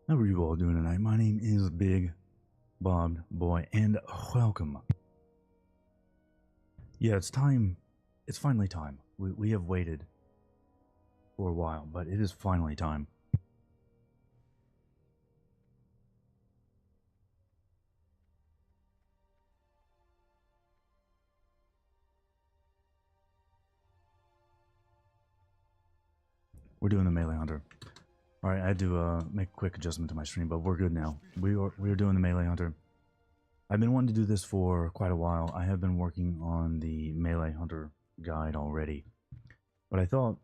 How are you all doing tonight? My name is Big Bob Boy, and welcome. Yeah, it's time. It's finally time. We have waited for a while, but it is finally time. We're doing the Melee Hunter. Alright, I had to make a quick adjustment to my stream, but we're good now. We're doing the Melee Hunter. I've been wanting to do this for quite a while. I have been working on the Melee Hunter guide already. But I thought,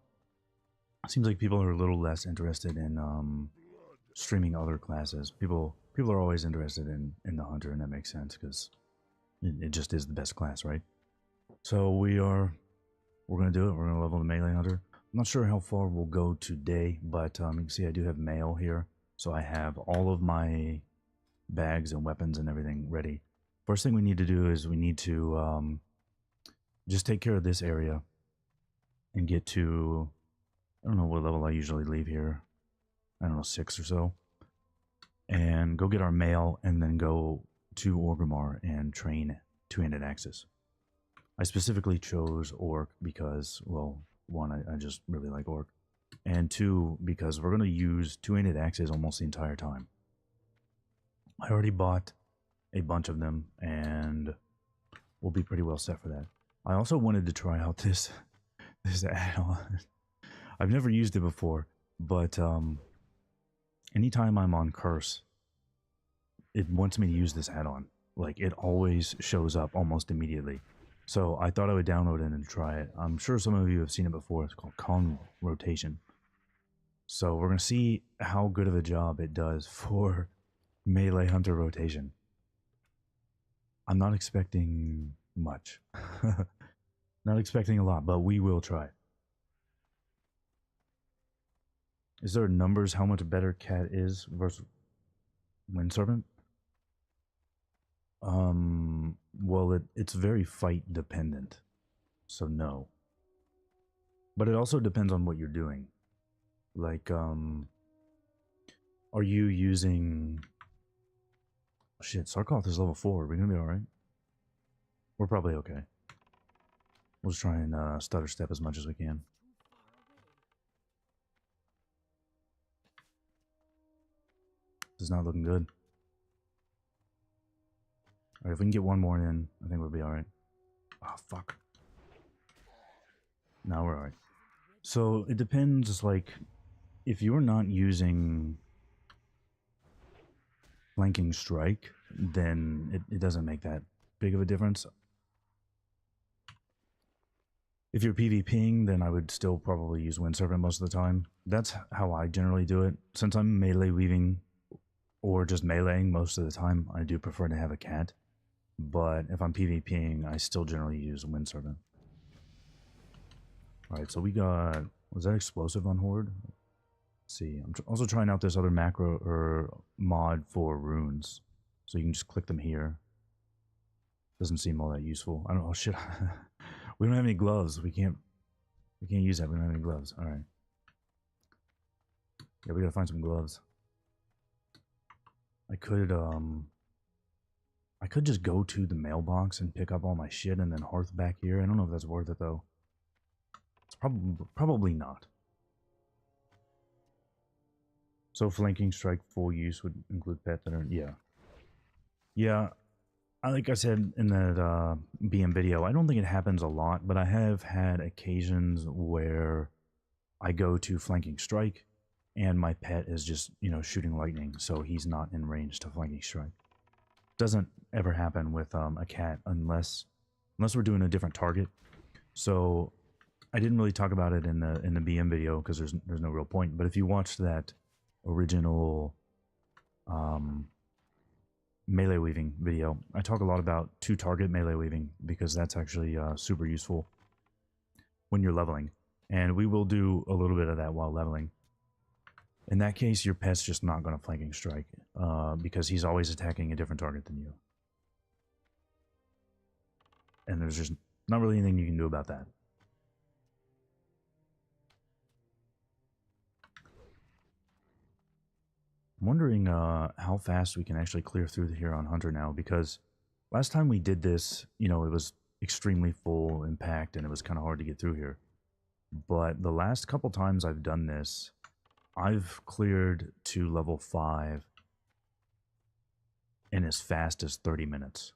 it seems like people are a little less interested in streaming other classes. People are always interested in the Hunter, and that makes sense, because it just is the best class, right? So we're going to do it. We're going to level the Melee Hunter. I'm not sure how far we'll go today, but you can see I do have mail here. So I have all of my bags and weapons and everything ready. First thing we need to do is we need to just take care of this area and get to, I don't know what level I usually leave here. I don't know, 6 or so. And go get our mail and then go to Orgrimmar and train two-handed axes. I specifically chose Orc because, well, one, I just really like Orc. And two, because we're going to use two-handed axes almost the entire time. I already bought a bunch of them, and we'll be pretty well set for that. I also wanted to try out this add-on. I've never used it before, but anytime I'm on Curse, it wants me to use this add-on. Like, it always shows up almost immediately. So I thought I would download it and try it. I'm sure some of you have seen it before. It's called Con Rotation. So we're going to see how good of a job it does for Melee Hunter rotation. I'm not expecting much. Not expecting a lot, but we will try. Is there numbers how much better Cat is versus Wind Serpent? Well, it's very fight dependent, so no. But it also depends on what you're doing. Like, are you using... Shit, Sarkoth is level 4. Are we gonna be alright? We're probably okay. We'll just try and stutter step as much as we can. This is not looking good. Alright, if we can get one more in, I think we'll be alright. Oh, fuck. No, we're alright. So, it depends, like, if you're not using flanking strike, then it doesn't make that big of a difference. If you're PvPing, then I would still probably use Wind Serpent most of the time. That's how I generally do it. Since I'm melee weaving or just meleeing most of the time, I do prefer to have a cat. But if I'm PvPing, I still generally use Wind Serpent. Alright, so we got... Was that explosive on Horde? Let's see. I'm also trying out this other macro or mod for runes. So you can just click them here. Doesn't seem all that useful. I don't know. Oh, shit. We don't have any gloves. We can't use that. We don't have any gloves. Alright. Yeah, we gotta find some gloves. I could just go to the mailbox and pick up all my shit and then hearth back here. I don't know if that's worth it though. It's probably not. So flanking strike full use would include pet that are... Yeah. Yeah, like I said in that BM video, I don't think it happens a lot, but I have had occasions where I go to flanking strike and my pet is just, you know, shooting lightning, so he's not in range to flanking strike. Doesn't ever happen with a cat unless we're doing a different target. So I didn't really talk about it in the BM video because there's no real point. But if you watch that original melee weaving video, I talk a lot about two-target melee weaving because that's actually super useful when you're leveling. And we will do a little bit of that while leveling. In that case, your pet's just not going to flanking strike because he's always attacking a different target than you. And there's just not really anything you can do about that. I'm wondering how fast we can actually clear through here on Hunter now, because last time we did this, you know, it was extremely full and packed, and it was kind of hard to get through here. But the last couple times I've done this, I've cleared to level 5 in as fast as 30 minutes.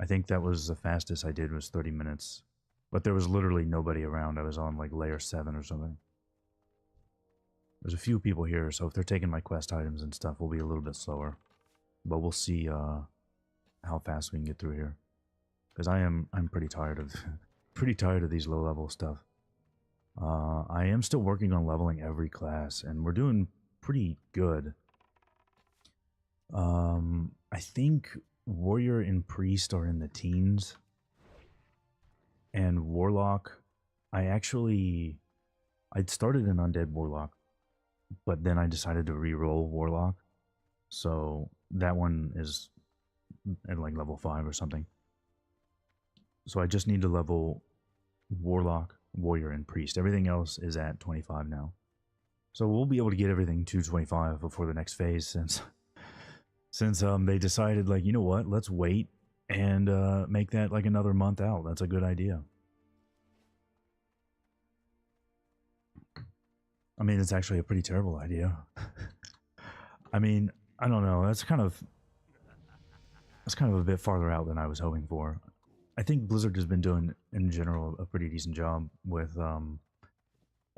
I think that was the fastest I did was 30 minutes. But there was literally nobody around. I was on like layer 7 or something. There's a few people here, so if they're taking my quest items and stuff, we'll be a little bit slower. But we'll see how fast we can get through here. Because I'm pretty tired of pretty tired of these low level stuff. I am still working on leveling every class, and we're doing pretty good. I think Warrior and Priest are in the teens. And Warlock, I'd started an Undead Warlock, but then I decided to re-roll Warlock. So that one is at like level 5 or something. So I just need to level Warlock, Warrior, and Priest. Everything else is at 25 now. So we'll be able to get everything to 25 before the next phase, since they decided, like, you know what, let's wait and make that like another month out. That's a good idea. I mean, it's actually a pretty terrible idea. I mean, I don't know. That's kind of a bit farther out than I was hoping for. I think Blizzard has been doing, in general, a pretty decent job with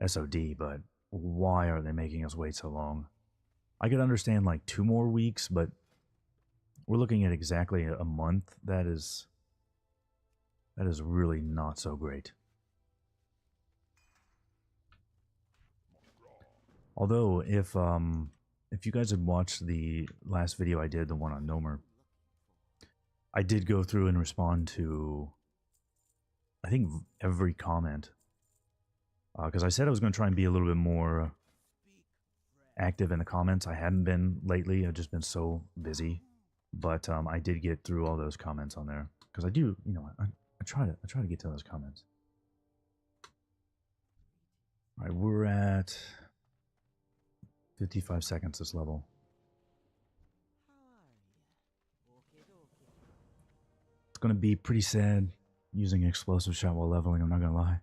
SOD, but why are they making us wait so long? I could understand like 2 more weeks, but we're looking at exactly a month. That is really not so great. Although, if you guys had watched the last video I did, the one on Nomer, I did go through and respond to, I think, every comment. Because I said I was going to try and be a little bit more active in the comments. I hadn't been lately. I've just been so busy. But I did get through all those comments on there. Because I do, you know, I try to get to those comments. All right, we're at 55 seconds this level. It's going to be pretty sad using explosive shot while leveling, I'm not going to lie.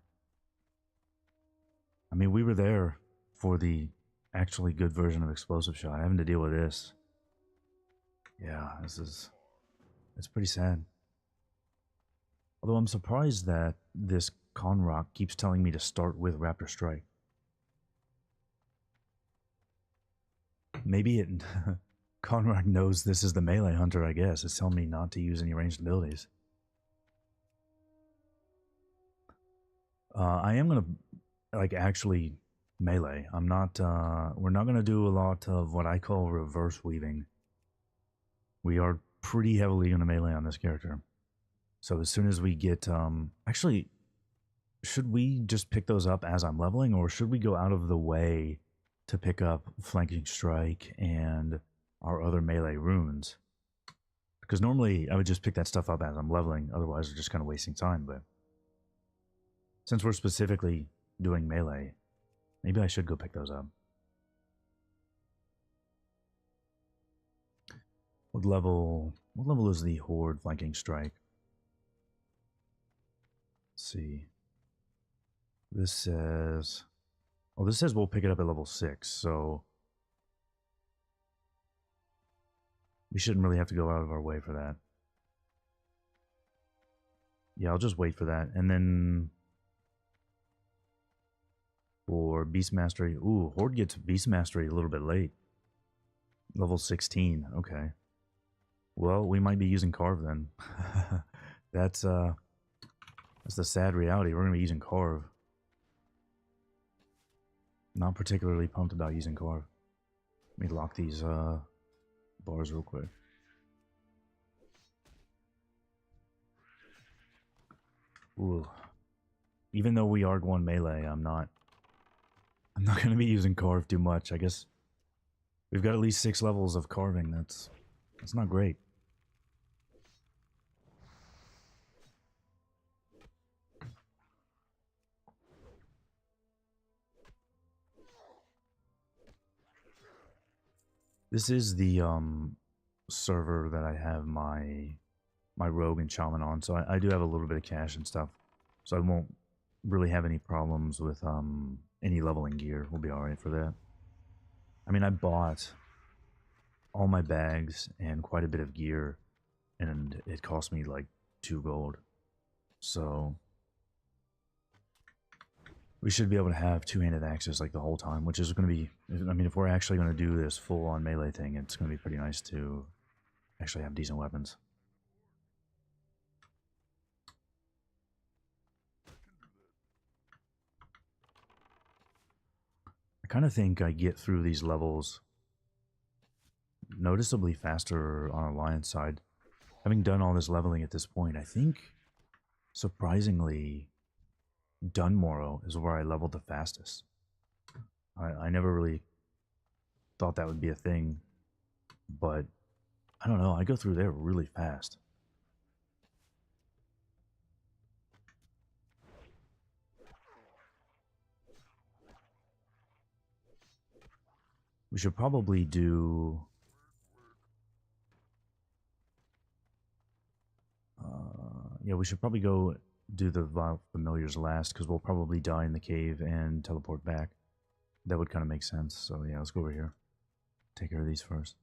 I mean, we were there for the actually good version of explosive shot. Having to deal with this. Yeah, it's pretty sad. Although I'm surprised that this Conrock keeps telling me to start with Raptor Strike. Maybe Conrock knows this is the melee hunter, I guess. It's telling me not to use any ranged abilities. I am going to, like, actually melee. I'm not, we're not going to do a lot of what I call reverse weaving. We are pretty heavily going to melee on this character. So as soon as we get, actually, should we just pick those up as I'm leveling, or should we go out of the way to pick up Flanking Strike and our other melee runes? Because normally I would just pick that stuff up as I'm leveling, otherwise we're just kind of wasting time. But since we're specifically doing melee, maybe I should go pick those up. What level is the Horde Flanking Strike? Let's see. This says, oh, this says we'll pick it up at level 6, so we shouldn't really have to go out of our way for that. Yeah, I'll just wait for that. And then for Beast Mastery, ooh, Horde gets Beast Mastery a little bit late. Level 16, okay. Well, we might be using Carve then. That's the sad reality. We're going to be using Carve. Not particularly pumped about using Carve. Let me lock these bars real quick. Ooh. Even though we are going melee, I'm not going to be using Carve too much. I guess we've got at least 6 levels of carving. That's not great. This is the server that I have my rogue and shaman on, so I do have a little bit of cash and stuff, so I won't really have any problems with any leveling gear. We'll be all right for that. I mean, I bought all my bags and quite a bit of gear, and it cost me like 2 gold. So we should be able to have two-handed axes like the whole time, which is going to be, I mean, if we're actually going to do this full-on melee thing, it's going to be pretty nice to actually have decent weapons. I kind of think I get through these levels noticeably faster on Alliance side. Having done all this leveling at this point, I think, surprisingly, Dunmorrow is where I leveled the fastest. I never really thought that would be a thing, but I don't know, I go through there really fast. We should probably do... yeah, we should probably go do the Vile Familiars last, because we'll probably die in the cave and teleport back. That would kind of make sense, so yeah, let's go over here. Take care of these first.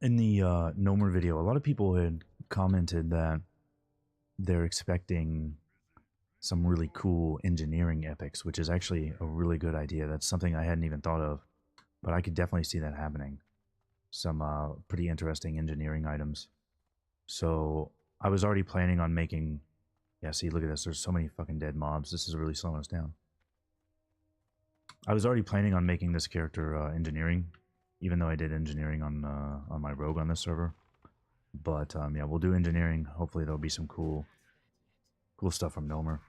In the Nomer video, a lot of people had commented that they're expecting some really cool engineering epics, which is actually a really good idea. That's something I hadn't even thought of, but I could definitely see that happening. Some pretty interesting engineering items. So I was already planning on making... Yeah, see, look at this. There's so many fucking dead mobs. This is really slowing us down. I was already planning on making this character engineering, even though I did engineering on my rogue on this server. But yeah, we'll do engineering. Hopefully there'll be some cool stuff from Nomer.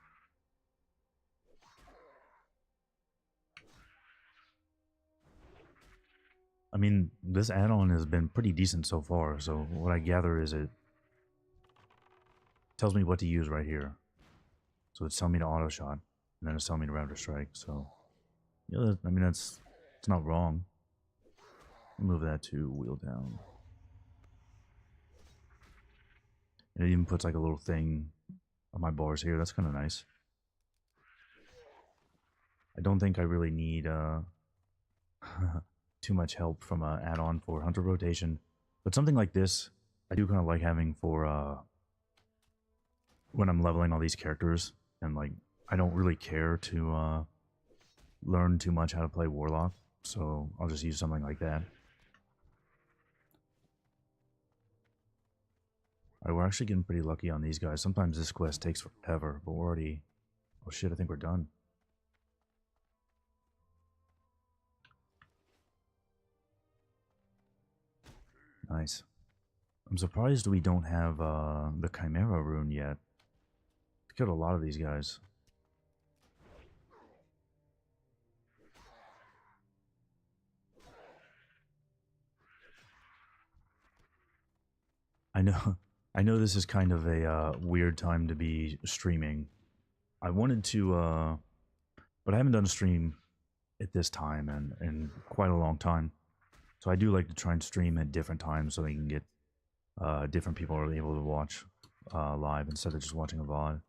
I mean, this add-on has been pretty decent so far, so what I gather is it tells me what to use right here. So it's telling me to auto shot, and then it's telling me to raptor strike, so yeah, I mean, it's not wrong. Move that to wheel down. And it even puts like a little thing on my bars here. That's kind of nice. I don't think I really need too much help from an add-on for hunter rotation, but something like this I do kind of like having for when I'm leveling all these characters, and like I don't really care to learn too much how to play Warlock, so I'll just use something like that. Alright, we're actually getting pretty lucky on these guys. Sometimes this quest takes forever, but we're already... Oh shit, I think we're done. Nice. I'm surprised we don't have the Chimera rune yet. We killed a lot of these guys. I know this is kind of a weird time to be streaming. I wanted to, but I haven't done a stream at this time in quite a long time. So I do like to try and stream at different times so they can get different people are able to watch live instead of just watching a VOD.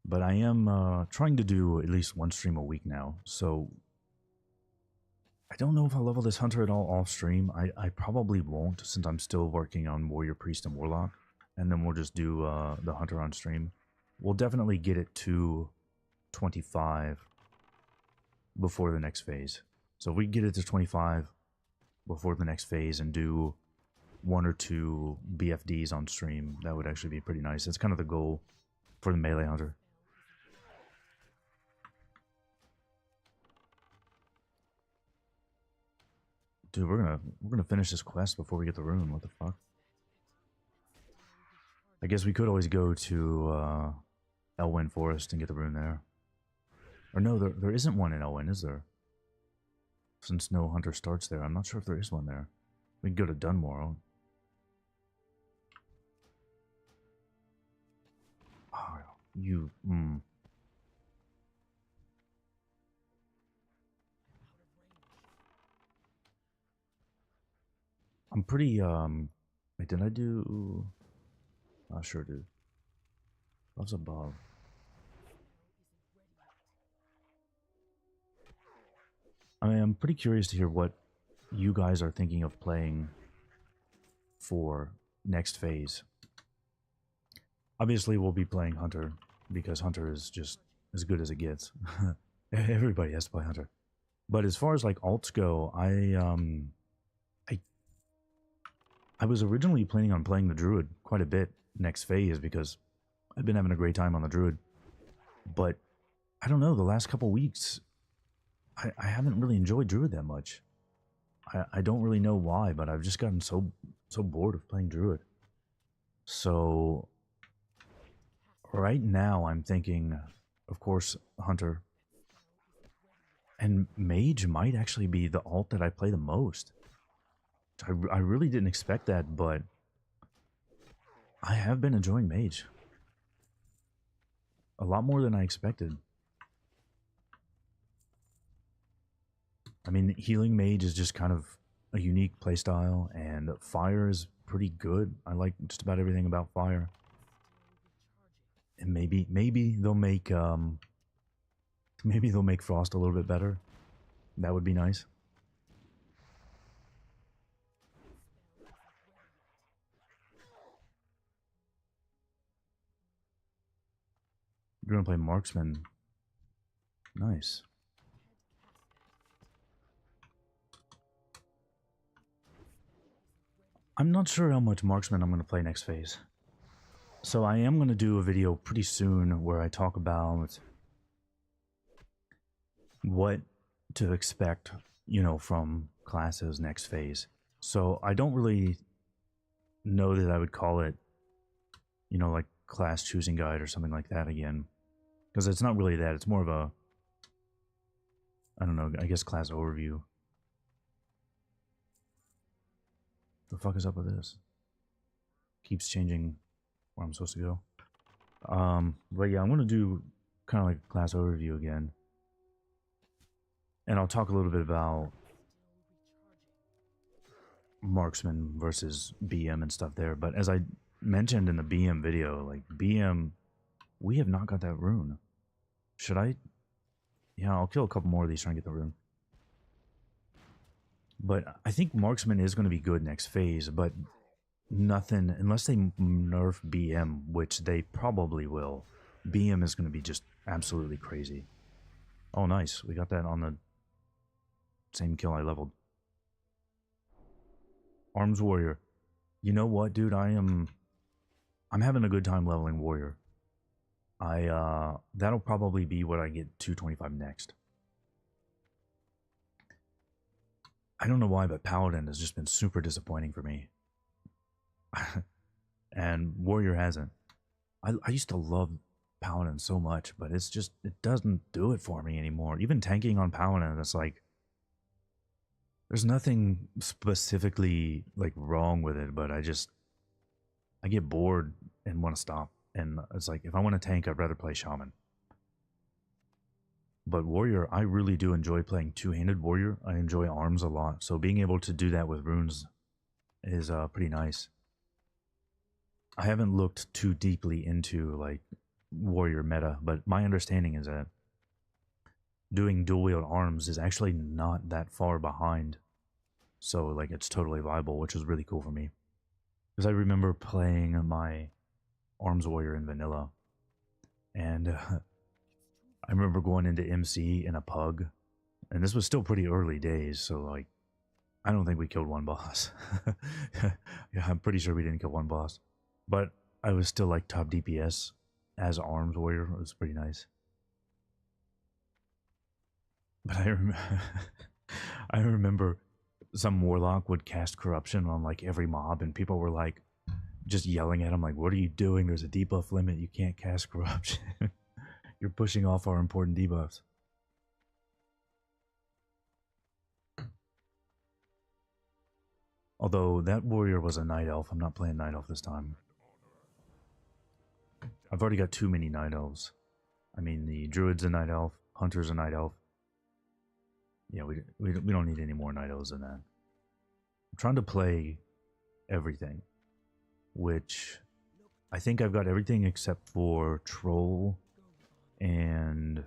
But I am trying to do at least one stream a week now, so I don't know if I'll level this hunter at all off stream. I probably won't, since I'm still working on Warrior, Priest, and Warlock, and then we'll just do the hunter on stream. We'll definitely get it to 25 before the next phase. So if we get it to 25 before the next phase and do 1 or 2 BFDs on stream, that would actually be pretty nice. That's kind of the goal for the melee hunter. Dude, we're gonna finish this quest before we get the rune. What the fuck? I guess we could always go to Elwyn Forest and get the rune there. Or no, there isn't one in Elwyn, is there? Since no hunter starts there, I'm not sure if there is one there. We can go to Dunmorrow. Oh, You, I'm pretty, wait, did I do... I sure do. Loves above. I mean, I'm pretty curious to hear what you guys are thinking of playing for next phase. Obviously, we'll be playing Hunter, because Hunter is just as good as it gets. Everybody has to play Hunter. But as far as like alts go, I was originally planning on playing the Druid quite a bit next phase because I've been having a great time on the Druid. But I don't know, the last couple weeks, I haven't really enjoyed Druid that much. I don't really know why, but I've just gotten so bored of playing Druid. So right now I'm thinking, of course, Hunter. And Mage might actually be the alt that I play the most. I really didn't expect that, but I have been enjoying Mage. A lot more than I expected. I mean, Healing Mage is just kind of a unique playstyle, and Fire is pretty good. I like just about everything about Fire. And maybe they'll make Frost a little bit better. That would be nice. You're gonna play Marksman. Nice. I'm not sure how much Marksman I'm gonna play next phase. So I am gonna do a video pretty soon where I talk about what to expect, you know, from classes next phase. So I don't really know that I would call it, you know, like class choosing guide or something like that again. Because it's not really that, it's more of a, I don't know, I guess class overview. The fuck is up with this? Keeps changing where I'm supposed to go. But yeah, I'm gonna do kind of like a class overview again. And I'll talk a little bit about Marksman versus BM and stuff there. But as I mentioned in the BM video, like BM, we have not got that rune. Should I? Yeah, I'll kill a couple more of these trying to get the rune. But I think Marksman is going to be good next phase, but nothing, unless they nerf BM, which they probably will, BM is going to be just absolutely crazy. Oh, nice. We got that on the same kill I leveled. Arms Warrior. You know what, dude? I'm having a good time leveling Warrior. That'll probably be what I get 225 next. I don't know why, but Paladin has just been super disappointing for me. And Warrior hasn't. I used to love Paladin so much, but it's just, it doesn't do it for me anymore. Even tanking on Paladin, it's like, there's nothing specifically like wrong with it, but I get bored and want to stop. And it's like, if I want to tank, I'd rather play Shaman. But Warrior, I really do enjoy playing two-handed Warrior. I enjoy arms a lot, so being able to do that with runes is pretty nice. I haven't looked too deeply into like Warrior meta, but my understanding is that doing dual-wield arms is actually not that far behind. So like it's totally viable, which is really cool for me. Because I remember playing my Arms Warrior in vanilla, and I remember going into MC in a pug, and this was still pretty early days, so like, I don't think we killed one boss. Yeah, I'm pretty sure we didn't kill one boss. But I was still like top DPS as Arms Warrior. It was pretty nice. But I remember some Warlock would cast Corruption on like every mob, and people were like, just yelling at him like, what are you doing? There's a debuff limit. You can't cast Corruption. You're pushing off our important debuffs. Although that warrior was a night elf. I'm not playing night elf this time. I've already got too many night elves. I mean, the druid's a night elf, hunter's a night elf. Yeah, we don't need any more night elves than that. I'm trying to play everything, which I think I've got everything except for troll and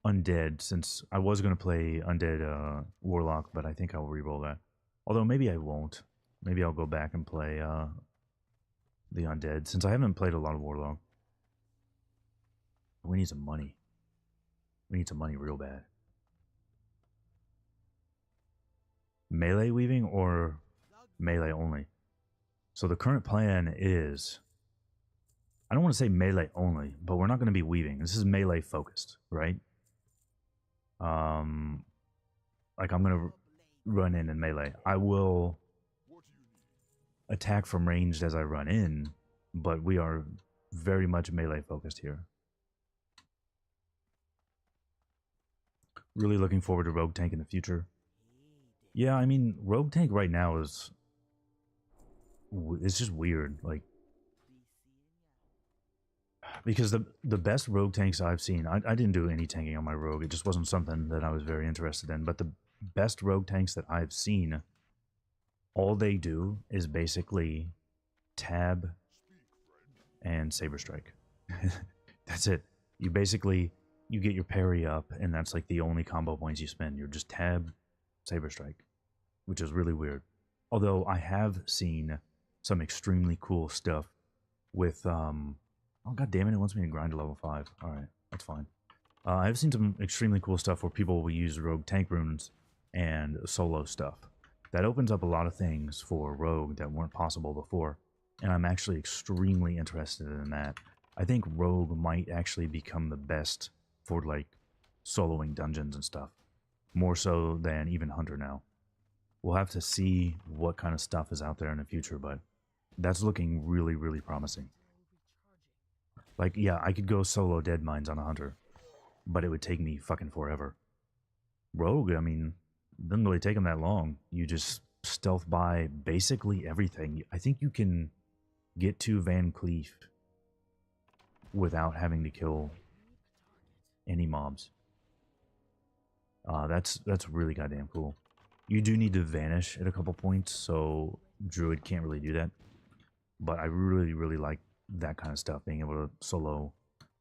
undead, since I was going to play undead warlock, but I think I'll reroll that. Although maybe I won't. Maybe I'll go back and play the undead, since I haven't played a lot of warlock. We need some money. We need some money real bad. Melee weaving or melee only? So the current plan is, I don't want to say melee only, but we're not going to be weaving. This is melee focused, right? Like I'm going to run in and melee. I will attack from ranged as I run in, but we are very much melee focused here. Really looking forward to rogue tank in the future. Yeah, I mean, rogue tank right now is, it's just weird, like, because the best rogue tanks I've seen, I didn't do any tanking on my rogue. It just wasn't something that I was very interested in. But the best rogue tanks that I've seen, all they do is basically tab and saber strike. That's it. You basically, you get your parry up, and that's like the only combo points you spend. You're just tab, saber strike, which is really weird. Although I have seen some extremely cool stuff with oh god damn it, it wants me to grind to level 5. Alright, that's fine. I've seen some extremely cool stuff where people will use rogue tank runes and solo stuff. That opens up a lot of things for rogue that weren't possible before, and I'm actually extremely interested in that. I think rogue might actually become the best for like soloing dungeons and stuff, more so than even hunter now. We'll have to see what kind of stuff is out there in the future, but that's looking really, really promising. Like, yeah, I could go solo dead mines on a hunter, but it would take me fucking forever. Rogue, I mean, it doesn't really take them that long. You just stealth by basically everything. I think you can get to Van Cleef without having to kill any mobs. That's really goddamn cool. You do need to vanish at a couple points, so Druid can't really do that. But I really, really like that kind of stuff, being able to solo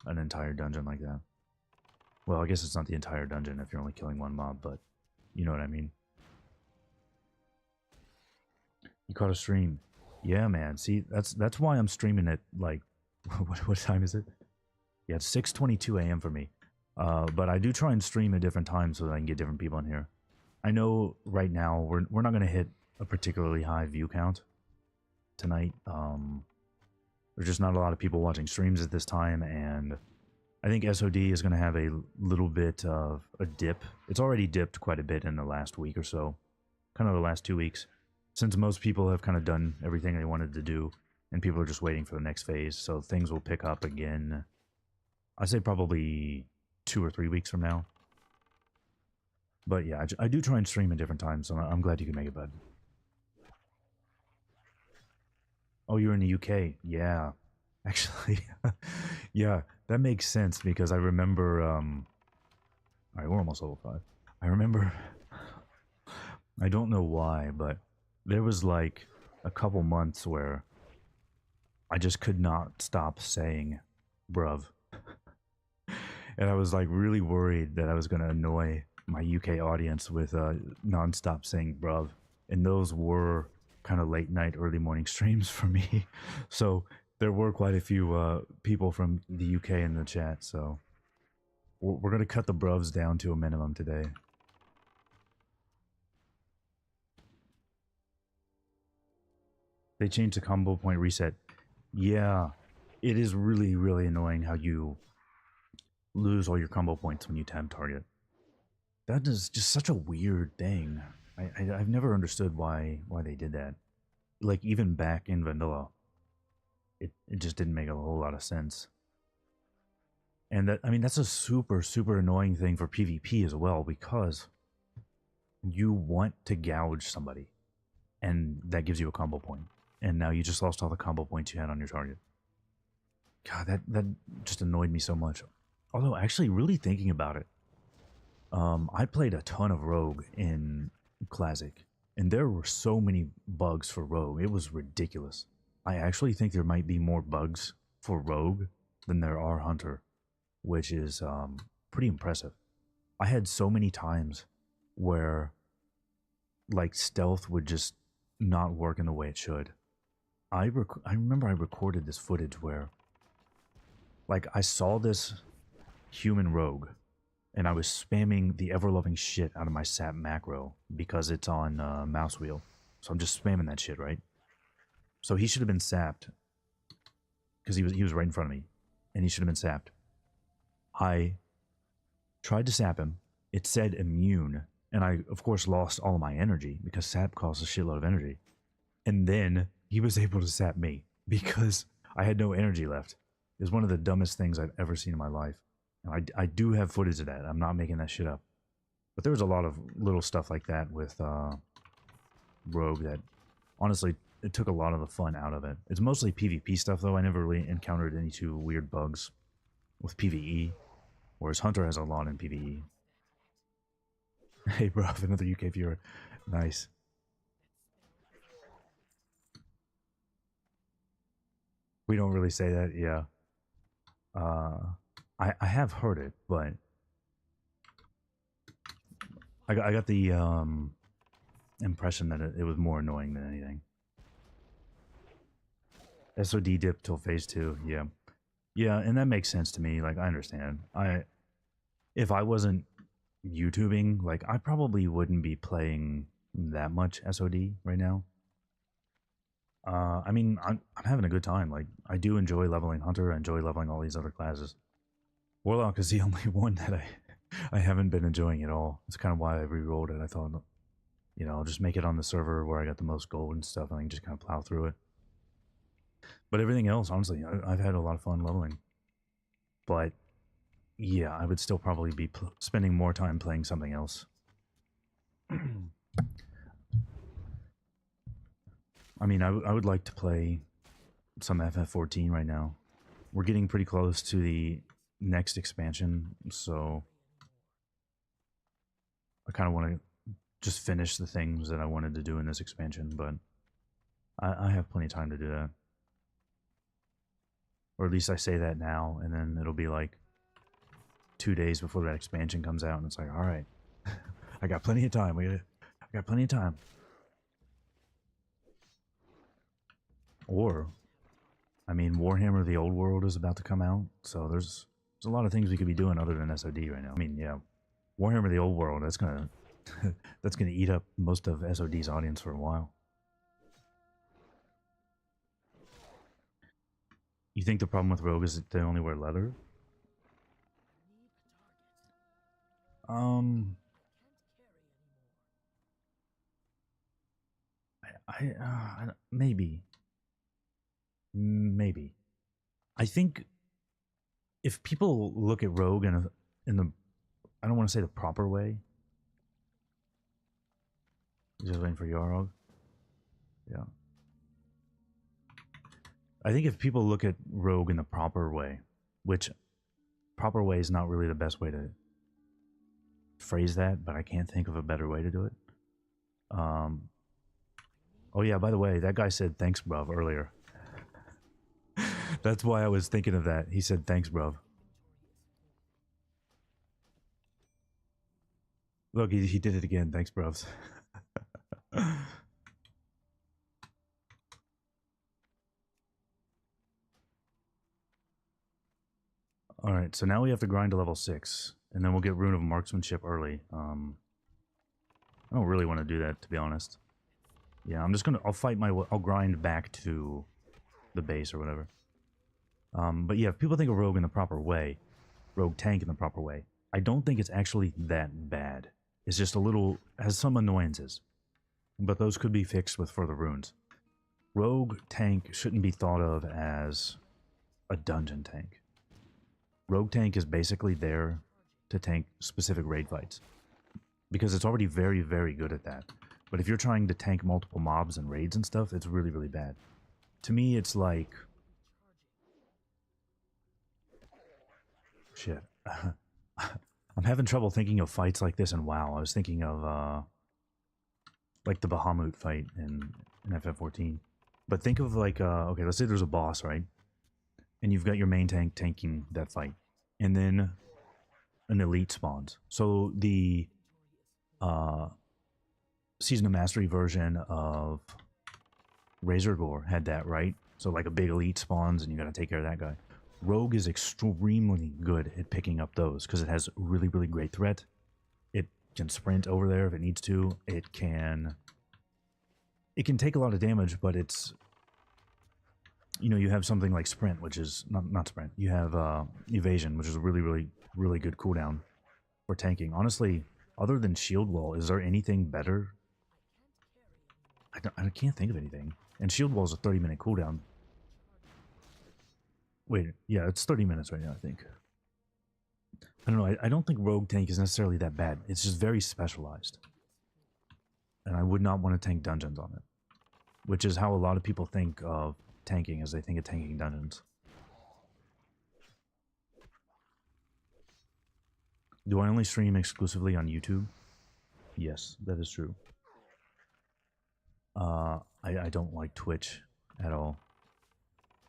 an entire dungeon like that. Well, I guess it's not the entire dungeon if you're only killing one mob, but you know what I mean. You caught a stream. Yeah, man. See, that's why I'm streaming at, like, what time is it? Yeah, it's 6:22 a.m. for me. But I do try and stream at different times so that I can get different people in here. I know right now we're not going to hit a particularly high view count tonight. There's just not a lot of people watching streams at this time, and I think SOD is going to have a little bit of a dip. It's already dipped quite a bit in the last week or so, kind of the last 2 weeks, since most people have kind of done everything they wanted to do, and people are just waiting for the next phase, so things will pick up again. I'd say probably 2 or 3 weeks from now. But yeah, I do try and stream at different times, so I'm glad you can make it, bud. Oh, you're in the UK. Yeah. Actually, yeah, that makes sense, because I remember, alright, we're almost level 5. I remember, I don't know why, but there was like a couple months where I just could not stop saying bruv. And I was like really worried that I was going to annoy my UK audience with non-stop saying bruv. And those were kind of late night, early morning streams for me. So there were quite a few people from the UK in the chat. So we're going to cut the bruvs down to a minimum today. They changed the combo point reset. Yeah, it is really, really annoying how you lose all your combo points when you tab target. That is just such a weird thing. I've never understood why they did that. Like, even back in vanilla, it just didn't make a whole lot of sense. And that, I mean, that's a super, super annoying thing for PvP as well, because you want to gouge somebody, and that gives you a combo point. and now you just lost all the combo points you had on your target. God, that just annoyed me so much. Although, actually, really thinking about it, I played a ton of Rogue in Classic, and there were so many bugs for Rogue. It was ridiculous. I actually think there might be more bugs for Rogue than there are Hunter, which is pretty impressive. I had so many times where, like, stealth would just not work in the way it should. I remember I recorded this footage where, like, I saw this human rogue, and I was spamming the ever-loving shit out of my sap macro because it's on mouse wheel. So I'm just spamming that shit, right? So he should have been sapped because he was right in front of me, and he should have been sapped. I tried to sap him. It said immune, and I, of course, lost all of my energy because sap costs a shitload of energy. And then he was able to sap me because I had no energy left. It was one of the dumbest things I've ever seen in my life. And I do have footage of that. I'm not making that shit up. But there was a lot of little stuff like that with Rogue that, honestly, it took a lot of the fun out of it. It's mostly PvP stuff, though. I never really encountered any too weird bugs with PvE, whereas Hunter has a lot in PvE. Hey, bro, another UK viewer. Nice. We don't really say that, yeah. I have heard it, but I got the impression that it was more annoying than anything. SOD dip till phase 2, yeah. Yeah, and that makes sense to me. Like, I understand. If I wasn't YouTubing, like, I probably wouldn't be playing that much SOD right now. I mean, I'm having a good time. Like, I do enjoy leveling Hunter. I enjoy leveling all these other classes. Warlock is the only one that I haven't been enjoying at all. It's kind of why I re-rolled it. I thought, you know, I'll just make it on the server where I got the most gold and stuff, and I can just kind of plow through it. But everything else, honestly, I've had a lot of fun leveling. But yeah, I would still probably be spending more time playing something else. I mean, I would like to play some FF14 right now. We're getting pretty close to the next expansion, so I kind of want to just finish the things that I wanted to do in this expansion, but I have plenty of time to do that. Or at least I say that now, and then it'll be like 2 days before that expansion comes out, and it's like, all right, I got plenty of time. I got plenty of time. Or, I mean, Warhammer: The Old World is about to come out, so there's a lot of things we could be doing other than SOD right now. I mean, yeah, Warhammer: The Old World, that's gonna that's gonna eat up most of SOD's audience for a while. You think the problem with Rogue is that they only wear leather? Maybe. Maybe. I think if people look at Rogue in the, I don't want to say the proper way. Just waiting for Yarog. Yeah. I think if people look at Rogue in the proper way, which proper way is not really the best way to phrase that, but I can't think of a better way to do it. Oh yeah, by the way, that guy said thanks, bruv, earlier. That's why I was thinking of that. He said thanks, bruv. Look, he did it again. Thanks, bruvs. Alright, so now we have to grind to level 6, and then we'll get Rune of Marksmanship early. I don't really want to do that, to be honest. Yeah, I'll grind back to the base or whatever. But yeah, if people think of Rogue in the proper way, Rogue tank in the proper way, I don't think it's actually that bad. It's just has some annoyances. But those could be fixed with further runes. Rogue tank shouldn't be thought of as a dungeon tank. Rogue tank is basically there to tank specific raid fights, because it's already very, very good at that. But if you're trying to tank multiple mobs and raids and stuff, it's really, really bad. to me, it's like shit. I'm having trouble thinking of fights like this in WoW. I was thinking of like the Bahamut fight in FF14. But think of like okay, let's say there's a boss, right? And you've got your main tank tanking that fight, and then an elite spawns. So the Season of Mastery version of Razor Gore had that, right? So like a big elite spawns, and you got to take care of that guy. Rogue is extremely good at picking up those because it has really, really great threat. It can sprint over there if it needs to. It can take a lot of damage, but it's, you know, you have something like sprint, which is not sprint. You have evasion, which is a really, really, really good cooldown for tanking. Honestly, other than shield wall, is there anything better? I can't think of anything. And shield wall is a 30-minute cooldown. Wait, yeah, it's 30 minutes right now, I think. I don't know, I don't think rogue tank is necessarily that bad. It's just very specialized. And I would not want to tank dungeons on it. Which is how a lot of people think of tanking, as they think of tanking dungeons. Do I only stream exclusively on YouTube? Yes, that is true. I don't like Twitch at all.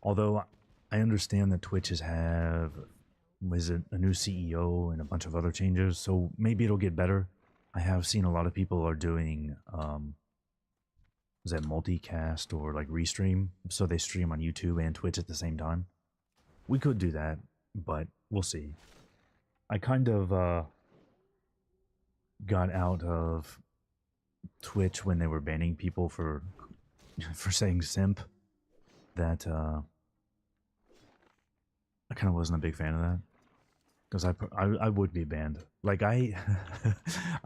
Although I understand that Twitch has a new CEO and a bunch of other changes, so maybe it'll get better. I have seen a lot of people are doing is that multicast or like restream, so they stream on YouTube and Twitch at the same time. We could do that, but we'll see. I kind of got out of Twitch when they were banning people for saying simp. That I kind of wasn't a big fan of that, because I would be banned. Like I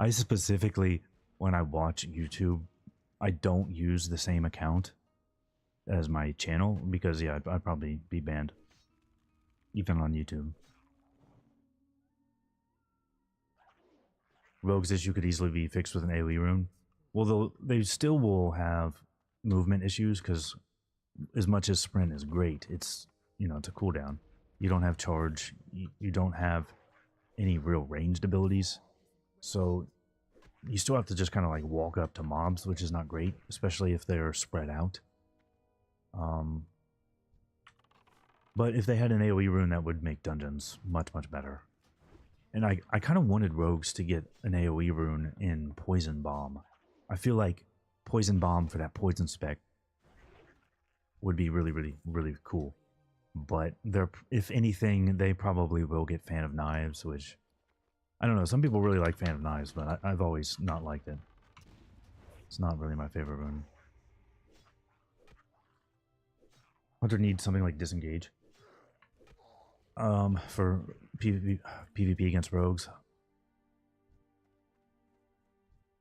specifically, when I watch YouTube, I don't use the same account as my channel because yeah, I'd probably be banned even on YouTube. Rogue's issue could easily be fixed with an AoE rune. Well, they still will have movement issues because as much as sprint is great, it's, you know, it's a cooldown. You don't have charge. You don't have any real ranged abilities. So you still have to just kind of like walk up to mobs, which is not great, especially if they're spread out. But if they had an AoE rune, that would make dungeons much, much better. And I kind of wanted rogues to get an AoE rune in Poison Bomb. I feel like Poison Bomb for that poison spec would be really, really, really cool. But if anything, they probably will get Fan of Knives, which, I don't know, some people really like Fan of Knives, but I've always not liked it. It's not really my favorite rune. Hunter needs something like Disengage. For PvP against rogues.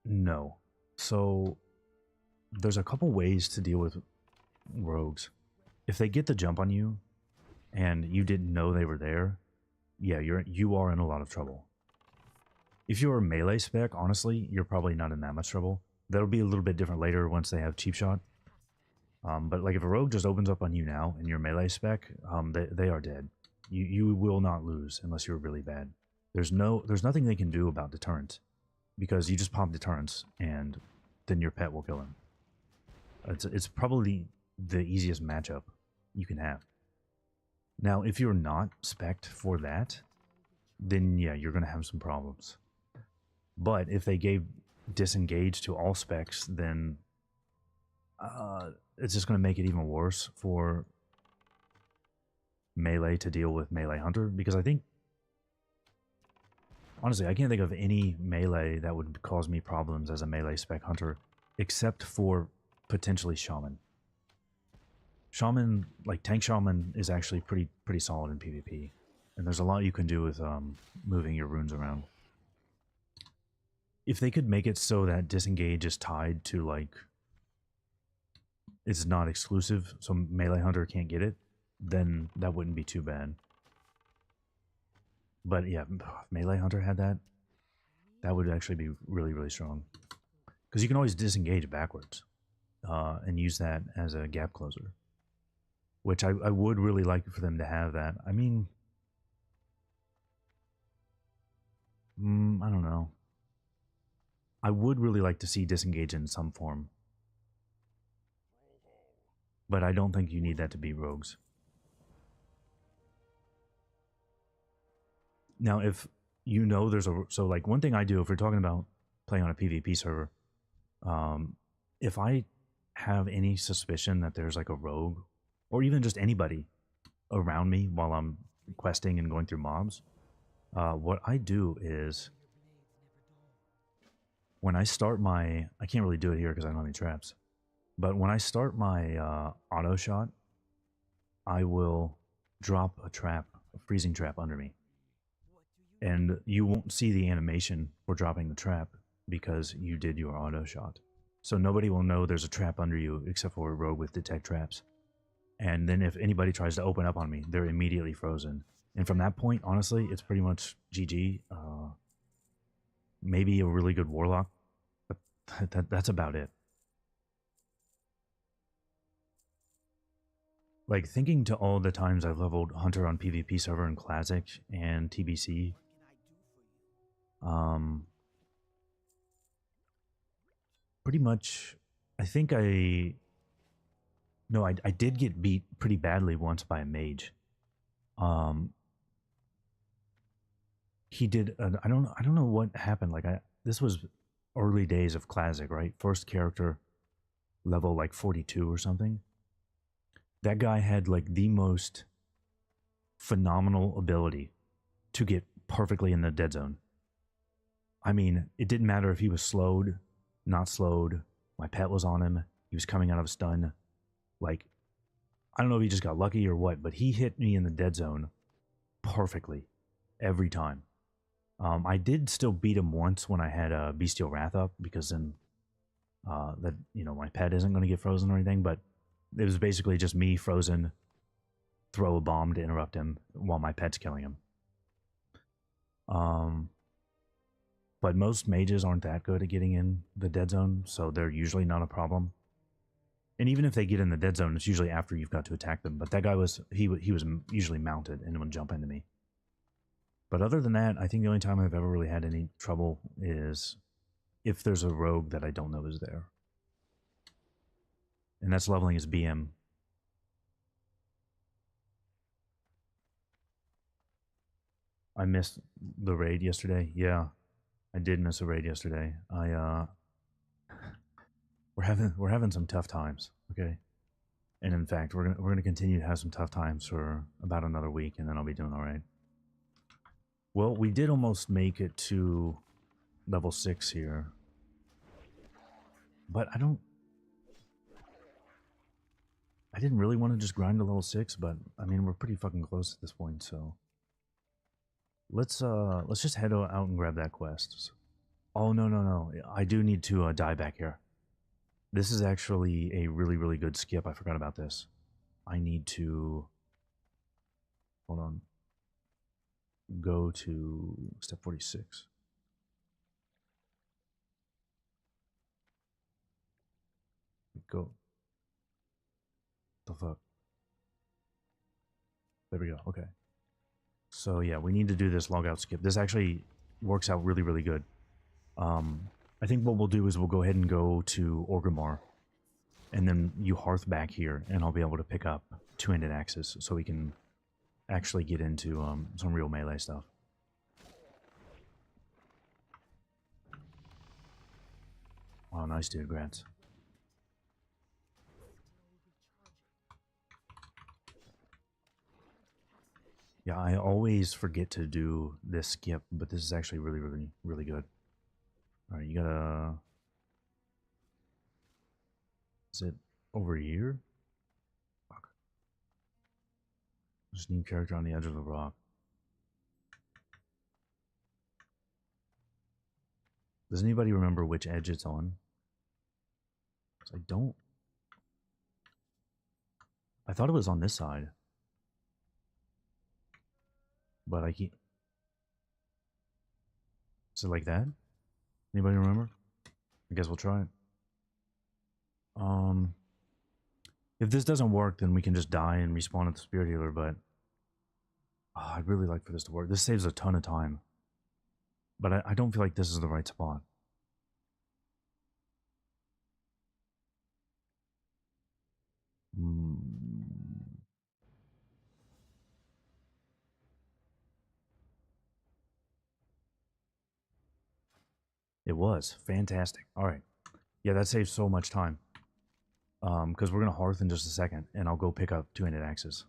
No. So there's a couple ways to deal with rogues. If they get the jump on you and you didn't know they were there, yeah, you are in a lot of trouble. If you're a melee spec, honestly, you're probably not in that much trouble. That'll be a little bit different later once they have cheap shot. But like if a rogue just opens up on you now and you're melee spec, they are dead. You will not lose unless you're really bad. There's nothing they can do about deterrence, because you just pop deterrence and then your pet will kill him. It's probably the easiest matchup you can have. Now, if you're not spec'd for that, then yeah, you're gonna have some problems. But if they gave Disengage to all specs, then it's just gonna make it even worse for melee to deal with melee hunter, because I think, honestly, I can't think of any melee that would cause me problems as a melee spec hunter, except for potentially shaman. Shaman, like tank shaman, is actually pretty solid in PvP, and there's a lot you can do with moving your runes around. If they could make it so that Disengage is tied to, like, it's not exclusive, so melee hunter can't get it, then that wouldn't be too bad. But yeah, if melee hunter had that, that would actually be really, really strong. Because you can always disengage backwards and use that as a gap closer. which I would really like for them to have that. I mean, I don't know. I would really like to see disengage in some form, but I don't think you need that to be rogues. Now, if you know there's a... So, like, one thing I do, if we're talking about playing on a PvP server, if I have any suspicion that there's, like, a rogue, or even just anybody around me while I'm questing and going through mobs, what I do is... When I start my... I can't really do it here because I don't have any traps. But when I start my auto shot, I will drop a trap, a freezing trap under me. And you won't see the animation for dropping the trap because you did your auto shot. So nobody will know there's a trap under you except for a rogue with detect traps. And then if anybody tries to open up on me, they're immediately frozen. And from that point, honestly, it's pretty much GG. Maybe a really good warlock, but that's about it. Like, thinking to all the times I've leveled Hunter on PvP server and Classic and TBC, pretty much, I think no, I did get beat pretty badly once by a mage. He did, I don't know what happened. Like, this was early days of Classic, right? First character, level like 42 or something. That guy had like the most phenomenal ability to get perfectly in the dead zone. I mean, it didn't matter if he was slowed, not slowed, my pet was on him, he was coming out of a stun. Like, I don't know if he just got lucky or what, but he hit me in the dead zone perfectly every time. I did still beat him once when I had a Bestial Wrath up, because then that, you know, my pet isn't going to get frozen or anything, but it was basically just me frozen, throw a bomb to interrupt him while my pet's killing him. But most mages aren't that good at getting in the dead zone, so they're usually not a problem. And even if they get in the dead zone, it's usually after you've got to attack them. But that guy was, he was usually mounted and would jump into me. But other than that, I think the only time I've ever really had any trouble is if there's a rogue that I don't know is there. And that's leveling his BM. I missed the raid yesterday. Yeah, I did miss a raid yesterday. We're having some tough times, okay? And in fact, we're gonna continue to have some tough times for about another week, and then I'll be doing all right. Well, we did almost make it to level 6 here, but I didn't really want to just grind to level 6, but I mean, we're pretty fucking close at this point, so let's just head out and grab that quest. Oh, no. I do need to die back here. This is actually a really, really good skip. I forgot about this. I need to... Hold on. Go to step 46. Go. The fuck? There we go. Okay. So yeah, we need to do this logout skip. This actually works out really, really good. I think what we'll do is we'll go ahead and go to Orgrimmar, and then you hearth back here, and I'll be able to pick up two-handed axes, so we can actually get into some real melee stuff. Oh, nice, dude. Grants. Yeah, I always forget to do this skip, but this is actually really, really, really good. All right, you gotta... Is it over here? Fuck. Just new character on the edge of the rock. Does anybody remember which edge it's on? 'Cause I don't... I thought it was on this side. But I can't... Is it like that? Anybody remember? I guess we'll try it. If this doesn't work, then we can just die and respawn at the spirit healer, but I'd really like for this to work. This saves a ton of time. But I don't feel like this is the right spot. It was fantastic. All right. Yeah, that saves so much time. Because we're going to hearth in just a second, and I'll go pick up two-handed axes.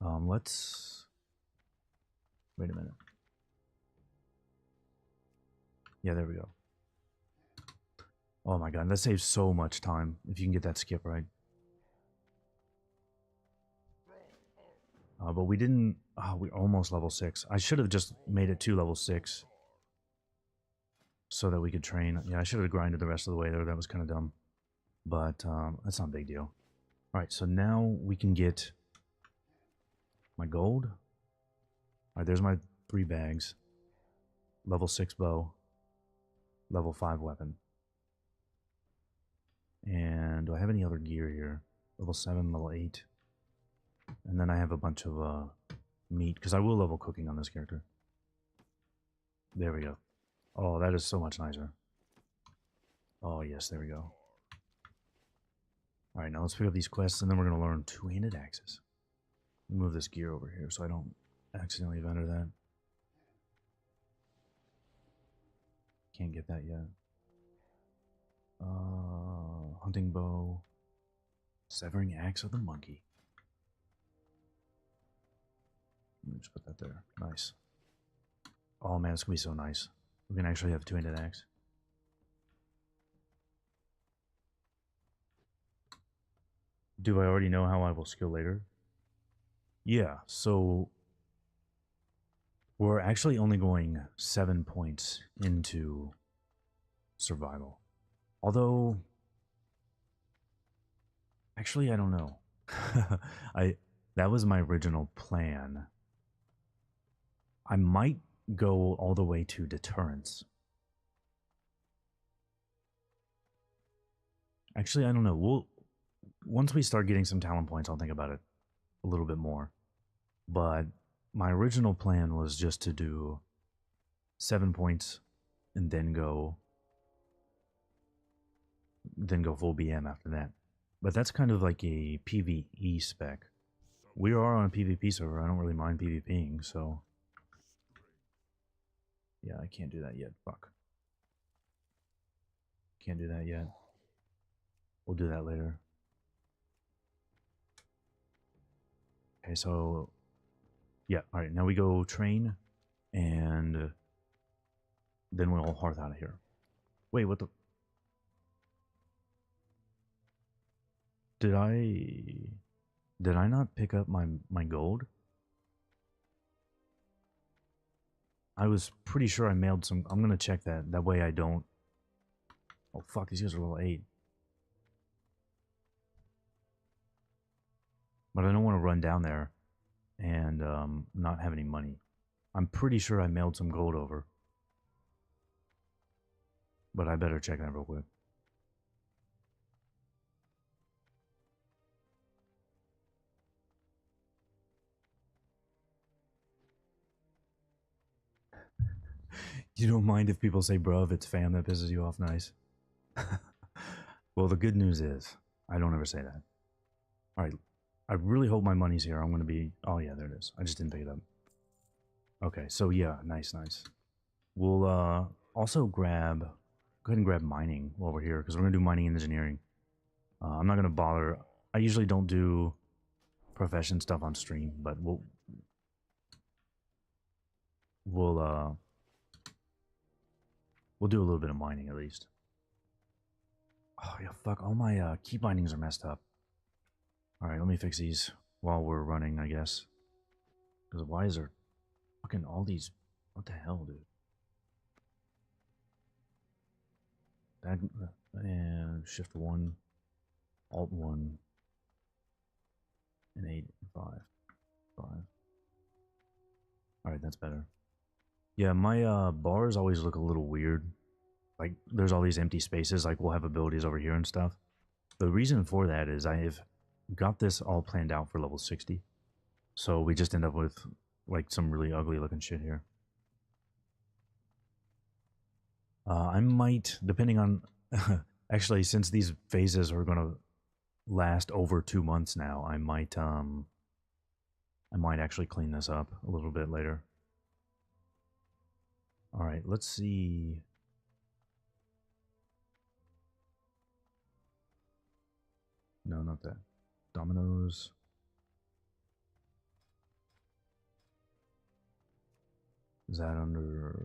Let's... Wait a minute. Yeah, there we go. Oh my god, that saves so much time if you can get that skip right. But we didn't... we're almost level 6. I should have just made it to level 6. So that we could train. Yeah, I should have grinded the rest of the way there. That was kind of dumb. But that's not a big deal. Alright, so now we can get my gold. Alright, there's my 3 bags. Level 6 bow. Level 5 weapon. And do I have any other gear here? Level 7, level 8. And then I have a bunch of meat, because I will level cooking on this character. There we go. Oh, that is so much nicer. Oh, yes, there we go. Alright, now let's pick up these quests, and then we're going to learn two-handed axes. Move this gear over here so I don't accidentally vendor that. Can't get that yet. Hunting bow. Severing axe of the monkey. Let me just put that there. Nice. Oh man, it's going to be so nice. We can actually have a two-handed axe. Do I already know how I will skill later? Yeah, so we're actually only going 7 points into survival. Although, actually, I don't know. That was my original plan. I might go all the way to deterrence. Actually, I don't know. Once we start getting some talent points, I'll think about it a little bit more. But my original plan was just to do 7 points and then go full BM after that. But that's kind of like a PvE spec. We are on a PvP server. I don't really mind PvPing, so yeah, I can't do that yet. Fuck. Can't do that yet. We'll do that later. Okay, so yeah, all right. Now we go train, and then we'll hearth out of here. Wait, what the? Did I not pick up my gold? I was pretty sure I mailed some. I'm gonna check that. That way I don't. Oh fuck! These guys are level 8. But I don't want to run down there and not have any money. I'm pretty sure I mailed some gold over. But I better check that real quick. You don't mind if people say bro if it's fam that pisses you off? Nice. Well, the good news is I don't ever say that. Alright. I really hope my money's here. I'm going to be... Oh, yeah, there it is. I just didn't pick it up. Okay, so yeah, nice, nice. We'll also grab... Go ahead and grab mining while we're here, because we're going to do mining and engineering. I'm not going to bother... I usually don't do profession stuff on stream, but we'll do a little bit of mining at least. Oh, yeah, fuck. All my key bindings are messed up. Alright, let me fix these while we're running, I guess. Because why is there fucking all these... What the hell, dude? That, and shift 1, alt 1, and 8, 5. Alright, that's better. Yeah, my bars always look a little weird. Like, there's all these empty spaces, like we'll have abilities over here and stuff. The reason for that is I have got this all planned out for level 60. So we just end up with like some really ugly looking shit here. I might, depending on, actually, since these phases are gonna last over 2 months now, I might actually clean this up a little bit later. All right, let's see. No, not that. Dominoes. Is that under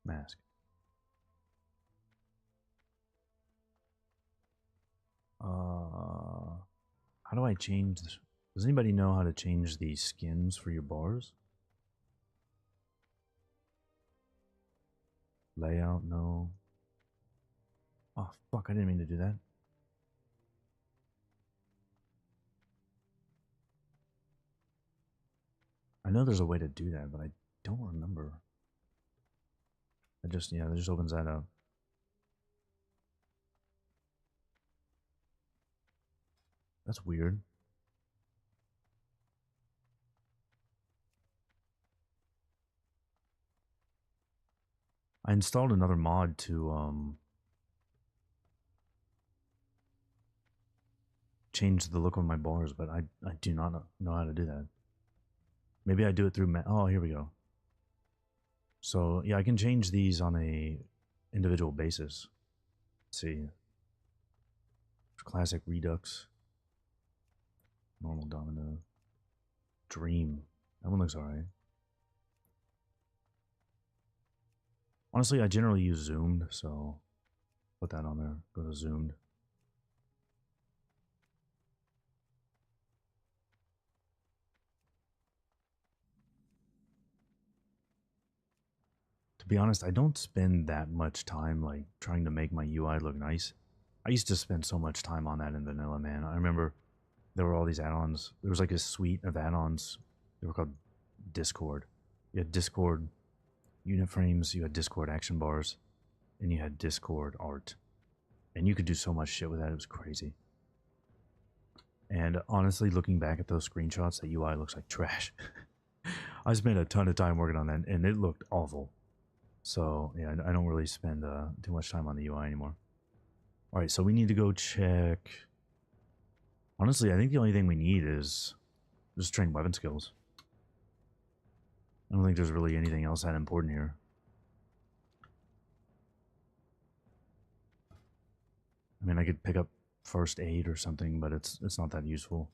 mask? How do I change this? Does anybody know how to change the skins for your bars? Layout, no. Oh, fuck, I didn't mean to do that. I know there's a way to do that, but I don't remember. It just, yeah, it just opens that up. That's weird. I installed another mod to change the look of my bars, but I do not know how to do that. Maybe I do it through oh, here we go. So yeah, I can change these on a individual basis. Let's see. Classic Redux. Normal Domino. Dream. That one looks alright. Honestly, I generally use zoomed, so put that on there. Go to zoomed. To be honest, I don't spend that much time like trying to make my UI look nice. I used to spend so much time on that in vanilla, man. I remember there were all these add-ons. There was like a suite of add-ons. They were called Discord. You had Discord unit frames, you had Discord action bars, and you had Discord art. And you could do so much shit with that, it was crazy. And honestly, looking back at those screenshots, the UI looks like trash. I spent a ton of time working on that, and it looked awful. So, yeah, I don't really spend too much time on the UI anymore. Alright, so we need to go check... Honestly, I think the only thing we need is just train weapon skills. I don't think there's really anything else that important here. I mean, I could pick up first aid or something, but it's not that useful.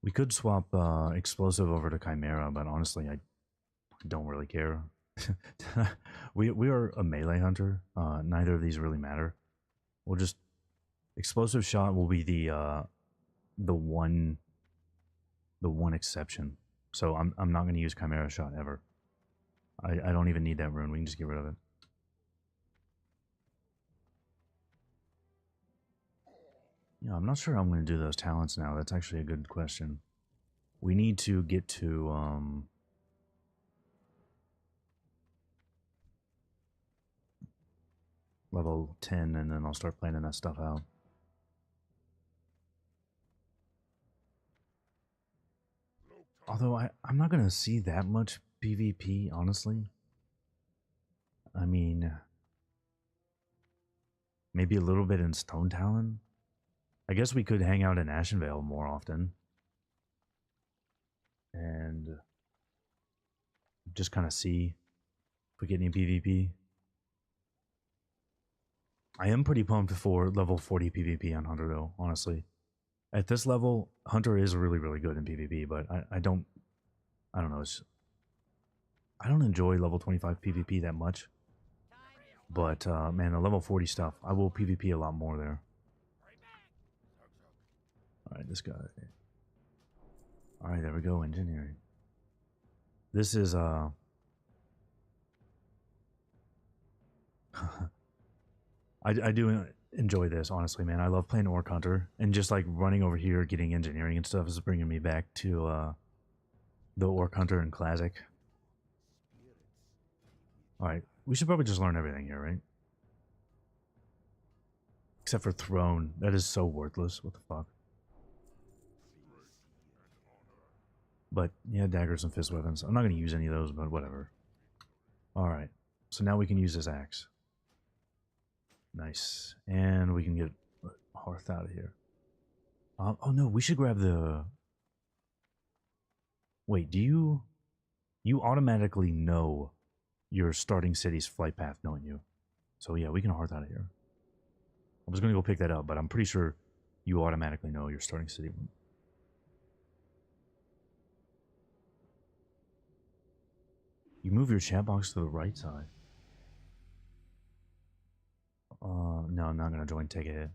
We could swap explosive over to Chimera, but honestly, I don't really care. we are a melee hunter. Neither of these really matter. We'll just explosive shot will be the one exception. So I'm not going to use Chimera shot ever. I don't even need that rune. We can just get rid of it. Yeah, I'm not sure I'm going to do those talents now. That's actually a good question. We need to get to level 10, and then I'll start planning that stuff out. Although I'm not going to see that much PvP, honestly. I mean, maybe a little bit in Stone Talon. I guess we could hang out in Ashenvale more often. And just kind of see if we get any PvP. I am pretty pumped for level 40 PvP on Hunter, though, honestly. At this level, Hunter is really, really good in PvP, but I don't know. I don't enjoy level 25 PvP that much. But, man, the level 40 stuff, I will PvP a lot more there. Alright, this guy. Alright, there we go, engineering. This is, I do enjoy this, honestly, man. I love playing Orc Hunter, and just like running over here, getting engineering and stuff is bringing me back to the Orc Hunter and Classic. Alright, we should probably just learn everything here, right? Except for Throne. That is so worthless. What the fuck? But, yeah, daggers and fist weapons. I'm not going to use any of those, but whatever. Alright. So now we can use this axe. Nice. And we can get Hearth out of here. Oh no, we should grab the... Wait, do you... You automatically know your starting city's flight path, don't you? So yeah, we can Hearth out of here. I was going to go pick that up, but I'm pretty sure you automatically know your starting city. You move your chat box to the right side. No, I'm not going to join Take a Hit.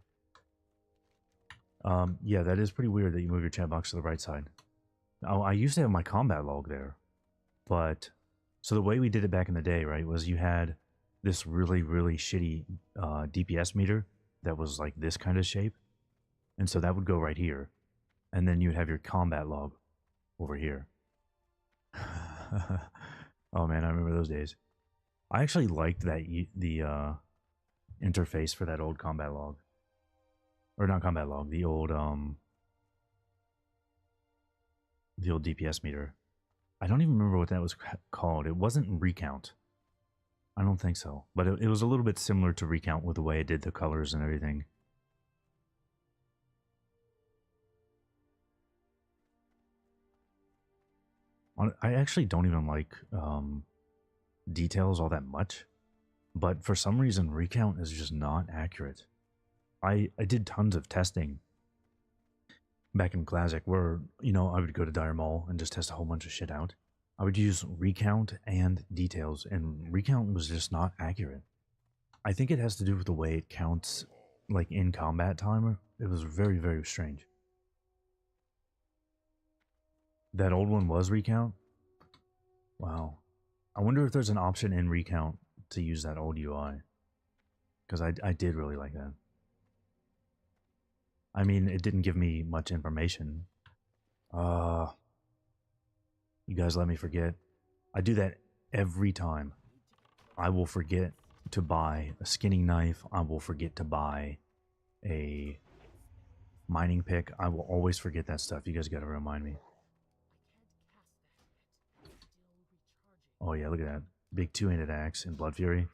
Yeah, that is pretty weird that you move your chat box to the right side. Oh, I used to have my combat log there. But, so the way we did it back in the day, right, was you had this really, really shitty DPS meter that was like this kind of shape. And so that would go right here. And then you'd have your combat log over here. Oh man, I remember those days. I actually liked that the interface for that old combat log. Or not combat log, the old DPS meter. I don't even remember what that was called. It wasn't Recount. I don't think so. But it was a little bit similar to Recount with the way it did the colors and everything. I actually don't even like details all that much. But for some reason, Recount is just not accurate. I did tons of testing back in Classic where, you know, I would go to Dire Mall and just test a whole bunch of shit out. I would use Recount and details, and Recount was just not accurate. I think it has to do with the way it counts, like, in combat timer. It was very, very strange. That old one was Recount? Wow. I wonder if there's an option in Recount to use that old UI. Because I did really like that. I mean, it didn't give me much information. You guys let me forget. I do that every time. I will forget to buy a skinning knife. I will forget to buy a mining pick. I will always forget that stuff. You guys gotta remind me. Oh yeah, look at that. Big two-handed axe in Blood Fury.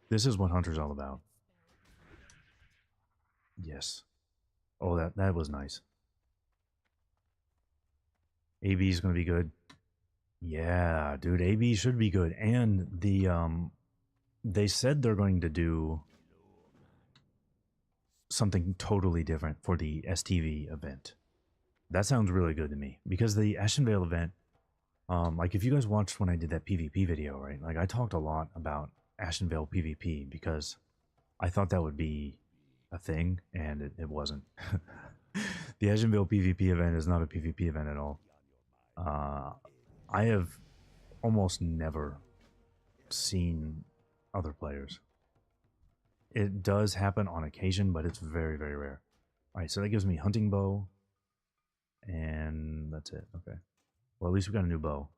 This is what Hunter's all about. Yes. Oh, that was nice. AB is going to be good. Yeah, dude, AB should be good. And the they said they're going to do something totally different for the STV event. That sounds really good to me because the Ashenvale event, like if you guys watched when I did that PvP video, right? Like I talked a lot about Ashenvale PvP because I thought that would be a thing, and it wasn't. The Ashenvale PvP event is not a PvP event at all. I have almost never seen other players. It does happen on occasion, but it's very, very rare. Alright, so that gives me hunting bow. And that's it. Okay. Well, at least we got a new bow.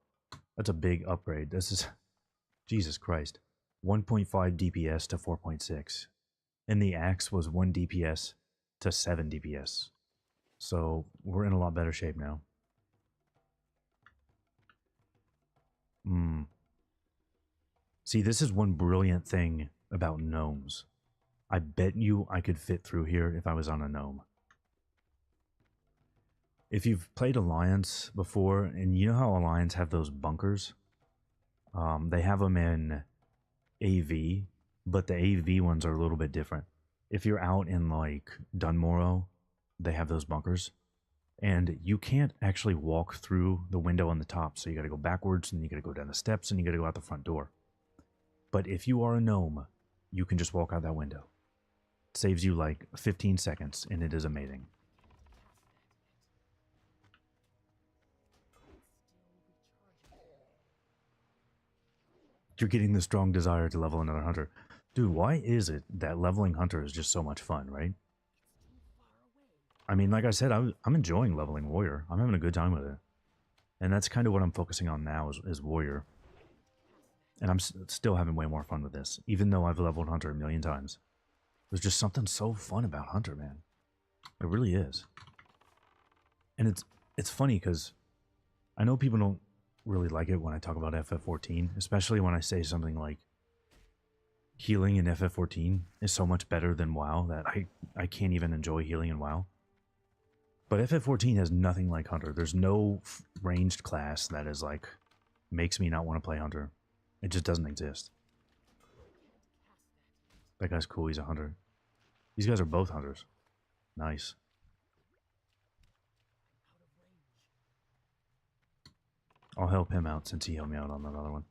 That's a big upgrade. This is... Jesus Christ. 1.5 DPS to 4.6. And the axe was 1 DPS to 7 DPS. So we're in a lot better shape now. See, this is one brilliant thing about gnomes. I bet you I could fit through here if I was on a gnome. If you've played Alliance before, and you know how Alliance have those bunkers? They have them in AV, but the AV ones are a little bit different. If you're out in, like, Dunmorrow, they have those bunkers. And you can't actually walk through the window on the top, so you gotta go backwards, and you gotta go down the steps, and you gotta go out the front door. But if you are a gnome, you can just walk out that window. It saves you like 15 seconds, and it is amazing. You're getting the strong desire to level another hunter. Dude, why is it that leveling hunter is just so much fun, right? I mean, like I said, I'm enjoying leveling warrior. I'm having a good time with it. And that's kind of what I'm focusing on now is warrior. And I'm still having way more fun with this, even though I've leveled hunter a million times. There's just something so fun about Hunter, man. It really is. And it's funny because I know people don't really like it when I talk about FF14, especially when I say something like healing in FF14 is so much better than WoW that I can't even enjoy healing in WoW. But FF14 has nothing like Hunter. There's no ranged class that is like makes me not want to play Hunter. It just doesn't exist. That guy's cool. He's a hunter. These guys are both hunters. Nice. I'll help him out since he helped me out on that other one.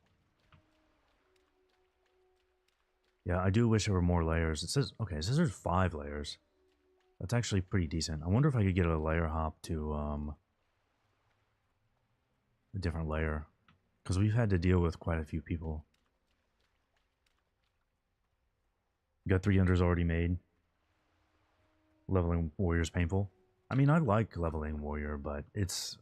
Yeah, I do wish there were more layers. It says, okay, it says there's 5 layers. That's actually pretty decent. I wonder if I could get a layer hop to a different layer. Because we've had to deal with quite a few people. Got 3 hunters already made. Leveling warrior's painful. I mean, I like leveling warrior, but it's...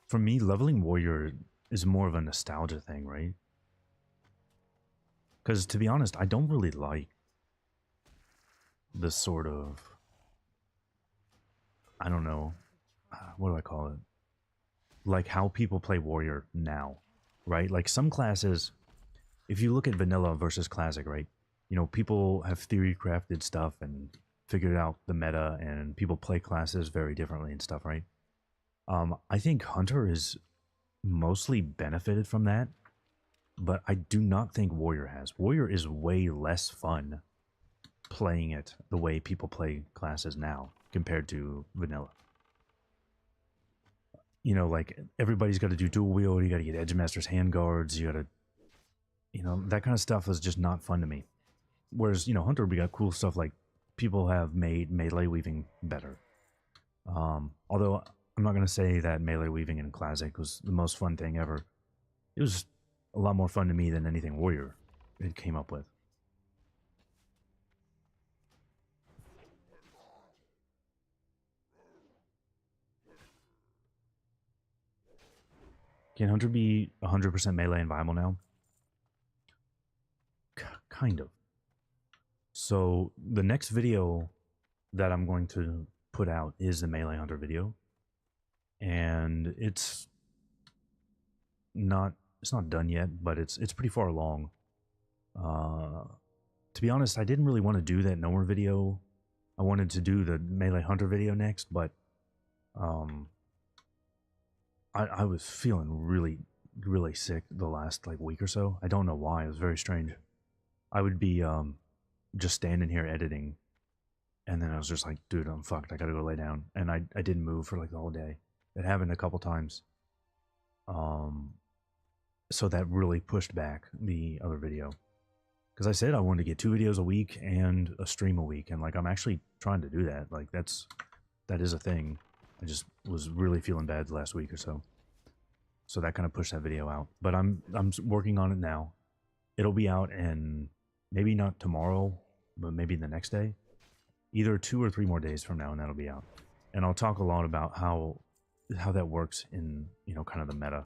For me, leveling warrior is more of a nostalgia thing, right? Because to be honest, I don't really like this sort of... I don't know. What do I call it? Like how people play warrior now, right? Like some classes, if you look at vanilla versus classic, right? You know, people have theory crafted stuff and figured out the meta, and people play classes very differently and stuff, right? I think Hunter is mostly benefited from that, but I do not think Warrior has. Warrior is way less fun playing it the way people play classes now compared to vanilla. You know, like everybody's got to do dual wield, you got to get Edgemaster's hand guards, you got to, you know, that kind of stuff is just not fun to me. Whereas, you know, Hunter, we got cool stuff like people have made melee weaving better. Although I'm not going to say that melee weaving in Classic was the most fun thing ever. It was a lot more fun to me than anything Warrior it came up with. Can Hunter be 100% melee and viable now? Kind of. So the next video that I'm going to put out is the Melee Hunter video. And it's not done yet, but it's pretty far along. To be honest, I didn't really want to do that Nowhere video. I wanted to do the Melee Hunter video next, but I was feeling really sick the last like week or so. I don't know why. It was very strange. I would be just standing here editing, and then I was just like, dude, I'm fucked. I gotta go lay down. And I didn't move for like the whole day. It happened a couple times. So that really pushed back the other video. Because I said I wanted to get 2 videos a week and a stream a week, and like I'm actually trying to do that. Like that is a thing. I just was really feeling bad the last week or so. So that kind of pushed that video out. But I'm working on it now. It'll be out in maybe not tomorrow, but maybe the next day. Either 2 or 3 more days from now, and that'll be out. And I'll talk a lot about how that works in, you know, kind of the meta.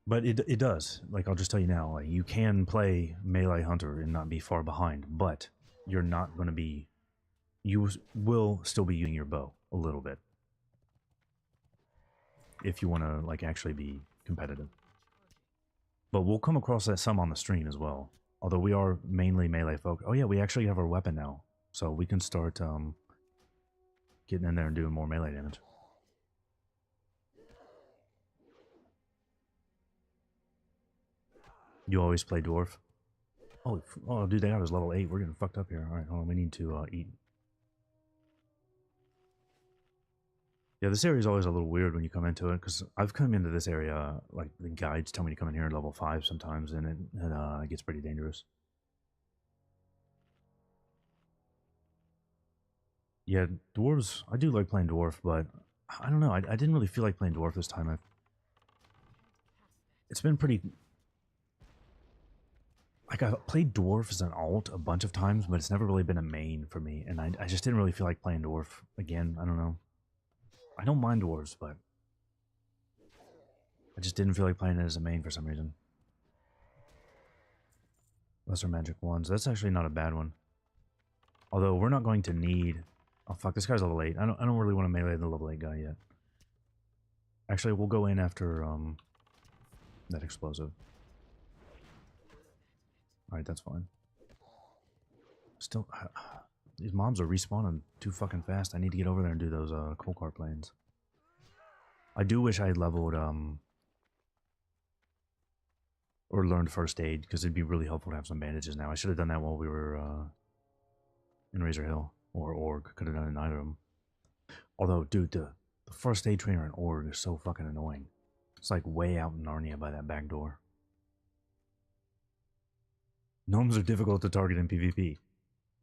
But it does. Like, I'll just tell you now, like, you can play Melee Hunter and not be far behind, but you're not going to be... You will still be using your bow a little bit. If you want to, like, actually be competitive. But we'll come across that some on the stream as well. Although we are mainly melee folk. Oh yeah, we actually have our weapon now. So we can start getting in there and doing more melee damage. You always play dwarf? Oh dude, that guy was level 8. We're getting fucked up here. Alright, hold on, we need to eat. Yeah, this area is always a little weird when you come into it, because I've come into this area, like, the guides tell me to come in here at level 5 sometimes, and it gets pretty dangerous. Yeah, dwarves, I do like playing dwarf, but I don't know, I didn't really feel like playing dwarf this time. It's been pretty... Like, I've played dwarf as an alt a bunch of times, but it's never really been a main for me, and I just didn't really feel like playing dwarf again. I don't know. I don't mind dwarves, but I just didn't feel like playing it as a main for some reason. Lesser magic ones. That's actually not a bad one. Although we're not going to need... Oh fuck, this guy's level 8. I don't really want to melee the level 8 guy yet. Actually, we'll go in after that explosive. Alright, that's fine. Still, these mobs are respawning too fucking fast. I need to get over there and do those coal car planes. I do wish I had leveled or learned first aid, because it'd be really helpful to have some bandages now. I should have done that while we were in Razor Hill, or Org. Could have done it in either of them. Although, dude, the first aid trainer in Org is so fucking annoying. It's like way out in Narnia by that back door. Gnomes are difficult to target in PvP.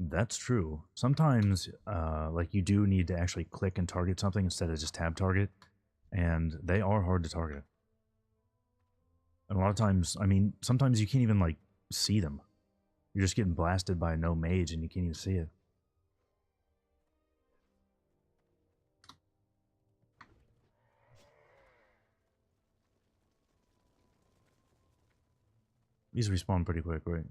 That's true. Sometimes, like, you do need to actually click and target something instead of just tab target, and they are hard to target. And a lot of times, I mean, sometimes you can't even, like, see them. You're just getting blasted by a gnome mage and you can't even see it. These respawn pretty quick, right?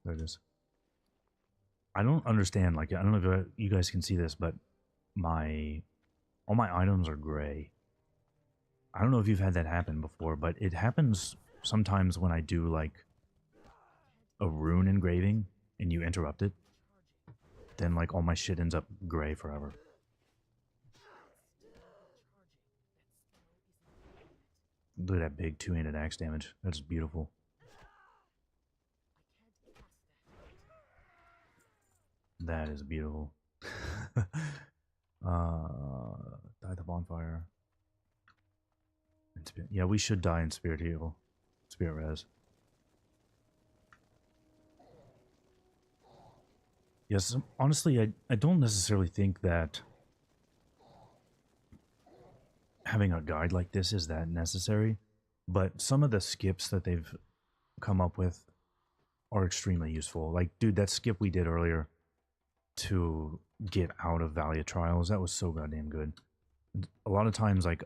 There it is. I don't understand, like, I don't know if you guys can see this, but all my items are gray. I don't know if you've had that happen before, but it happens sometimes when I do, like, a rune engraving and you interrupt it. Then, like, all my shit ends up gray forever. Look at that big two-handed axe damage. That's beautiful. That is beautiful. Die the bonfire. Yeah, we should die in Spirit Heal. Spirit Res. Yes, honestly, I don't necessarily think that having a guide like this is that necessary, but some of the skips that they've come up with are extremely useful. Like, dude, that skip we did earlier to get out of Valley of Trials, that was so goddamn good. A lot of times, like,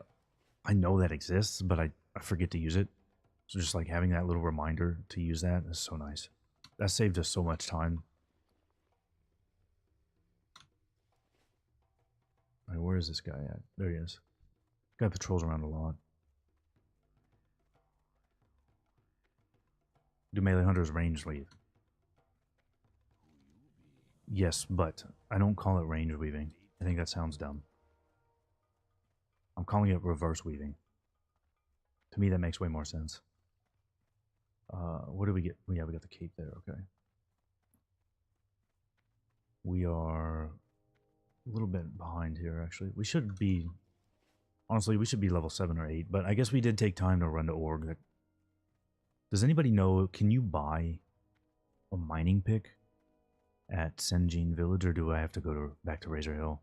I know that exists, but I forget to use it. So just, like, having that little reminder to use that is so nice. That saved us so much time. All right, where is this guy at? There he is. Guy patrols around a lot. Do melee hunters range leave? Yes, but I don't call it range weaving. I think that sounds dumb. I'm calling it reverse weaving. To me, that makes way more sense. What do we get? Yeah, we got the cape there, okay. We are a little bit behind here, actually. We should be... Honestly, we should be level 7 or 8, but I guess we did take time to run to Org. Does anybody know, can you buy a mining pick at Senjin Village, or do I have to go back to Razor Hill?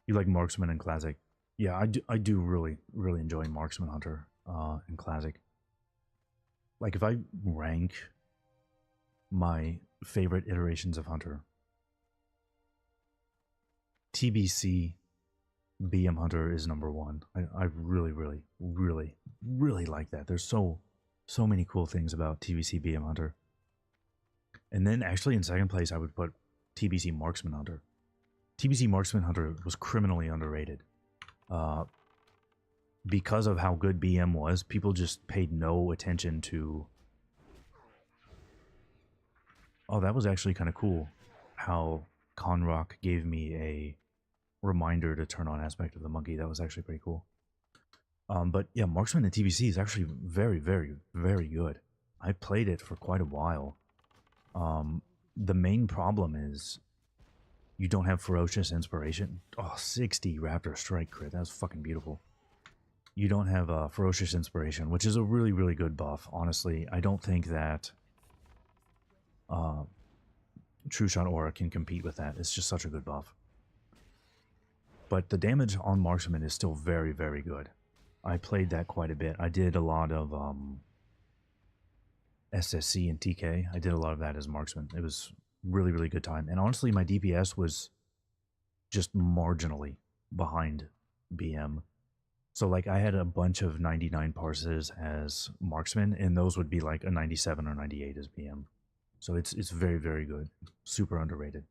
You like Marksman and Classic? Yeah, I do really enjoy Marksman Hunter and Classic. Like, if I rank my favorite iterations of Hunter, TBC BM Hunter is #1. I really like that. There's so many cool things about TBC BM Hunter. And then actually in second place, I would put TBC Marksman Hunter. TBC Marksman Hunter was criminally underrated. Because of how good BM was, people just paid no attention to... Oh, that was actually kind of cool. How Conrock gave me a reminder to turn on Aspect of the Monkey. That was actually pretty cool. But yeah, Marksman and TBC is actually very good. I played it for quite a while. The main problem is you don't have Ferocious Inspiration. Oh, 60 Raptor Strike crit. That's fucking beautiful. You don't have Ferocious Inspiration, which is a really good buff. Honestly, I don't think that True Shot Aura can compete with that. It's just such a good buff. But the damage on Marksman is still very good. I played that quite a bit. I did a lot of SSC and TK. I did a lot of that as Marksman. It was really good time. And honestly, my DPS was just marginally behind BM. So like I had a bunch of 99 parses as marksman, and those would be like a 97 or 98 as BM. So it's very, very good. Super underrated.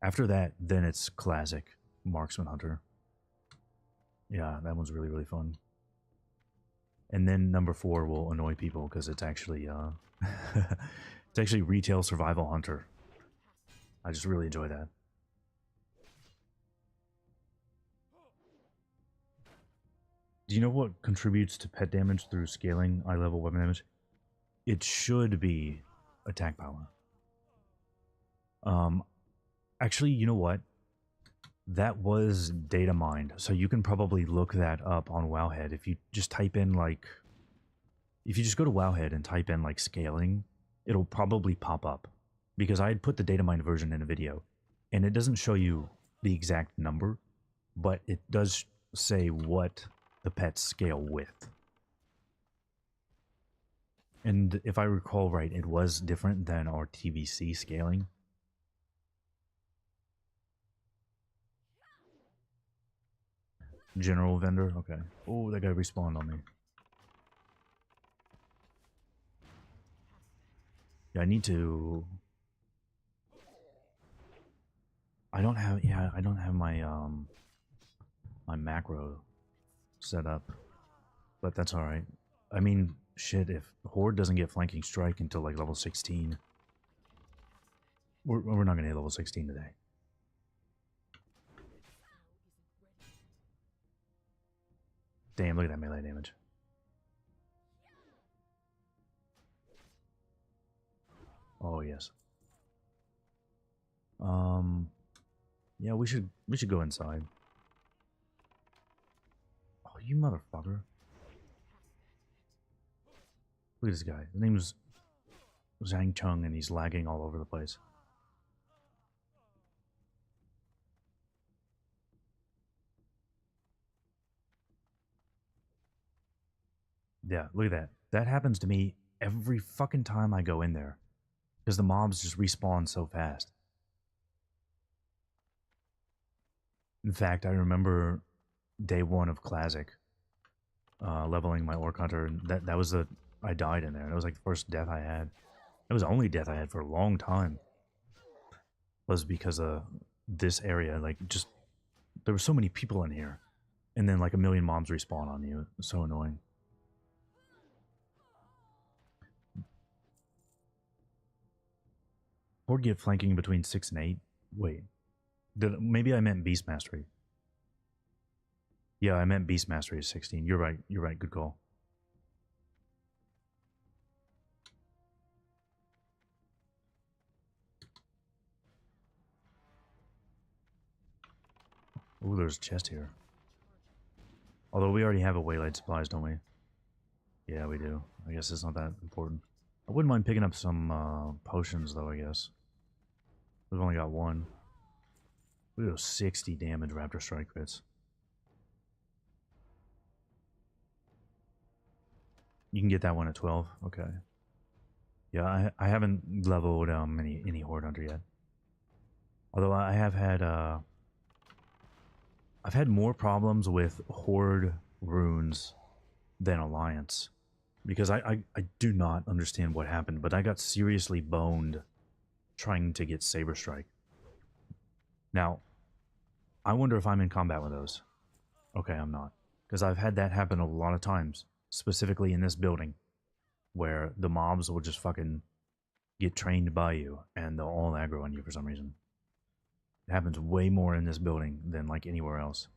After that, then it's classic marksman hunter. Yeah, that one's really, really fun. And then number 4 will annoy people because it's actually it's actually retail survival hunter. I just really enjoy that. Do you know what contributes to pet damage through scaling eye level weapon damage? It should be attack power. Actually, you know what? That was data mined, so you can probably look that up on Wowhead if you just type in like, if you just go to Wowhead and type in like scaling, it'll probably pop up because I had put the data mined version in a video, and it doesn't show you the exact number, but it does say what the pets scale with. And if I recall right, it was different than our TVC scaling. General vendor, okay. Oh, that guy respawned on me. Yeah, I need to... I don't have my, my macro set up. But that's alright. I mean, shit, if Horde doesn't get flanking strike until like level 16, we're not gonna hit level 16 today. Damn, look at that melee damage. Oh yes. Yeah, we should go inside. Oh, you motherfucker. Look at this guy. His name's Zhang Chung, and he's lagging all over the place. Yeah, look at that. That happens to me every fucking time I go in there. Because the mobs just respawn so fast. In fact, I remember day 1 of Classic, leveling my Orc Hunter, and that was the... I died in there. It was like the first death I had. It was the only death I had for a long time. Was because of this area, like, just... There were so many people in here. And then, like, a million mobs respawn on you. It was so annoying. Or get flanking between 6 and 8. Wait. Maybe I meant Beast Mastery. Yeah, I meant Beast Mastery is 16. You're right. You're right. Good call. Ooh, there's a chest here. Although we already have a waylaid supplies, don't we? Yeah, we do. I guess it's not that important. I wouldn't mind picking up some potions, though, I guess. We've only got 1. We do 60 damage Raptor Strike crits. You can get that one at 12. Okay. Yeah, I haven't leveled any Horde Hunter yet. Although I have had I've had more problems with Horde runes than Alliance. Because I do not understand what happened, but I got seriously boned trying to get Saber Strike. Now, I wonder if I'm in combat with those. Okay, I'm not. Because I've had that happen a lot of times, specifically in this building, where the mobs will just fucking get trained by you, and they'll all aggro on you for some reason. It happens way more in this building than like anywhere else.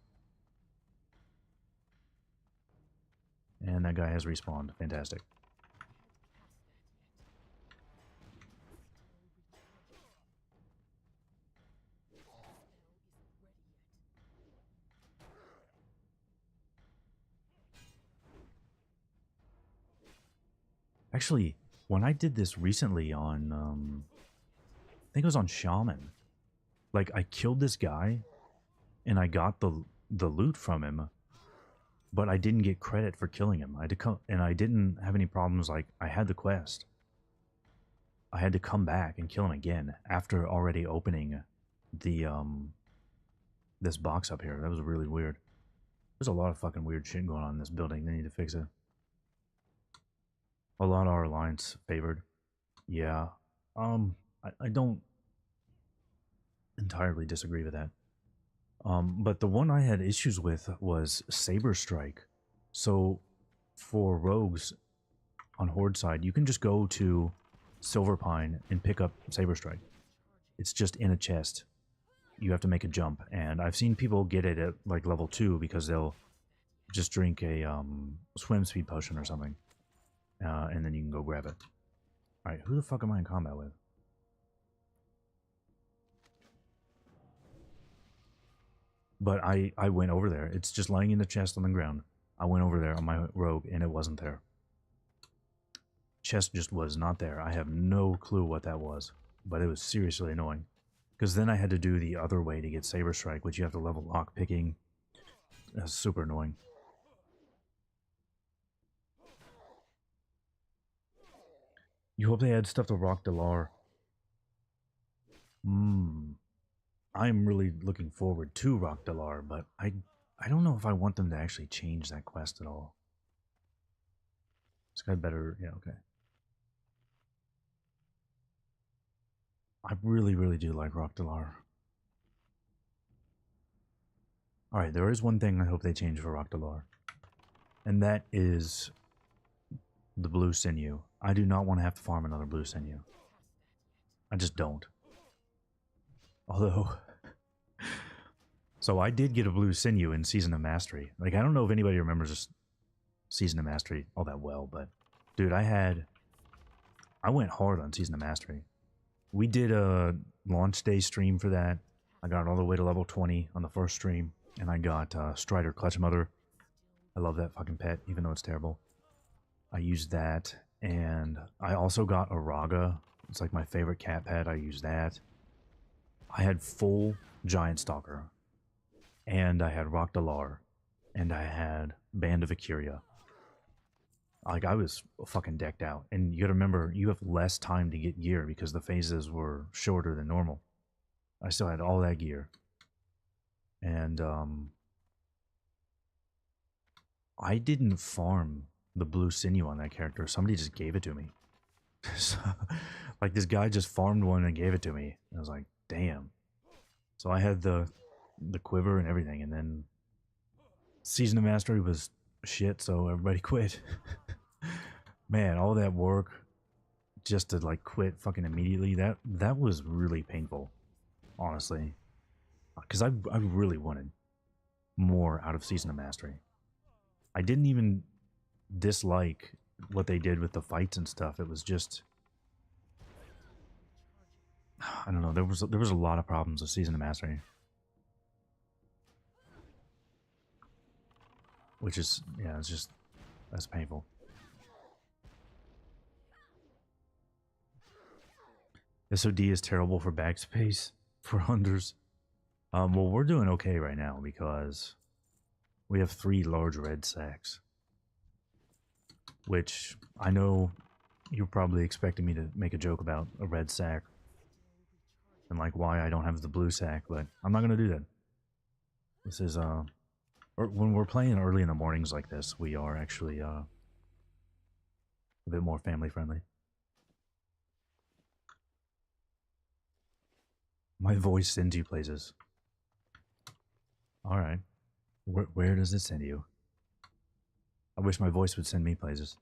And that guy has respawned. Fantastic. Actually, when I did this recently on, I think it was on Shaman. Like, I killed this guy, and I got the loot from him, but I didn't get credit for killing him. I had to come, and I didn't have any problems. Like, I had the quest. I had to come back and kill him again after already opening the this box up here. That was really weird. There's a lot of fucking weird shit going on in this building. They need to fix it. A lot of our alliance favored. Yeah. I don't entirely disagree with that. But the one I had issues with was Saber Strike. So for rogues on Horde side, you can just go to Silverpine and pick up Saber Strike. It's just in a chest. You have to make a jump, and I've seen people get it at like level 2 because they'll just drink a swim speed potion or something, and then you can go grab it. All right, who the fuck am I in combat with? But I went over there. It's just lying in the chest on the ground. I went over there on my rogue, and it wasn't there. Chest just was not there. I have no clue what that was, but it was seriously annoying. Because then I had to do the other way to get Saber Strike, which you have to level lock picking. That's super annoying. You hope they add stuff to Rock Delar. I'm really looking forward to Rock Delar, but I don't know if I want them to actually change that quest at all. This guy better, yeah, okay. I really, really do like Rock Delar. Alright, there is one thing I hope they change for Rock Delar. And that is the blue sinew. I do not want to have to farm another blue sinew. I just don't. Although... So I did get a blue sinew in Season of Mastery. Like, I don't know if anybody remembers Season of Mastery all that well, but... Dude, I went hard on Season of Mastery. We did a launch day stream for that. I got all the way to level 20 on the first stream. And I got Strider Clutch Mother. I love that fucking pet, even though it's terrible. I used that. And I also got a Raga. It's like my favorite cat pet. I used that. I had full Giant Stalker. And I had Rock Delar. And I had Band of Akiria. Like, I was fucking decked out. And you gotta remember, you have less time to get gear because the phases were shorter than normal. I still had all that gear. And, I didn't farm the blue sinew on that character. Somebody just gave it to me. So, like, this guy just farmed one and gave it to me. I was like, damn. So I had the quiver and everything, and then Season of Mastery was shit, so everybody quit. Man, all that work just to like quit fucking immediately, that was really painful, honestly. Because I really wanted more out of Season of Mastery. I didn't even dislike what they did with the fights and stuff. It was just, I don't know, there was a lot of problems with Season of Mastery. Which is, yeah, it's just, that's painful. SOD is terrible for backspace for hunters. Well, we're doing okay right now because we have 3 large red sacks. Which, I know you're probably expecting me to make a joke about a red sack. And like why I don't have the blue sack, but I'm not going to do that. This is, when we're playing early in the mornings like this, we are actually a bit more family friendly. My voice sends you places. Alright. Where does it send you? I wish my voice would send me places.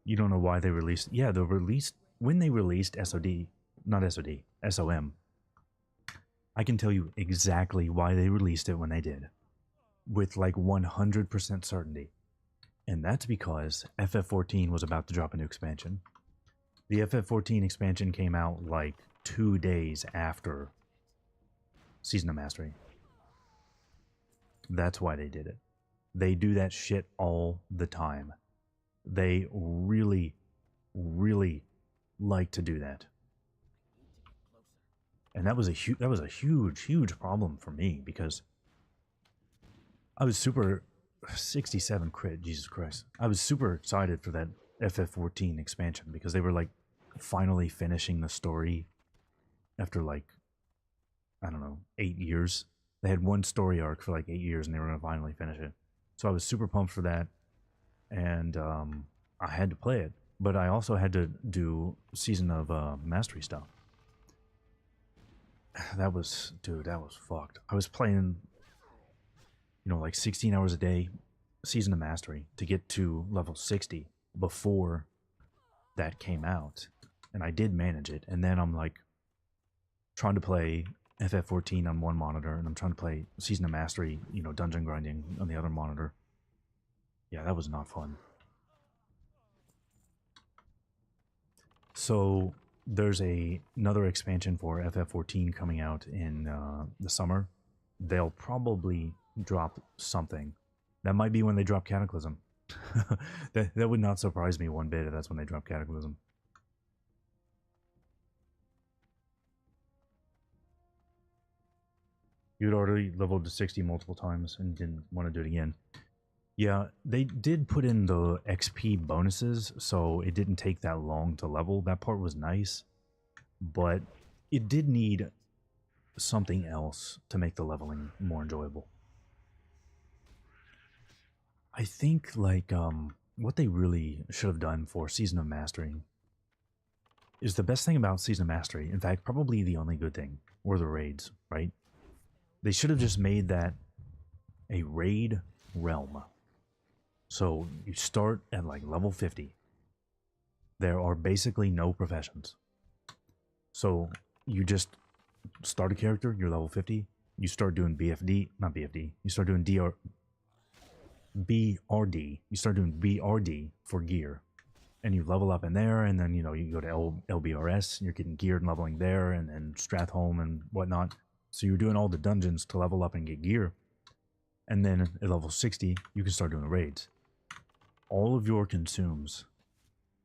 You don't know why they released... Yeah, when they released SOD, not SOD, SOM, I can tell you exactly why they released it when they did. With like 100% certainty. And that's because FF14 was about to drop a new expansion. The FF14 expansion came out like 2 days after Season of Mastery. That's why they did it. They do that shit all the time. They really, really like to do that. And that was a huge problem for me because I was super 67 crit, Jesus Christ. I was super excited for that FF14 expansion because they were like finally finishing the story after like, I don't know, 8 years. They had one story arc for like 8 years, and they were gonna finally finish it. So I was super pumped for that, and I had to play it. But I also had to do Season of Mastery stuff. That was, dude, that was fucked. I was playing, like 16 hours a day, Season of Mastery, to get to level 60 before that came out. And I did manage it. And then I'm like trying to play FF14 on one monitor, and I'm trying to play Season of Mastery, dungeon grinding on the other monitor. Yeah, that was not fun. So there's another expansion for FF14 coming out in the summer. They'll probably drop something. That might be when they drop Cataclysm. that would not surprise me one bit if that's when they drop Cataclysm. You'd already leveled to 60 multiple times and didn't want to do it again. Yeah, they did put in the XP bonuses, so it didn't take that long to level. That part was nice, but it did need something else to make the leveling more enjoyable. I think, like, what they really should have done for Season of Mastery is the best thing about Season of Mastery, in fact, probably the only good thing, were the raids, right? They should have just made that a raid realm. So you start at like level 50. There are basically no professions. So you just start a character, you're level 50. You start doing BFD, not BFD. You start doing BRD. You start doing BRD for gear. And you level up in there, and then, you go to LBRS, you're getting geared and leveling there, and Stratholme and whatnot. So you're doing all the dungeons to level up and get gear. And then at level 60, you can start doing the raids. All of your consumes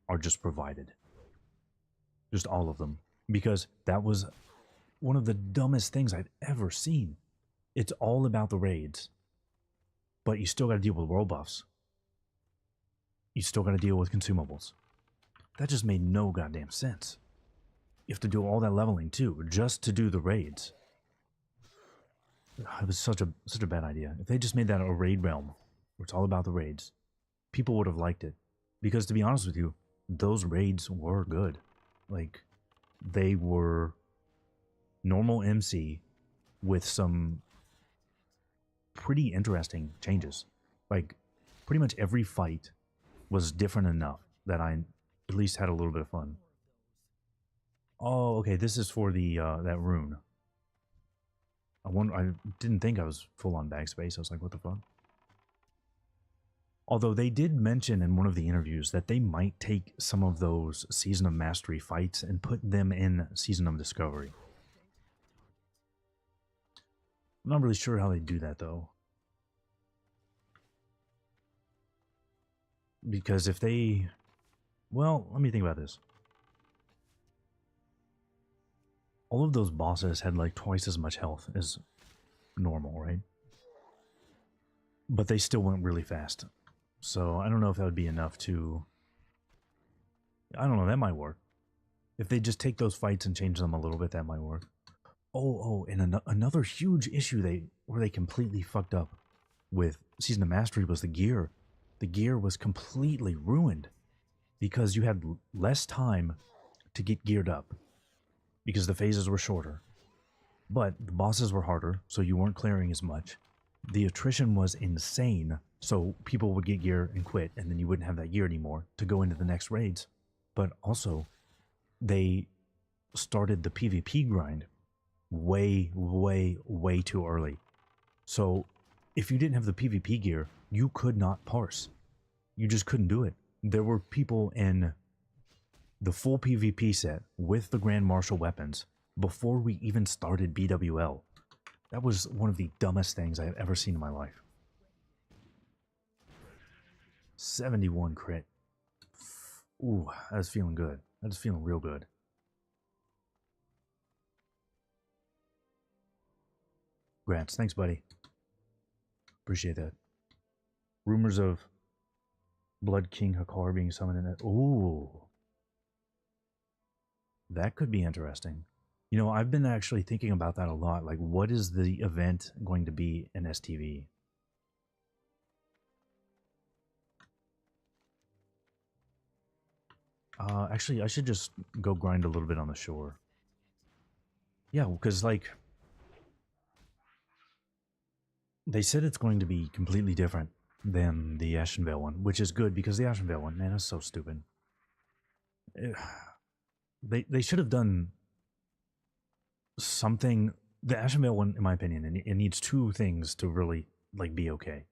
are just provided. Just all of them. Because that was one of the dumbest things I've ever seen. It's all about the raids. But you still got to deal with world buffs. You still got to deal with consumables. That just made no goddamn sense. You have to do all that leveling too, just to do the raids. It was such a bad idea. If they just made that a raid realm, where it's all about the raids, people would have liked it. Because to be honest with you, those raids were good. Like, they were normal MC with some pretty interesting changes. Like, pretty much every fight was different enough that I at least had a little bit of fun. Oh, okay, this is for the that rune. I didn't think I was full on backspace. I was like, what the fuck? Although they did mention in one of the interviews that they might take some of those Season of Mastery fights and put them in Season of Discovery. I'm not really sure how they do that, though. Because if they... Well, let me think about this. All of those bosses had like twice as much health as normal, right? But they still went really fast. So I don't know if that would be enough to... I don't know, that might work. If they just take those fights and change them a little bit, that might work. Oh, and another huge issue where they completely fucked up with Season of Mastery was the gear. The gear was completely ruined because you had less time to get geared up because the phases were shorter. But the bosses were harder, so you weren't clearing as much. The attrition was insane, so people would get gear and quit, and then you wouldn't have that gear anymore to go into the next raids. But also, they started the PvP grind way, way, way too early. So, if you didn't have the PvP gear, you could not parse. You just couldn't do it. There were people in the full PvP set with the Grand Marshal weapons before we even started BWL. That was one of the dumbest things I have ever seen in my life. 71 crit. Ooh, that's feeling good. That is feeling real good. Grants, thanks, buddy. Appreciate that. Rumors of Blood King Hakar being summoned in it. Ooh. That could be interesting. You know, I've been actually thinking about that a lot. Like, what is the event going to be in STV? Actually, I should just go grind a little bit on the shore. Yeah, because, like, they said it's going to be completely different than the Ashenvale one, which is good because the Ashenvale one, man, is so stupid. They should have done something. The Ashenvale one, in my opinion, it needs two things to really like be okay.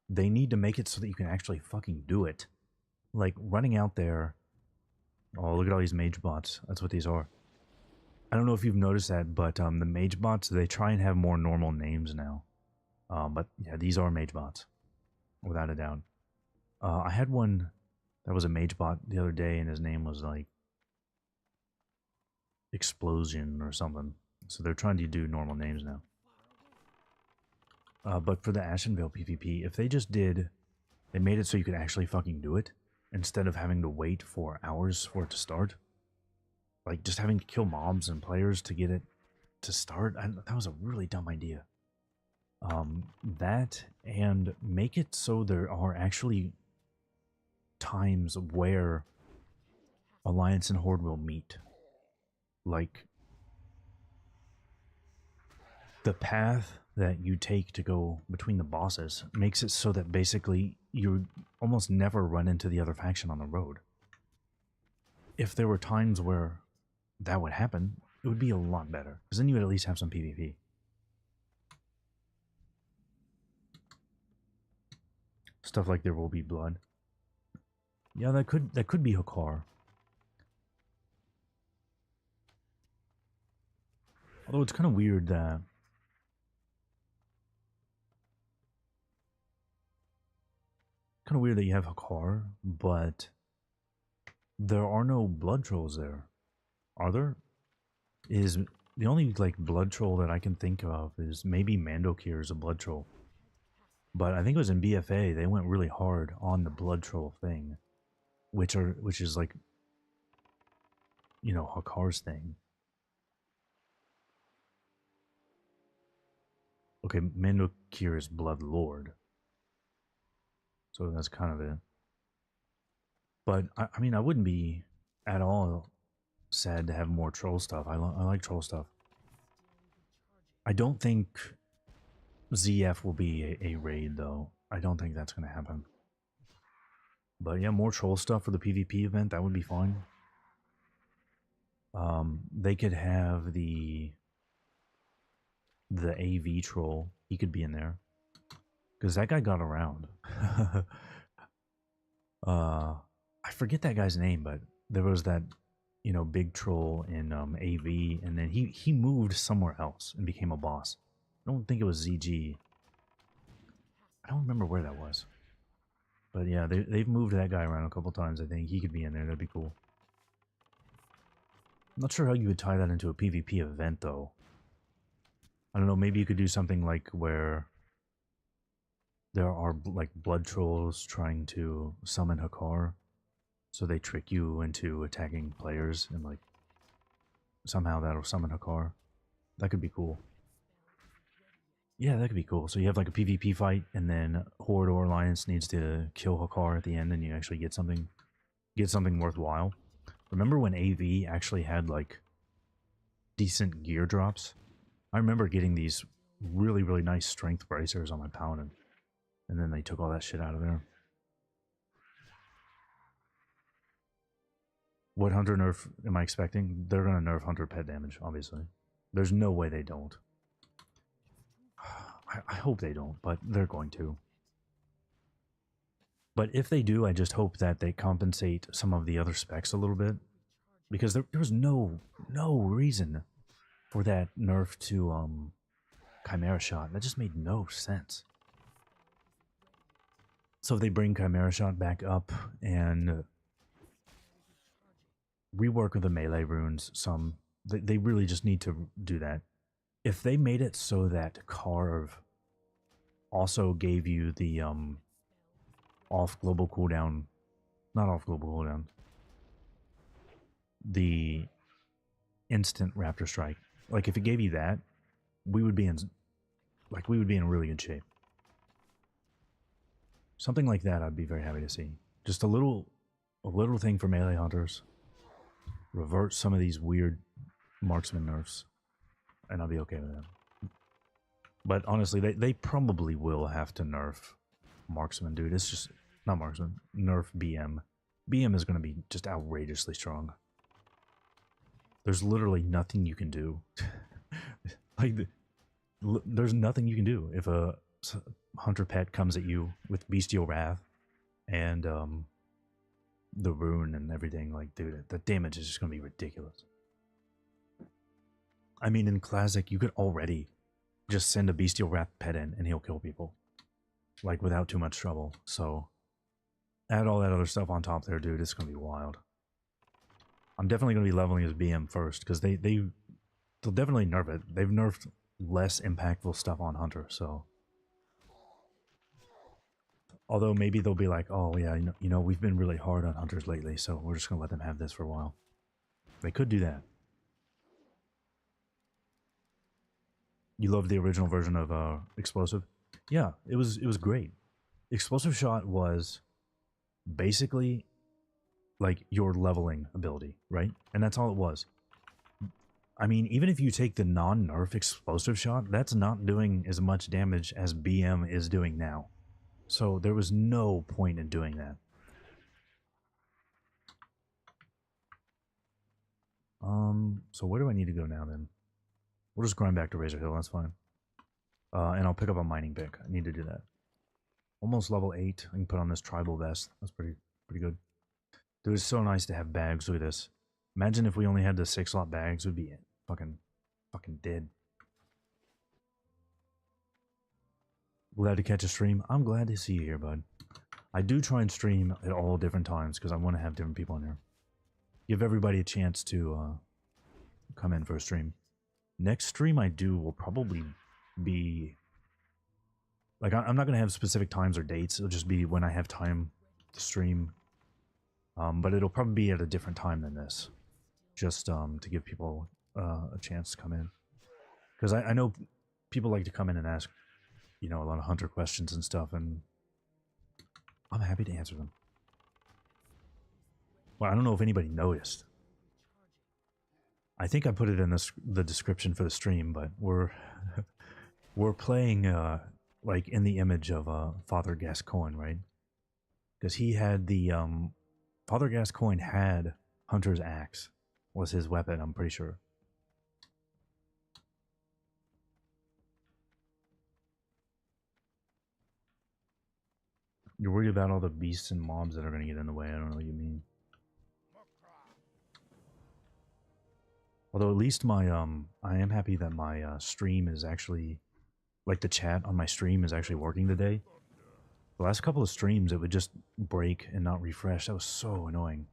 They need to make it so that you can actually fucking do it. Like running out there. Oh, look at all these mage bots. That's what these are. I don't know if you've noticed that, but the mage bots, they try and have more normal names now. But yeah, these are mage bots, without a doubt. I had one that was a mage bot the other day, and his name was like Explosion or something. So they're trying to do normal names now. But for the Ashenvale PvP, if they just did, they made it so you could actually fucking do it, instead of having to wait for hours for it to start. Like, just having to kill mobs and players to get it to start, that was a really dumb idea. That, and make it so there are actually times where Alliance and Horde will meet. Like, the path that you take to go between the bosses makes it so that basically you almost never run into the other faction on the road. If there were times where that would happen, it would be a lot better, because then you would at least have some PvP. Stuff like There Will Be Blood. Yeah, that could be Hakar. Although it's kind of weird that you have Hakar, but there are no blood trolls there. Are there? Is the only like blood troll that I can think of is maybe Mandokir is a blood troll. But I think it was in BFA, they went really hard on the blood troll thing, which is like, you know, Hakar's thing. Okay, Mandokir is Blood Lord. So that's kind of it. But I mean, I wouldn't be at all sad to have more troll stuff. I like troll stuff. I don't think ZF will be a raid, though. I don't think that's going to happen. But yeah, more troll stuff for the PvP event, that would be fine. They could have the AV troll. He could be in there. Because that guy got around. I forget that guy's name, but there was that, you know, big troll in AV, and then he moved somewhere else and became a boss. I don't think it was ZG. I don't remember where that was. But yeah, they've moved that guy around a couple times, I think. He could be in there, that'd be cool. I'm not sure how you would tie that into a PvP event, though. I don't know, maybe you could do something like where there are like blood trolls trying to summon Hakar, so they trick you into attacking players, and like somehow that'll summon Hakar. That could be cool. Yeah, that could be cool. So you have like a PvP fight, and then Horde or Alliance needs to kill Hakar at the end, and you actually get something worthwhile. Remember when AV actually had like decent gear drops? I remember getting these really, really nice strength bracers on my Paladin, and then they took all that shit out of there. What Hunter nerf am I expecting? They're going to nerf Hunter pet damage, obviously. There's no way they don't. I hope they don't, but they're going to. But if they do, I just hope that they compensate some of the other specs a little bit. Because there was no reason for that nerf to Chimera Shot. That just made no sense. So if they bring Chimera Shot back up and rework of the melee runes some, they really just need to do that. If they made it so that Carve also gave you the off global cooldown, not off global cooldown, the instant Raptor Strike, like if it gave you that, we would be in really good shape. Something like that I'd be very happy to see. Just a little thing for melee hunters. Revert some of these weird marksman nerfs, and I'll be okay with that. But honestly, they probably will have to nerf marksman, dude. It's just not marksman. Nerf BM. BM is going to be just outrageously strong. There's literally nothing you can do. Like, there's nothing you can do if a hunter pet comes at you with bestial wrath and the rune and everything. Like, dude, the damage is just going to be ridiculous. I mean, in Classic, you could already just send a bestial wrath pet in and he'll kill people, like, without too much trouble. So add all that other stuff on top there, dude. It's going to be wild. I'm definitely going to be leveling his BM first, because they'll definitely nerf it. They've nerfed less impactful stuff on Hunter, so... Although maybe they'll be like, oh yeah, you know, we've been really hard on Hunters lately, so we're just going to let them have this for a while. They could do that. You loved the original version of Explosive? Yeah, it was great. Explosive Shot was basically like your leveling ability, right? And that's all it was. I mean, even if you take the non-nerf Explosive Shot, that's not doing as much damage as BM is doing now. So there was no point in doing that. So where do I need to go now then? We'll just grind back to Razor Hill, that's fine. And I'll pick up a mining pick. I need to do that. Almost level 8. I can put on this tribal vest. That's pretty good. Dude, it's so nice to have bags. Look at this. Imagine if we only had the 6-slot bags, we'd be fucking dead. Glad to catch a stream. I'm glad to see you here, bud. I do try and stream at all different times because I want to have different people in here. Give everybody a chance to come in for a stream. Next stream I do will probably be... Like, I'm not going to have specific times or dates. It'll just be when I have time to stream. But it'll probably be at a different time than this. Just to give people a chance to come in. Because I know people like to come in and ask, you know, a lot of Hunter questions and stuff, and I'm happy to answer them. Well, I don't know if anybody noticed. I think I put it in the description for the stream, but we're playing like in the image of Father Gascoigne, right? Because he had the Father Gascoigne had Hunter's axe was his weapon, I'm pretty sure. You're worried about all the beasts and mobs that are going to get in the way. I don't know what you mean. Although at least my I am happy that my stream is actually, like, the chat on my stream is actually working today. The last couple of streams it would just break and not refresh. That was so annoying.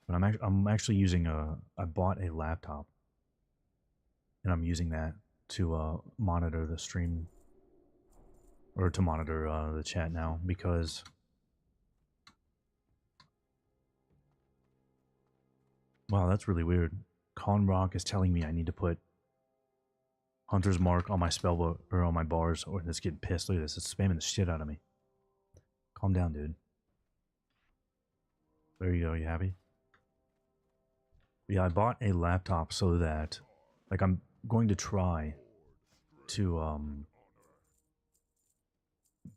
But I'm actually using I bought a laptop, and I'm using that to monitor the stream, or to monitor the chat now, because wow, that's really weird. Conrock is telling me I need to put Hunter's Mark on my spellbook or on my bars, or it's getting pissed. Look at this, it's spamming the shit out of me. Calm down, dude. There you go, you happy? Yeah, I bought a laptop so that, like, I'm going to try to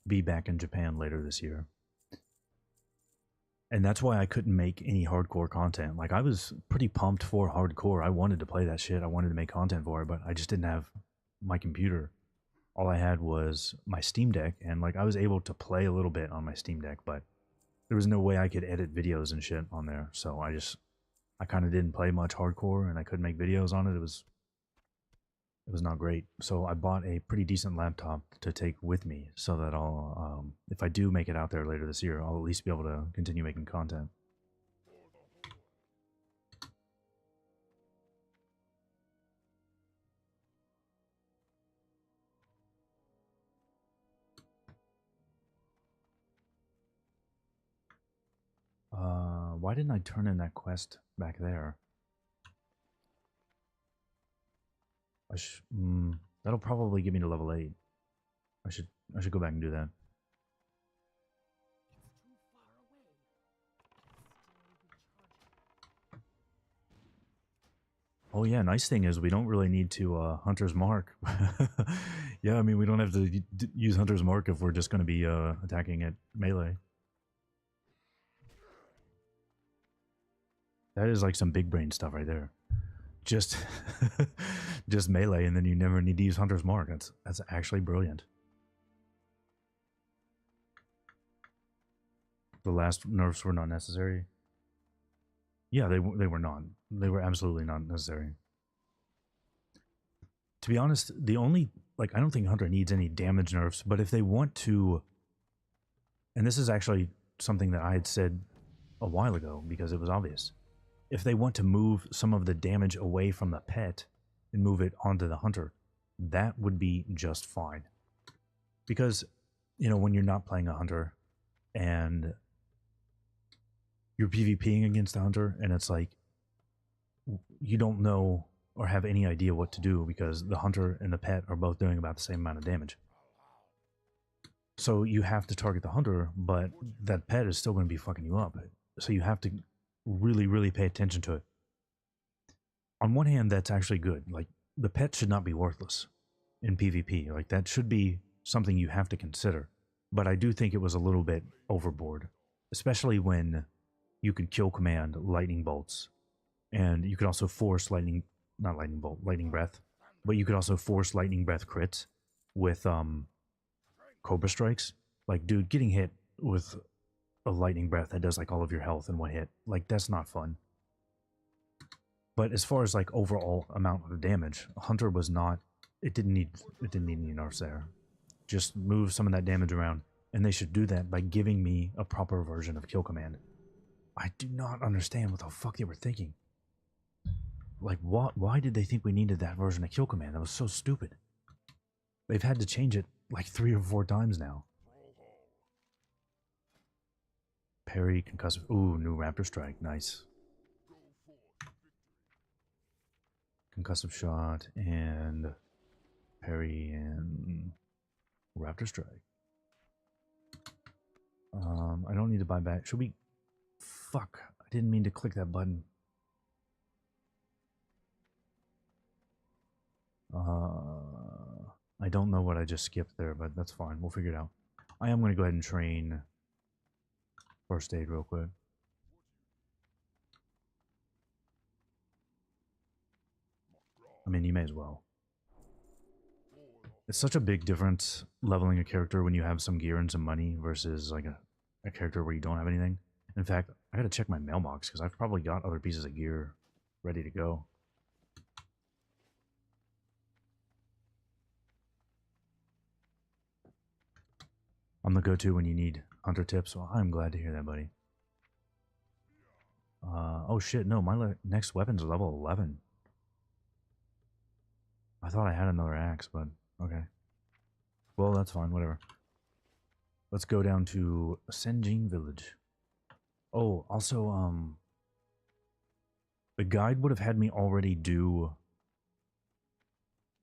be back in Japan later this year. And that's why I couldn't make any hardcore content. Like, I was pretty pumped for hardcore. I wanted to play that shit. I wanted to make content for it, but I just didn't have my computer. All I had was my Steam Deck, and, like, I was able to play a little bit on my Steam Deck, but there was no way I could edit videos and shit on there. So I kind of didn't play much hardcore, and I couldn't make videos on it. It was not great. So I bought a pretty decent laptop to take with me so that I'll, if I do make it out there later this year, I'll at least be able to continue making content. Why didn't I turn in that quest back there? That'll probably get me to level 8. I should go back and do that. Oh yeah, nice thing is we don't really need to Hunter's Mark. Yeah, I mean we don't have to use Hunter's Mark if we're just going to be attacking at melee. That is like some big brain stuff right there. Just just melee, and then you never need to use Hunter's Mark. That's actually brilliant. The last nerfs were not necessary. Yeah, they were not. They were absolutely not necessary. To be honest, the only I don't think Hunter needs any damage nerfs, but if they want to, and this is actually something that I had said a while ago because it was obvious. If they want to move some of the damage away from the pet and move it onto the hunter, that would be just fine. Because, you know, when you're not playing a hunter and you're PvPing against the hunter and it's like you don't know or have any idea what to do because the hunter and the pet are both doing about the same amount of damage. So you have to target the hunter, but that pet is still going to be fucking you up. So you have to really, really pay attention to it. On one hand, that's actually good. Like, the pet should not be worthless in PvP. Like, that should be something you have to consider. But I do think it was a little bit overboard, especially when you could kill command lightning bolts, and you could also force lightning breath, but you could also force lightning breath crits with Cobra strikes. Like, dude, getting hit with a lightning breath that does like all of your health in one hit, like, that's not fun. But as far as like overall amount of damage, Hunter was not. It didn't need any nerfs there. Just move some of that damage around, and they should do that by giving me a proper version of kill command. I do not understand what the fuck they were thinking. Like, what? Why did they think we needed that version of kill command? That was so stupid. They've had to change it like 3 or 4 times now. Parry, concussive. Ooh, new Raptor Strike. Nice. Concussive shot and parry and Raptor Strike. I don't need to buy back. Should we? Fuck. I didn't mean to click that button. I don't know what I just skipped there, but that's fine. We'll figure it out. I am going to go ahead and train first aid real quick. I mean, you may as well. It's such a big difference leveling a character when you have some gear and some money versus like a character where you don't have anything. In fact, I gotta check my mailbox because I've probably got other pieces of gear ready to go. I'm the go-to when you need hunter tips. Well, I'm glad to hear that, buddy. Oh shit, no, my next weapon's level 11. I thought I had another axe, but okay. Well, that's fine, whatever. Let's go down to Senjin Village. Oh, also, the guide would have had me already do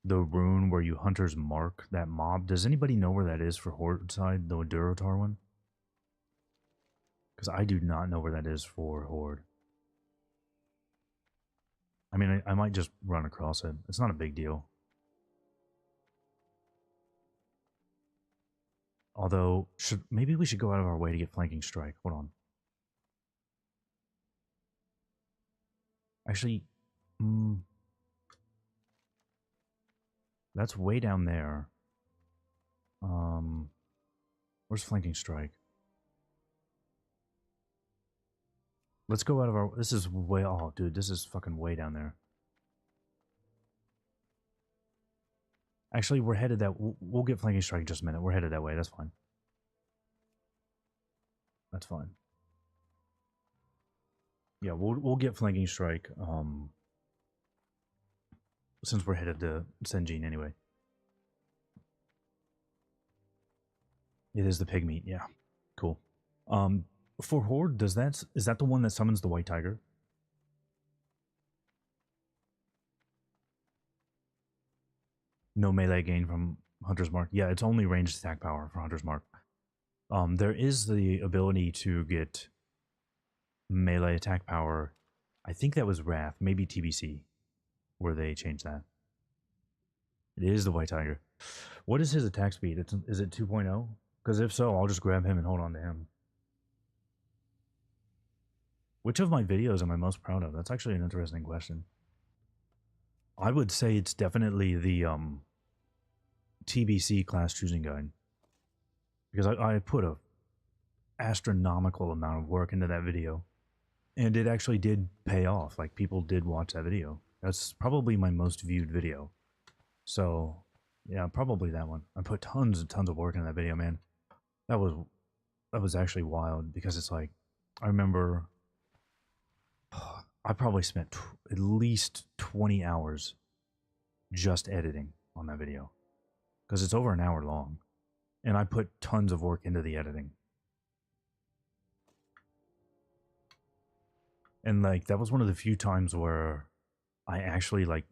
the rune where you hunters mark that mob. Does anybody know where that is for Horde side, the Durotar one? Because I do not know where that is for Horde. I mean, I might just run across it. It's not a big deal. Although, maybe we should go out of our way to get flanking strike. Hold on. Actually, that's way down there. Where's flanking strike? Let's go out of our... This is way... Oh, dude, this is fucking way down there. Actually, we're headed that... We'll get flanking strike in just a minute. We're headed that way. That's fine. That's fine. Yeah, we'll get flanking strike, since we're headed to Senjin anyway. It is the pig meat, yeah. Cool. For Horde, is that the one that summons the White Tiger? No melee gain from Hunter's Mark. Yeah, it's only ranged attack power for Hunter's Mark. There is the ability to get melee attack power. I think that was Wrath, maybe TBC, where they changed that. It is the White Tiger. What is his attack speed? Is it 2.0? Because if so, I'll just grab him and hold on to him. Which of my videos am I most proud of? That's actually an interesting question. I would say it's definitely the TBC class choosing guide. Because I put a astronomical amount of work into that video. And it actually did pay off. Like, people did watch that video. That's probably my most viewed video. So, yeah, probably that one. I put tons and tons of work into that video, man. That was actually wild, because it's like, I remember I probably spent at least 20 hours just editing on that video, because it's over an hour long, and I put tons of work into the editing. And like, that was one of the few times where I actually like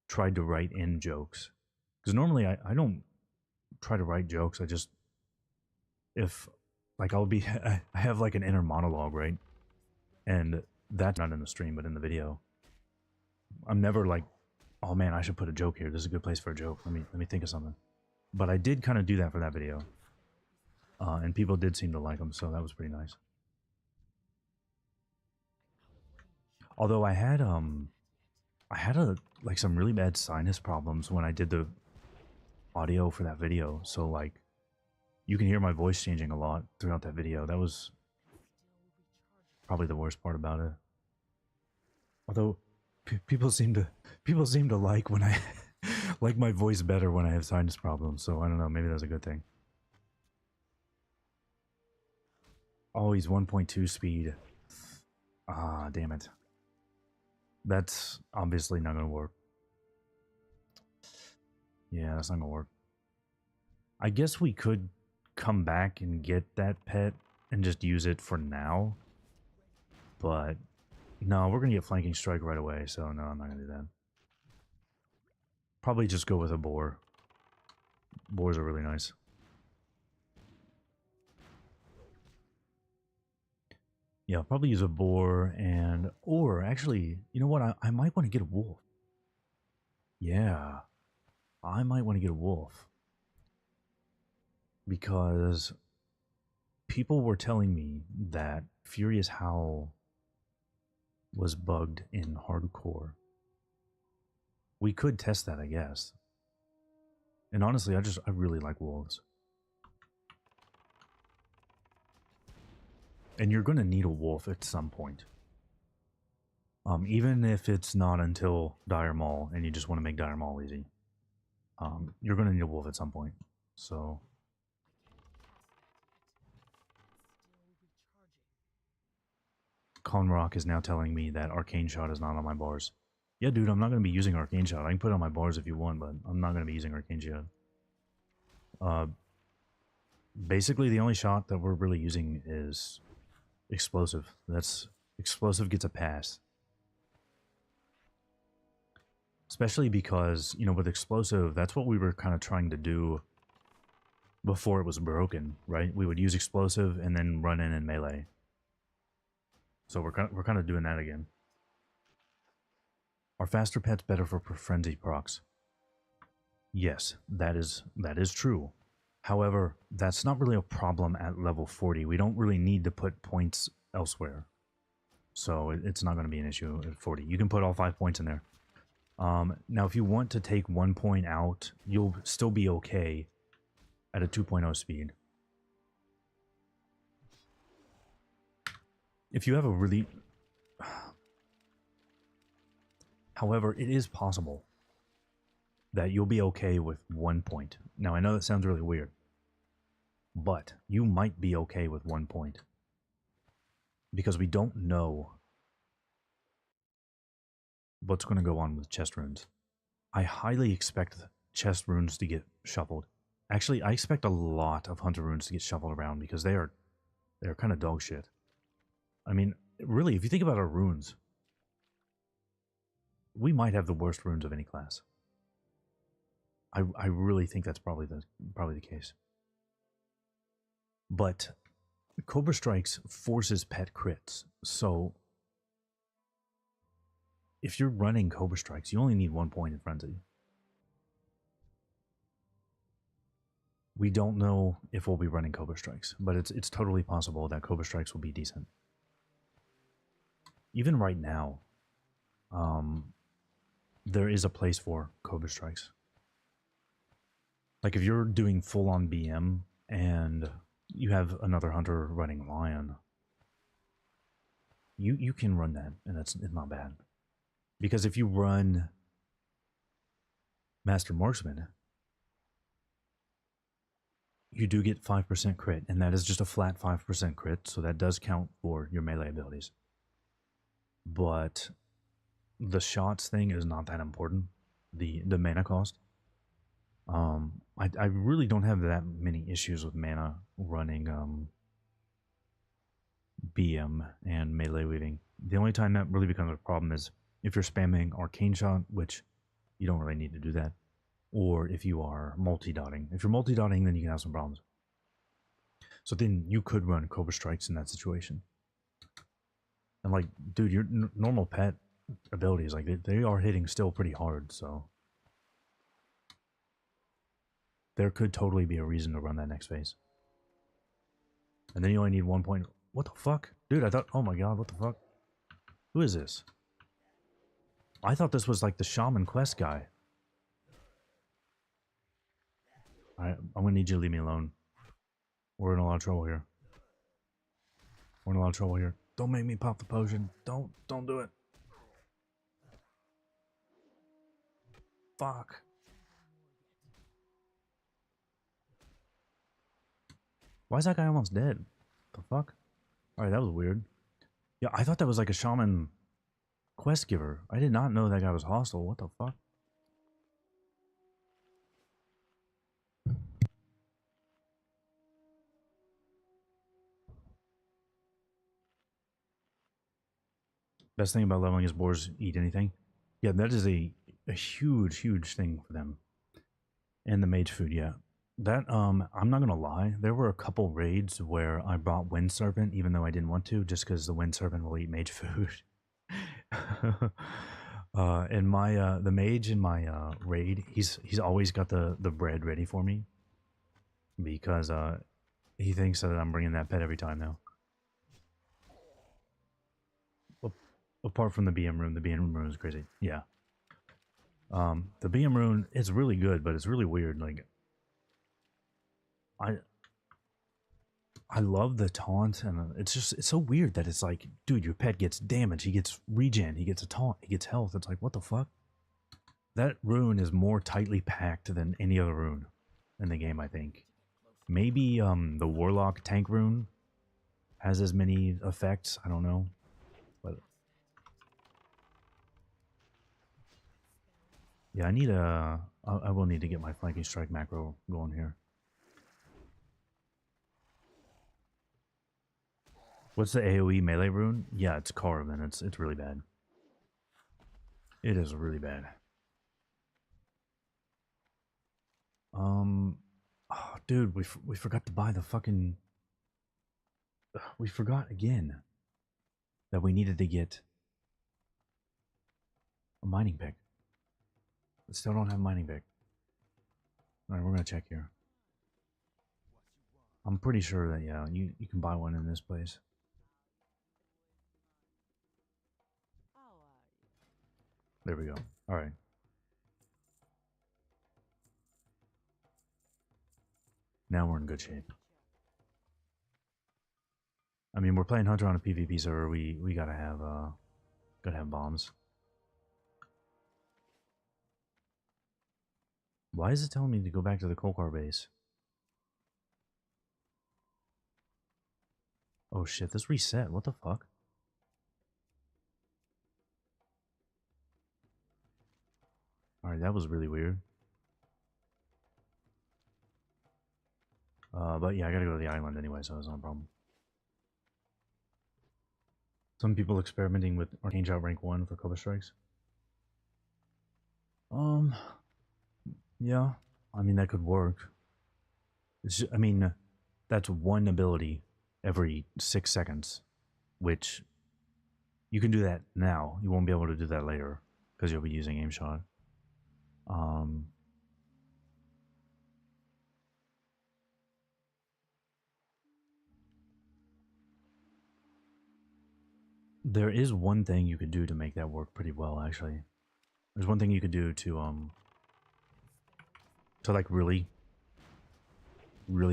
tried to write in jokes, because normally I don't try to write jokes. I just, if like, I have like an inner monologue, right? And that's not in the stream, but in the video, I'm never like, oh man, I should put a joke here. This is a good place for a joke. Let me think of something. But I did kind of do that for that video, and people did seem to like them, so that was pretty nice. Although I had like some really bad sinus problems when I did the audio for that video. So like, you can hear my voice changing a lot throughout that video. That was probably the worst part about it. Although people seem to like when I like my voice better when I have sinus problems. So I don't know, maybe that's a good thing. Oh, he's 1.2 speed. Ah, damn it. That's obviously not gonna work. Yeah, that's not gonna work. I guess we could come back and get that pet and just use it for now. But no, we're gonna get flanking strike right away, so no, I'm not gonna do that. Probably just go with a boar. Boars are really nice. Yeah, I'll probably use a boar, and or actually, you know what? I might want to get a wolf. Yeah, I might want to get a wolf, because people were telling me that Furious Howl was bugged in hardcore. We could test that, I guess. And honestly, I really like wolves. And you're going to need a wolf at some point. Even if it's not until Dire Maul and you just want to make Dire Maul easy. You're going to need a wolf at some point. So Conrock is now telling me that Arcane Shot is not on my bars. Yeah, dude, I'm not going to be using Arcane Shot. I can put it on my bars if you want, but I'm not going to be using Arcane Shot. Basically, the only shot that we're really using is Explosive. Explosive gets a pass. Especially because, you know, with Explosive, that's what we were kind of trying to do before it was broken, right? We would use Explosive and then run in and melee. So we're kind of doing that again. Are faster pets better for frenzy procs? Yes, that is true. However, that's not really a problem at level 40. We don't really need to put points elsewhere. So it's not going to be an issue at 40. You can put all 5 points in there. Now, if you want to take 1 point out, you'll still be okay at a 2.0 speed. If you have a really... However, it is possible that you'll be okay with 1 point. Now, I know that sounds really weird, but you might be okay with 1 point, because we don't know what's going to go on with chest runes. I highly expect chest runes to get shuffled. Actually, I expect a lot of hunter runes to get shuffled around, because they're kind of dog shit. I mean, really, if you think about our runes, we might have the worst runes of any class. I really think that's probably the case. But Cobra Strikes forces pet crits, so if you're running Cobra Strikes, you only need 1 point in Frenzy. We don't know if we'll be running Cobra Strikes, but it's totally possible that Cobra Strikes will be decent. Even right now, there is a place for Cobra Strikes. Like if you're doing full-on BM and you have another hunter running Lion, you can run that, and it's not bad. Because if you run Master Marksman, you do get 5% crit, and that is just a flat 5% crit, so that does count for your melee abilities. But the shots thing is not that important. The mana cost. I really don't have that many issues with mana running BM and melee weaving. The only time that really becomes a problem is if you're spamming Arcane Shot, which you don't really need to do that, or if you are multi-dotting. If you're multi-dotting, then you can have some problems. So then you could run Cobra Strikes in that situation. And like, dude, your normal pet abilities, like they are hitting still pretty hard, so there could totally be a reason to run that next phase. And then you only need 1 point. What the fuck? Dude, I thought, oh my god, what the fuck? Who is this? I thought this was like the Shaman Quest guy. Alright, I'm gonna need you to leave me alone. We're in a lot of trouble here. We're in a lot of trouble here. Don't make me pop the potion. Don't do it. Fuck. Why is that guy almost dead? The fuck? Alright, that was weird. Yeah, I thought that was like a Shaman Quest giver. I did not know that guy was hostile. What the fuck? Best thing about leveling is boars eat anything. Yeah, that is a huge thing for them. And the mage food, yeah. That, I'm not gonna lie, there were a couple raids where I brought Wind Serpent, even though I didn't want to, just because the Wind Serpent will eat mage food. And my, the mage in my, raid, he's always got the bread ready for me. Because, he thinks that I'm bringing that pet every time now. Apart from the BM room is crazy. Yeah. The BM rune is really good, but it's really weird. Like, I love the taunt, and it's so weird that it's like, dude, your pet gets damage, he gets regen, he gets a taunt, he gets health. It's like, what the fuck? That rune is more tightly packed than any other rune in the game, I think. Maybe the Warlock tank rune has as many effects. I don't know, but yeah, I need a. I will need to get my flanking strike macro going here. What's the AoE melee rune? Yeah, it's carved, and it's really bad. It is really bad. Oh, dude, we forgot to buy the fucking. We forgot again that we needed to get a mining pick. We still don't have a mining pick. All right, we're gonna check here. I'm pretty sure that yeah, you can buy one in this place. There we go. All right. Now we're in good shape. I mean, we're playing Hunter on a PvP server. We gotta have bombs. Why is it telling me to go back to the Kolkar base? Oh shit, this reset. What the fuck? Alright, that was really weird. But yeah, I gotta go to the island anyway, so it's not a problem. Some people experimenting with Arcane Shot rank 1 for Cobra Strikes. Yeah, I mean, that could work. I mean, that's one ability every 6 seconds, which you can do that now. You won't be able to do that later because you'll be using aim shot. Um, there is one thing you could do to make that work pretty well, actually. There's one thing you could do to like really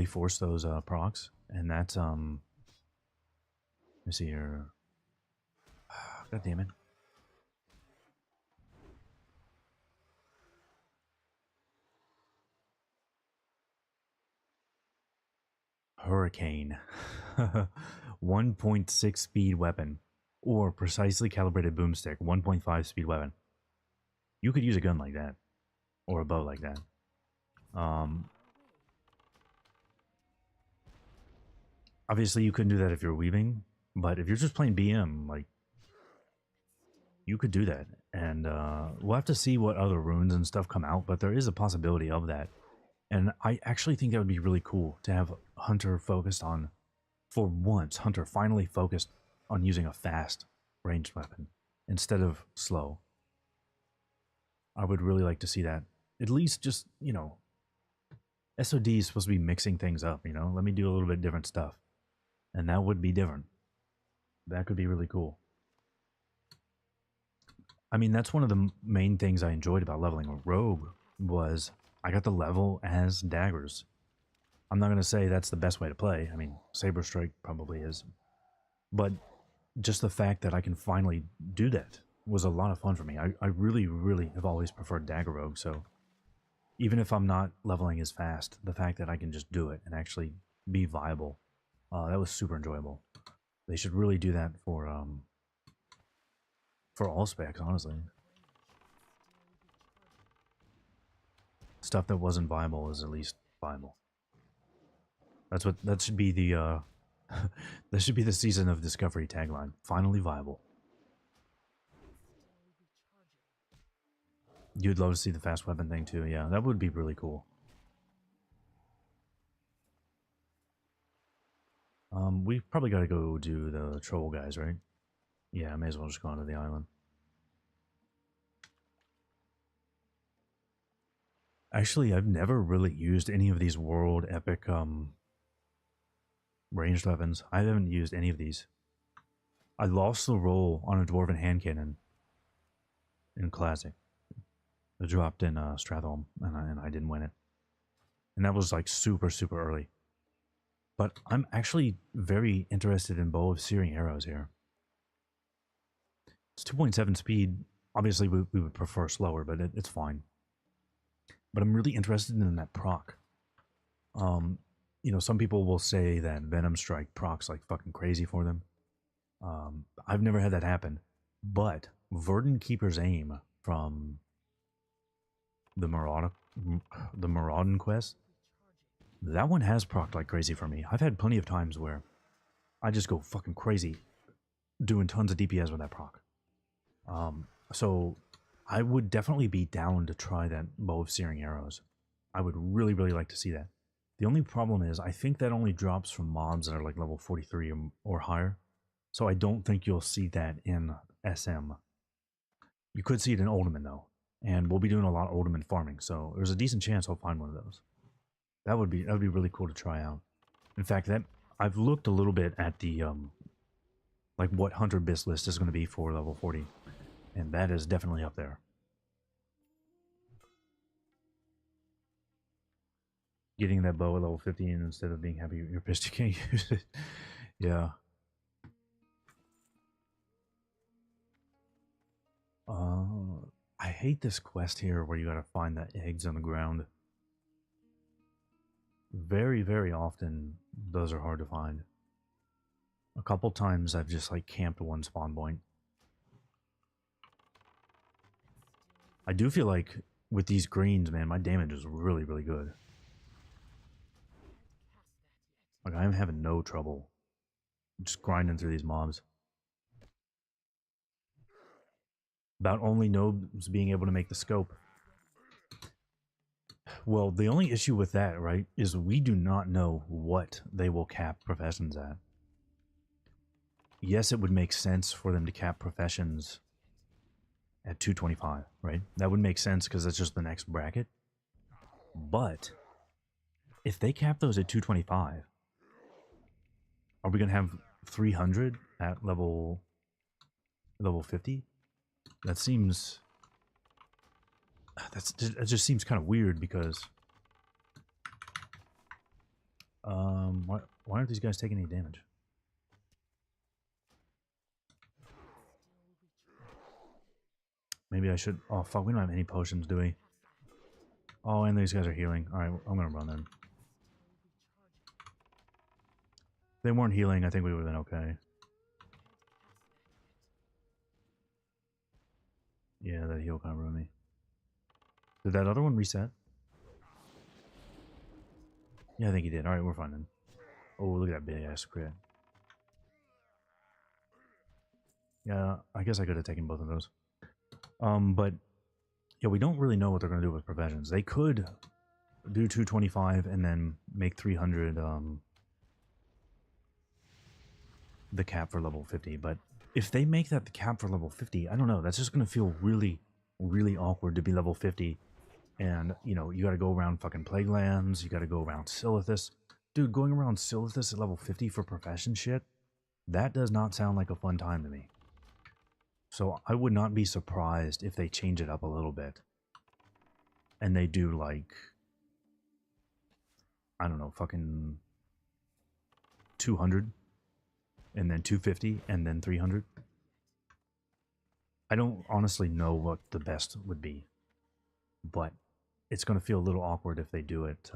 force those procs, and that's let me see here. God damn it. Hurricane. 1.6 speed weapon. Or precisely calibrated boomstick, 1.5 speed weapon. You could use a gun like that. Or a bow like that. Um, obviously, you couldn't do that if you're weaving. But if you're just playing BM, like, you could do that. And we'll have to see what other runes and stuff come out. But there is a possibility of that. And I actually think that would be really cool to have Hunter focused on, for once, Hunter finally focused on using a fast ranged weapon instead of slow. I would really like to see that. At least just, SOD is supposed to be mixing things up, Let me do a little bit different stuff. And that would be different. That could be really cool. I mean, that's one of the main things I enjoyed about leveling a rogue was I got the level as daggers. I'm not going to say that's the best way to play. I mean, Saber Strike probably is. But just the fact that I can finally do that was a lot of fun for me. I really, really have always preferred Dagger Rogue, so even if I'm not leveling as fast, the fact that I can just do it and actually be viable, that was super enjoyable. They should really do that for all specs, honestly. Stuff that wasn't viable is at least viable. That should be the that should be the season of Discovery tagline. Finally viable. You'd love to see the fast weapon thing too. Yeah, that would be really cool. We've probably got to go do the troll guys, right? Yeah, I may as well just go onto the island. Actually, I've never really used any of these world epic ranged weapons. I haven't used any of these. I lost the roll on a dwarven hand cannon in classic. It dropped in Stratholme, and I didn't win it. And that was like super early. But I'm actually very interested in bow of searing arrows here. It's 2.7 speed. Obviously, we would prefer slower, but it's fine. But I'm really interested in that proc. Some people will say that Venom Strike procs like fucking crazy for them. I've never had that happen. But Verdant Keeper's Aim from the Maraudin quest, that one has procced like crazy for me. I've had plenty of times where I just go fucking crazy doing tons of DPS with that proc. So I would definitely be down to try that bow of searing arrows. I would really, really like to see that. The only problem is I think that only drops from mobs that are like level 43 or higher. So I don't think you'll see that in SM. You could see it in Ultimate though. And we'll be doing a lot of Ultimate farming, so there's a decent chance I'll find one of those. That would be really cool to try out. In fact, that I've looked a little bit at the like what Hunter Bis list is going to be for level 40, and that is definitely up there. Getting that bow at level 15 instead of being happy you're pissed you can't use it. Yeah. I hate this quest here where you gotta find the eggs on the ground. Very, very often, those are hard to find. A couple times I've just like camped one spawn point. I do feel like with these greens, man, my damage is really, really good. Like I'm having no trouble just grinding through these mobs. About only Nobs being able to make the scope. Well, the only issue with that, right, is we do not know what they will cap professions at. Yes, it would make sense for them to cap professions at 225, right? That would make sense because that's just the next bracket. But if they cap those at 225, are we going to have 300 at level 50? That seems that just seems kind of weird because why aren't these guys taking any damage? Maybe I should. Oh fuck, we don't have any potions, do we? Oh, and these guys are healing. All right, I'm gonna run them. If they weren't healing, I think we would have been okay. Yeah, that heal kind of ruined me. Did that other one reset? Yeah, I think he did. All right, we're fine then. Oh, look at that big ass crit. Yeah, I guess I could have taken both of those. But yeah, we don't really know what they're gonna do with professions. They could do 225 and then make 300 the cap for level 50. But if they make that the cap for level 50, I don't know. That's just gonna feel really, really awkward to be level 50. And, you know, you gotta go around fucking Plague Lands, you gotta go around Silithus. Dude, going around Silithus at level 50 for profession shit, that does not sound like a fun time to me. So I would not be surprised if they change it up a little bit. And they do like, I don't know, fucking 200 and then 250 and then 300. I don't honestly know what the best would be, but it's going to feel a little awkward if they do it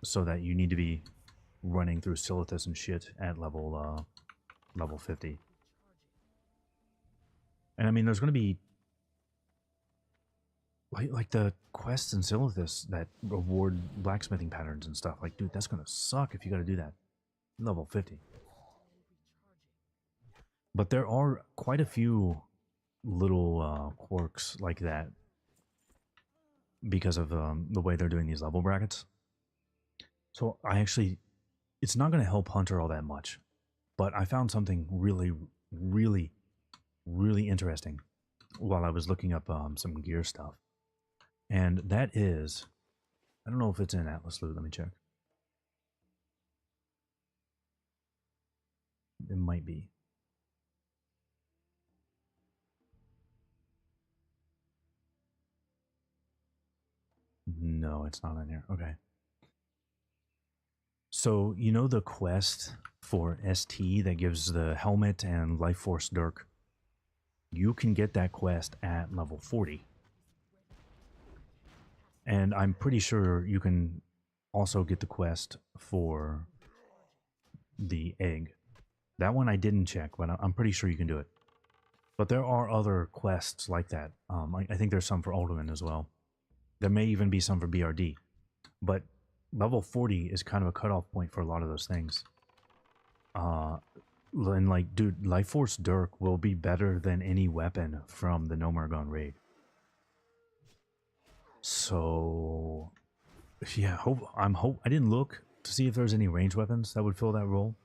so that you need to be running through Silithus and shit at level 50. And I mean, there's going to be like the quests in Silithus that reward blacksmithing patterns and stuff. Like, dude, that's going to suck if you got to do that. Level 50. But there are quite a few little quirks like that because of the way they're doing these level brackets. So I actually, it's not going to help Hunter all that much. But I found something really, really, really interesting while I was looking up some gear stuff. And that is, I don't know if it's in Atlas Loot. Let me check. It might be. No, it's not in here. Okay. So, you know the quest for ST that gives the helmet and Life Force Dirk? You can get that quest at level 40. And I'm pretty sure you can also get the quest for the egg. That one I didn't check, but I'm pretty sure you can do it. But there are other quests like that. I think there's some for Alderman as well. There may even be some for BRD. But level 40 is kind of a cutoff point for a lot of those things. And like, dude, Life Force Dirk will be better than any weapon from the Nomargon raid. So, yeah, I didn't look to see if there's any range weapons that would fill that role.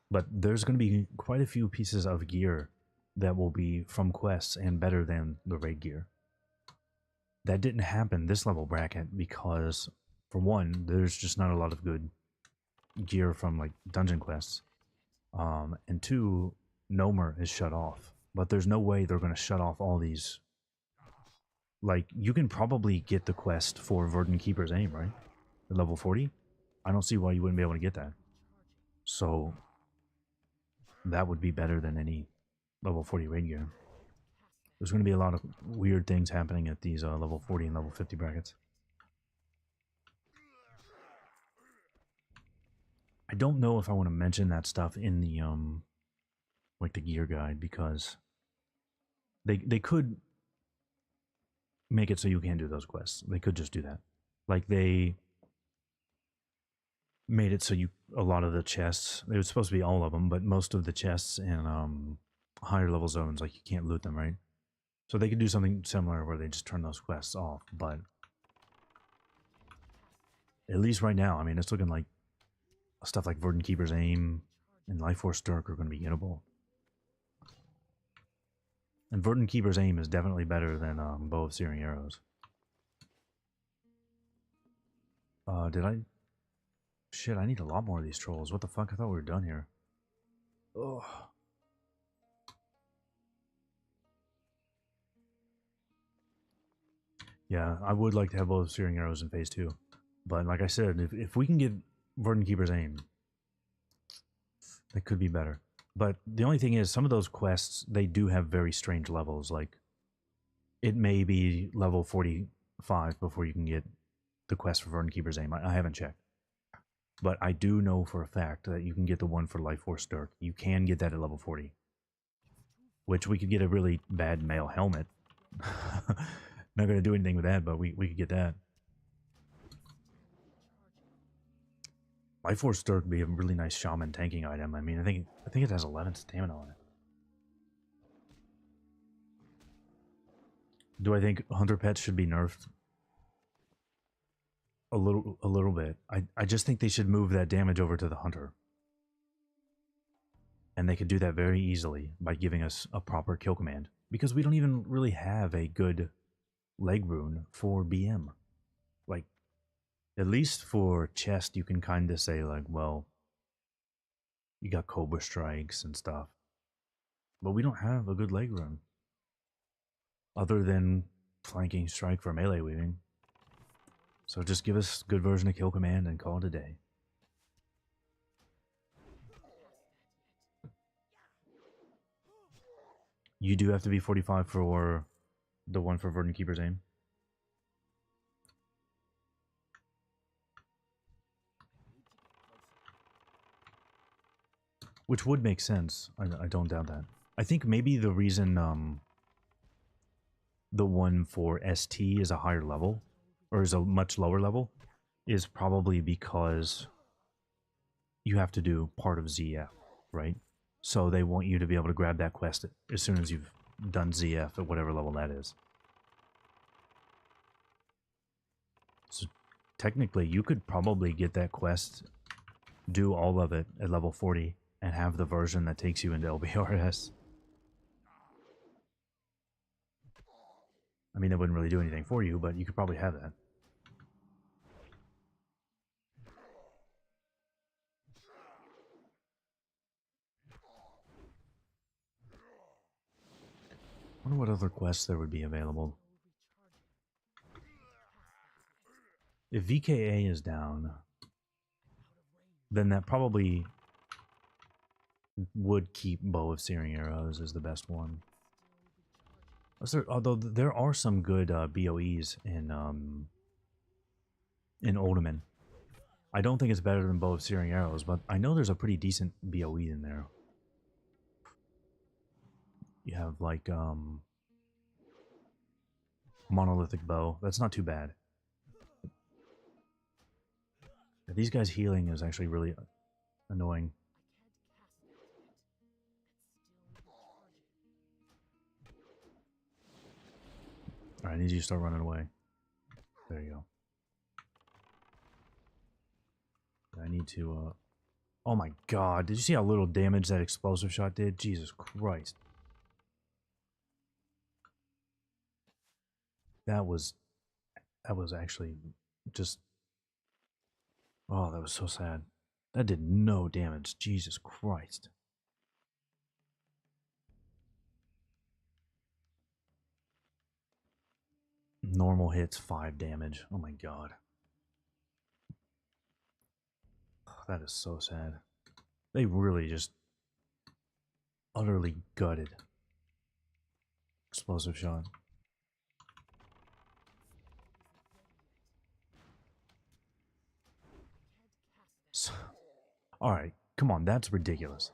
But there's going to be quite a few pieces of gear that will be from quests and better than the raid gear. That didn't happen this level bracket because, for one, there's just not a lot of good gear from like dungeon quests. And two, Nomer is shut off. But there's no way they're going to shut off all these. Like, you can probably get the quest for Verdant Keeper's Aim, right? At level 40? I don't see why you wouldn't be able to get that. So, that would be better than any level 40 raid gear. There's going to be a lot of weird things happening at these level 40 and level 50 brackets. I don't know if I want to mention that stuff in the like the gear guide, because they could make it so you can do those quests. They could just do that. Like, they made it so a lot of the chests, it was supposed to be all of them, but most of the chests in higher level zones, like, you can't loot them, right? So they could do something similar where they just turn those quests off, but At least right now. I mean, it's looking like stuff like Verdant Keeper's Aim and Life Force Dirk are going to be gettable. And Verdant Keeper's Aim is definitely better than Bow of Searing Arrows. Did I... Shit, I need a lot more of these trolls. What the fuck? I thought we were done here. Ugh. Yeah, I would like to have Bow of Searing Arrows in Phase 2. But like I said, if we can get Verdant Keeper's Aim, it could be better. But the only thing is, some of those quests, they do have very strange levels. Like, it may be level 45 before you can get the quest for Verdant Keeper's Aim. I haven't checked. But I do know for a fact that you can get the one for Life Force Dirk. You can get that at level 40. Which we could get a really bad male helmet. Not going to do anything with that, but we could get that. Life Force Dirk would be a really nice shaman tanking item. I mean, I think it has 11 stamina on it. Do I think Hunter Pets should be nerfed? A little bit. I just think they should move that damage over to the Hunter. And they could do that very easily by giving us a proper kill command. Because we don't even really have a good leg rune for BM. Like, at least for chest, you can kind of say, like, well, you got Cobra Strikes and stuff. But we don't have a good leg rune. Other than Flanking Strike for melee weaving. So just give us a good version of kill command and call it a day. You do have to be 45 for the one for Verdant Keeper's Aim. Which would make sense. I don't doubt that. I think maybe the reason the one for ST is a higher level, or is a much lower level, is probably because you have to do part of ZF, right? So they want you to be able to grab that quest as soon as you've done ZF at whatever level that is. So technically, you could probably get that quest, do all of it at level 40, and have the version that takes you into LBRS. I mean, it wouldn't really do anything for you, but you could probably have that. I wonder what other quests there would be available. If VKA is down, then that probably would keep Bow of Searing Arrows as the best one. Although there are some good BOEs in Uldaman. I don't think it's better than Bow of Searing Arrows, but I know there's a pretty decent BOE in there. You have like Monolithic Bow. That's not too bad. These guys healing is actually really annoying. Alright, I need you to start running away. There you go. I need to, oh my god, did you see how little damage that explosive shot did? Jesus Christ. That was actually just... Oh, that was so sad. That did no damage. Jesus Christ. Normal hits 5 damage. Oh my god. That is so sad. They really just utterly gutted. Explosive shot. Alright, come on, that's ridiculous.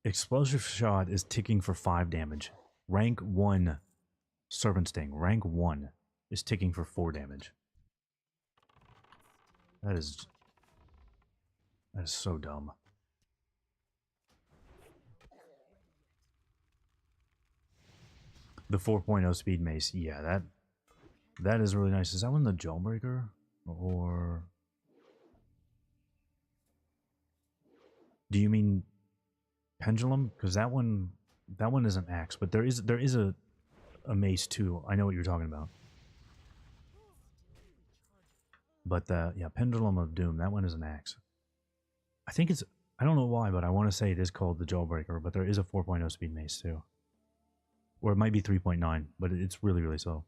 Explosive shot is ticking for 5 damage. Rank 1 Servant Sting, rank 1 is ticking for 4 damage. That is so dumb. The 4.0 speed mace, yeah, that is really nice. Is that one the Jawbreaker? Or... Do you mean pendulum? Because that one is an axe, but there is a mace too. I know what you're talking about. But yeah, pendulum of doom. That one is an axe. I think it's. I don't know why, but I want to say it is called the Jawbreaker. But there is a 4.0 speed mace too, or it might be 3.9, but it's really really slow.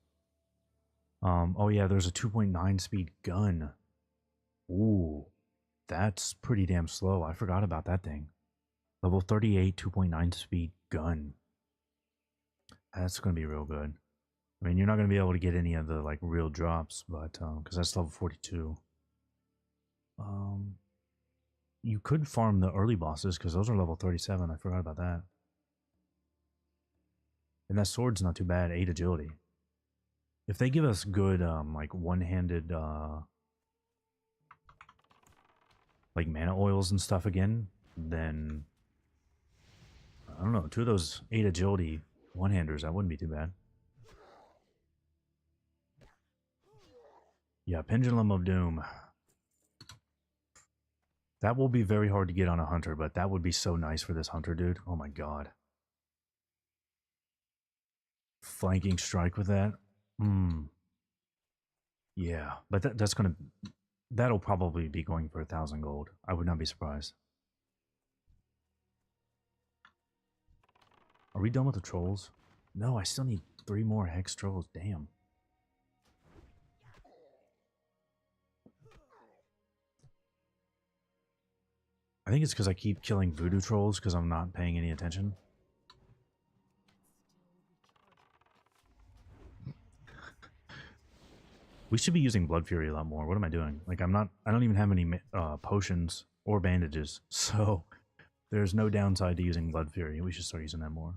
Oh yeah, there's a 2.9 speed gun. Ooh, that's pretty damn slow. I forgot about that thing. Level 38, 2.9 speed gun. That's gonna be real good. I mean, you're not gonna be able to get any of the like real drops, but because that's level 42. You could farm the early bosses because those are level 37. I forgot about that. And that sword's not too bad. 8 agility. If they give us good like one-handed like mana oils and stuff again, then I don't know, 2 of those 8 agility one-handers, that wouldn't be too bad. Yeah, Pendulum of Doom. That will be very hard to get on a hunter, but that would be so nice for this hunter, dude. Oh my god. Flanking strike with that? Yeah, but that's gonna... That'll probably be going for 1,000 gold. I would not be surprised. Are we done with the trolls? No, I still need 3 more hex trolls. Damn. I think it's because I keep killing voodoo trolls because I'm not paying any attention. We should be using Blood Fury a lot more. What am I doing? Like, I don't even have any potions or bandages, so there's no downside to using Blood Fury. We should start using that more.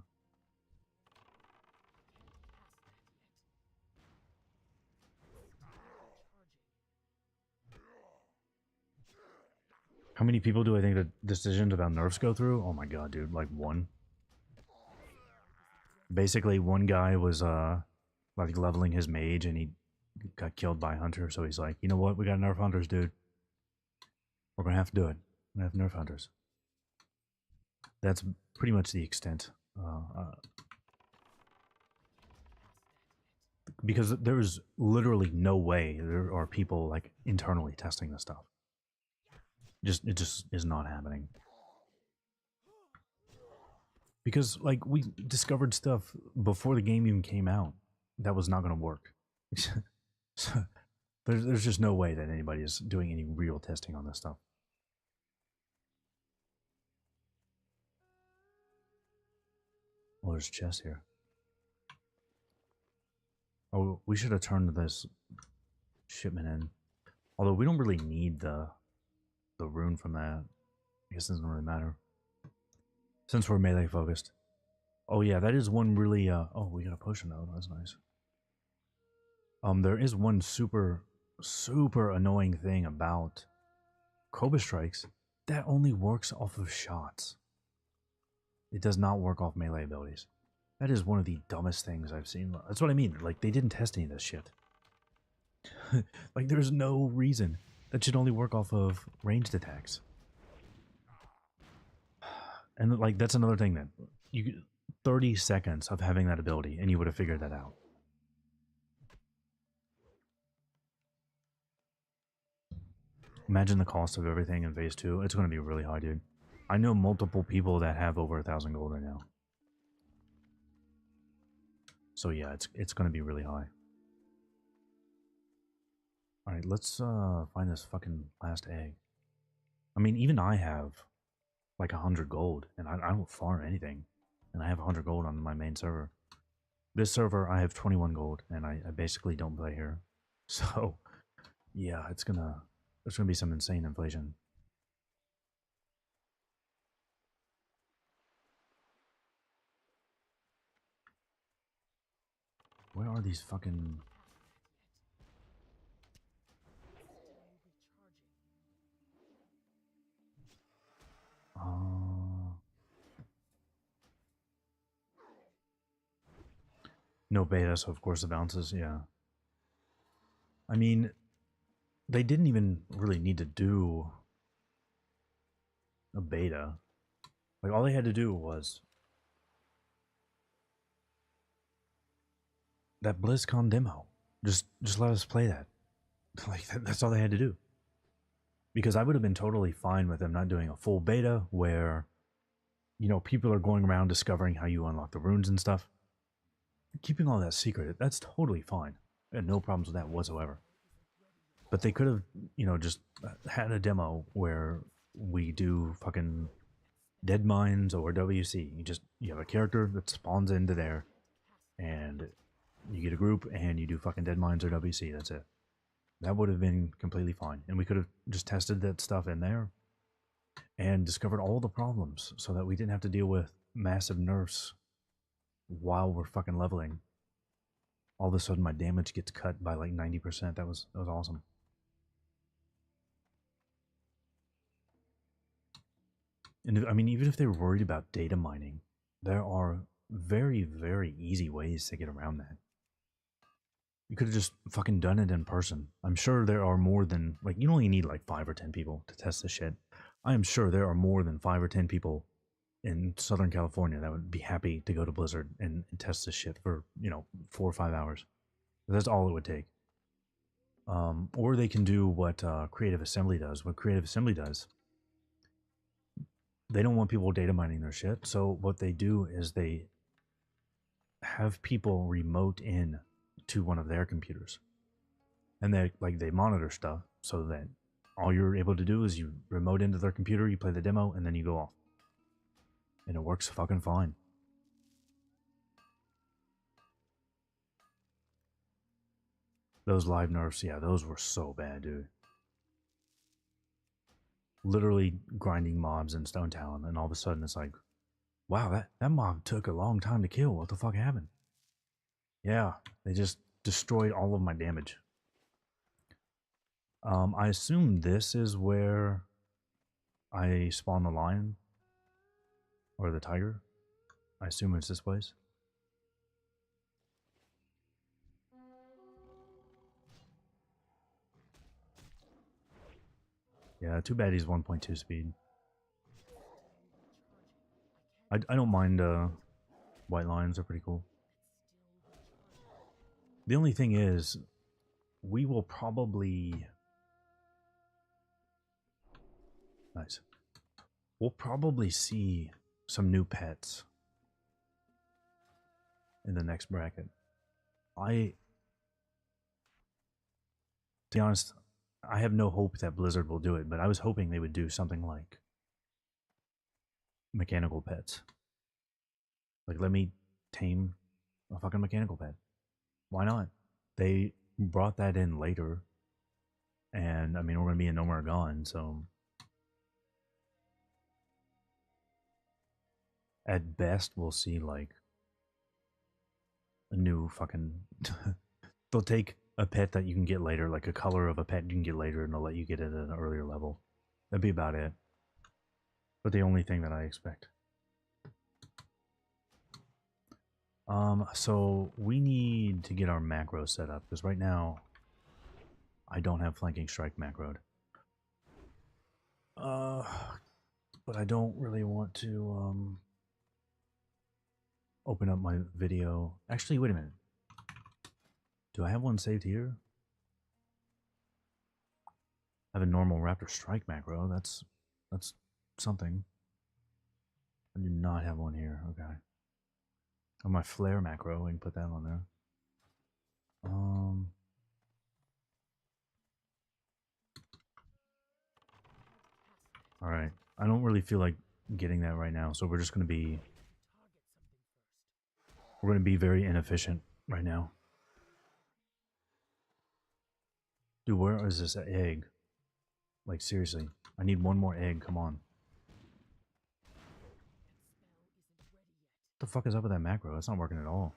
How many people do I think the decisions about nerfs go through? Oh my god, dude, like 1. Basically, one guy was like leveling his mage and he got killed by a hunter, so he's like, you know what, we got nerf hunters, dude. We're gonna have to do it. We're gonna have nerf hunters. That's pretty much the extent. Because there's literally no way there are people like internally testing this stuff. It just is not happening. Because like we discovered stuff before the game even came out that was not going to work. So, there's just no way that anybody is doing any real testing on this stuff. Well, there's a chest here. Oh, we should have turned this shipment in. Although we don't really need the rune from that. I guess it doesn't really matter. Since we're melee focused. Oh yeah, that is one really oh, we got a potion node. That's nice. There is one super annoying thing about Cobra Strikes. That only works off of shots. It does not work off melee abilities. That is one of the dumbest things I've seen. That's what I mean. Like, they didn't test any of this shit. Like, there's no reason. That should only work off of ranged attacks. And, like, that's another thing that... 30 seconds of having that ability, and you would have figured that out. Imagine the cost of everything in Phase 2. It's going to be really high, dude. I know multiple people that have over 1,000 gold right now. So yeah, it's going to be really high. Alright, let's find this fucking last egg. I mean, even I have like 100 gold, and I don't farm anything. And I have 100 gold on my main server. This server, I have 21 gold, and I basically don't play here. So, yeah, there's gonna be some insane inflation. Where are these fucking... No beta, so of course it bounces, yeah. I mean, they didn't even really need to do a beta. Like, all they had to do was that BlizzCon demo. Just let us play that. Like, that's all they had to do. Because I would have been totally fine with them not doing a full beta where, you know, people are going around discovering how you unlock the runes and stuff. Keeping all that secret, that's totally fine. I had no problems with that whatsoever. But they could have, you know, just had a demo where we do fucking Dead Mines or WC. You have a character that spawns into there, and you get a group, and you do fucking Dead Mines or WC. That's it. That would have been completely fine, and we could have just tested that stuff in there and discovered all the problems, so that we didn't have to deal with massive nerfs while we're fucking leveling. All of a sudden, my damage gets cut by like 90%. That was awesome. And I mean, even if they were worried about data mining, there are very, very easy ways to get around that. You could have just fucking done it in person. I'm sure there are more than, like, you only need like 5 or 10 people to test this shit. I am sure there are more than 5 or 10 people in Southern California that would be happy to go to Blizzard and test this shit for, you know, 4 or 5 hours. That's all it would take. Or they can do what Creative Assembly does. What Creative Assembly does, they don't want people data mining their shit. So what they do is they have people remote in to one of their computers, and they monitor stuff so that all you're able to do is you remote into their computer, you play the demo, and then you go off, and it works fucking fine. Those live nerfs, yeah, those were so bad, dude. Literally grinding mobs in Stone Talon, and all of a sudden it's like, wow, that mob took a long time to kill. What the fuck happened? Yeah, they just destroyed all of my damage. I assume this is where I spawn the lion or the tiger. I assume it's this place. Yeah, too bad he's 1.2 speed. I don't mind white lions, are pretty cool. The only thing is, we will probably... Nice. We'll probably see some new pets in the next bracket. To be honest, I have no hope that Blizzard will do it, but I was hoping they would do something like mechanical pets. Like, let me tame a fucking mechanical pet. Why not? They brought that in later, and I mean, we're going to be in No More Gone, so at best we'll see like a new fucking they'll take a pet that you can get later, like a color of a pet you can get later, and they'll let you get it at an earlier level. That'd be about it. But the only thing that I expect. So we need to get our macro set up, because right now I don't have flanking strike macroed. But I don't really want to open up my video. Actually, wait a minute. Do I have one saved here? I have a normal Raptor Strike macro. That's something. I do not have one here. Okay. Oh, my Flare macro. We can put that on there. All right. I don't really feel like getting that right now, so we're just going to be... We're going to be very inefficient right now. Dude, where is this egg? Like, seriously. I need one more egg. Come on. What the fuck is up with that macro? That's not working at all.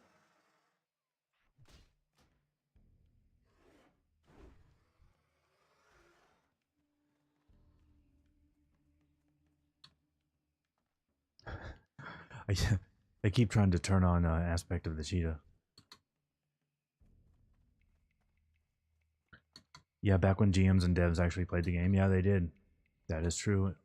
I keep trying to turn on aspect of the cheetah. Yeah, back when GMs and devs actually played the game. Yeah, they did. That is true.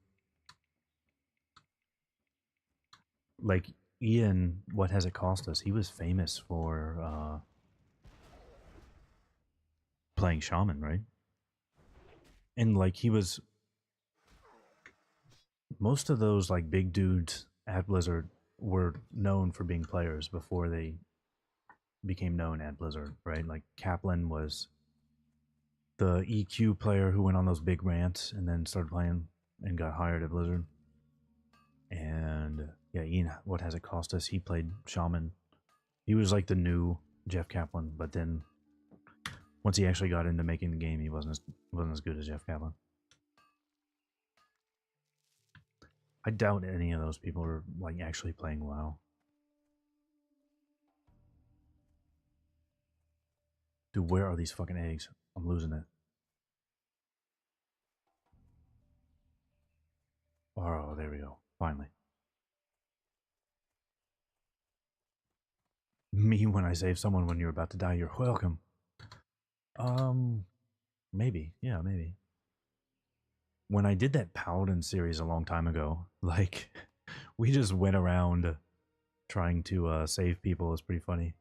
like Ian, what has it cost us? He was famous for playing shaman, right? And like he was most of those like big dudes at Blizzard were known for being players before they became known at Blizzard, right? Like Kaplan was the EQ player who went on those big rants and then started playing and got hired at Blizzard. And yeah, Ian, what has it cost us? He played shaman. He was like the new Jeff Kaplan, but then once he actually got into making the game, he wasn't as good as Jeff Kaplan. I doubt any of those people are like actually playing WoW. Dude, where are these fucking eggs? I'm losing it. Oh, there we go. Finally. Me when I save someone when you're about to die, you're welcome. Maybe. Yeah, maybe. When I did that Paladin series a long time ago, like, we just went around trying to save people. It's pretty funny.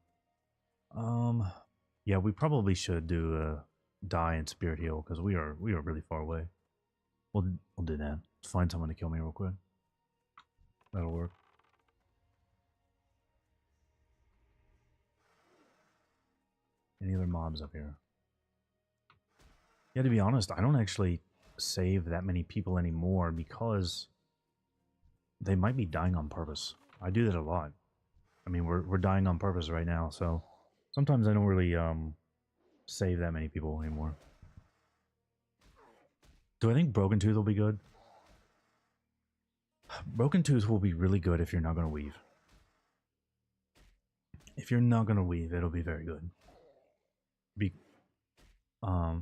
Yeah, we probably should do a die and spirit heal because we are really far away. We'll do that. Let's find someone to kill me real quick. That'll work. Any other mobs up here? Yeah, to be honest, I don't actually save that many people anymore because they might be dying on purpose. I do that a lot. I mean, we're dying on purpose right now, so sometimes I don't really save that many people anymore. Do I think Broken Tooth will be good? Broken Tooth will be really good if you're not going to weave. If you're not going to weave, it'll be very good.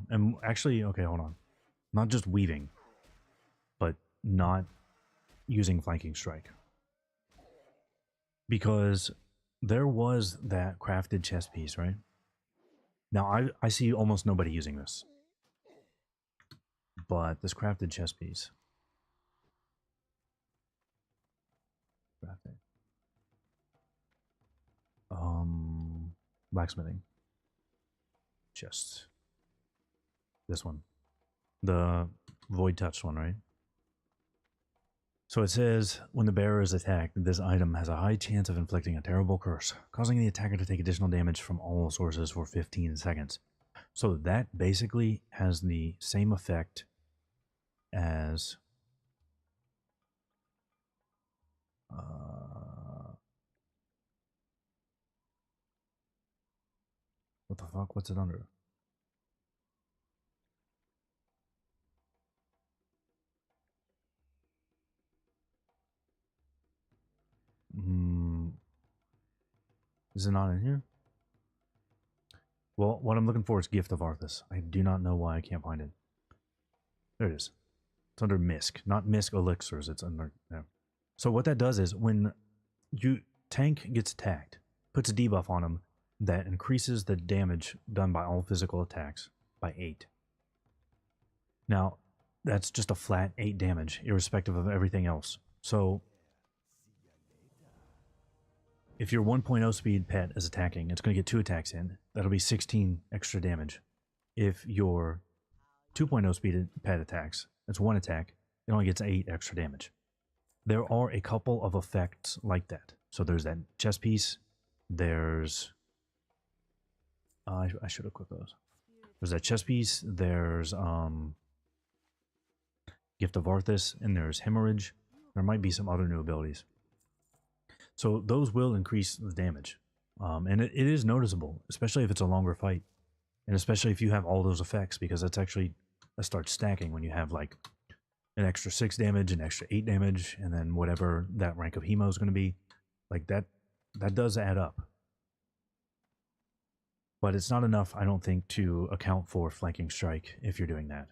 And actually, okay, hold on. Not just weaving, but not using flanking strike. Because there was that crafted chest piece, right? Now, I see almost nobody using this. But this crafted chest piece. Crafting. Blacksmithing. Chest. This one. The void touched one, right? So it says, when the bearer is attacked, this item has a high chance of inflicting a terrible curse, causing the attacker to take additional damage from all sources for 15 seconds. So that basically has the same effect as... what the fuck? What's it under? Is it not in here? Well, what I'm looking for is Gift of Arthas. I do not know why I can't find it. There it is. It's under Misk. Not Misk Elixirs. It's under there. So what that does is when you tank gets attacked, puts a debuff on him that increases the damage done by all physical attacks by 8. Now, that's just a flat 8 damage, irrespective of everything else. So if your 1.0 speed pet is attacking, it's going to get 2 attacks in. That'll be 16 extra damage. If your 2.0 speed pet attacks, it's 1 attack, it only gets 8 extra damage. There are a couple of effects like that. So there's that chest piece. There's... I should equip those. There's that chest piece. There's Gift of Arthas. And there's Hemorrhage. There might be some other new abilities. So those will increase the damage. And it is noticeable, especially if it's a longer fight. And especially if you have all those effects, because that starts stacking when you have like an extra 6 damage, an extra 8 damage, and then whatever that rank of hemo is going to be. Like that does add up. But it's not enough, I don't think, to account for flanking strike if you're doing that.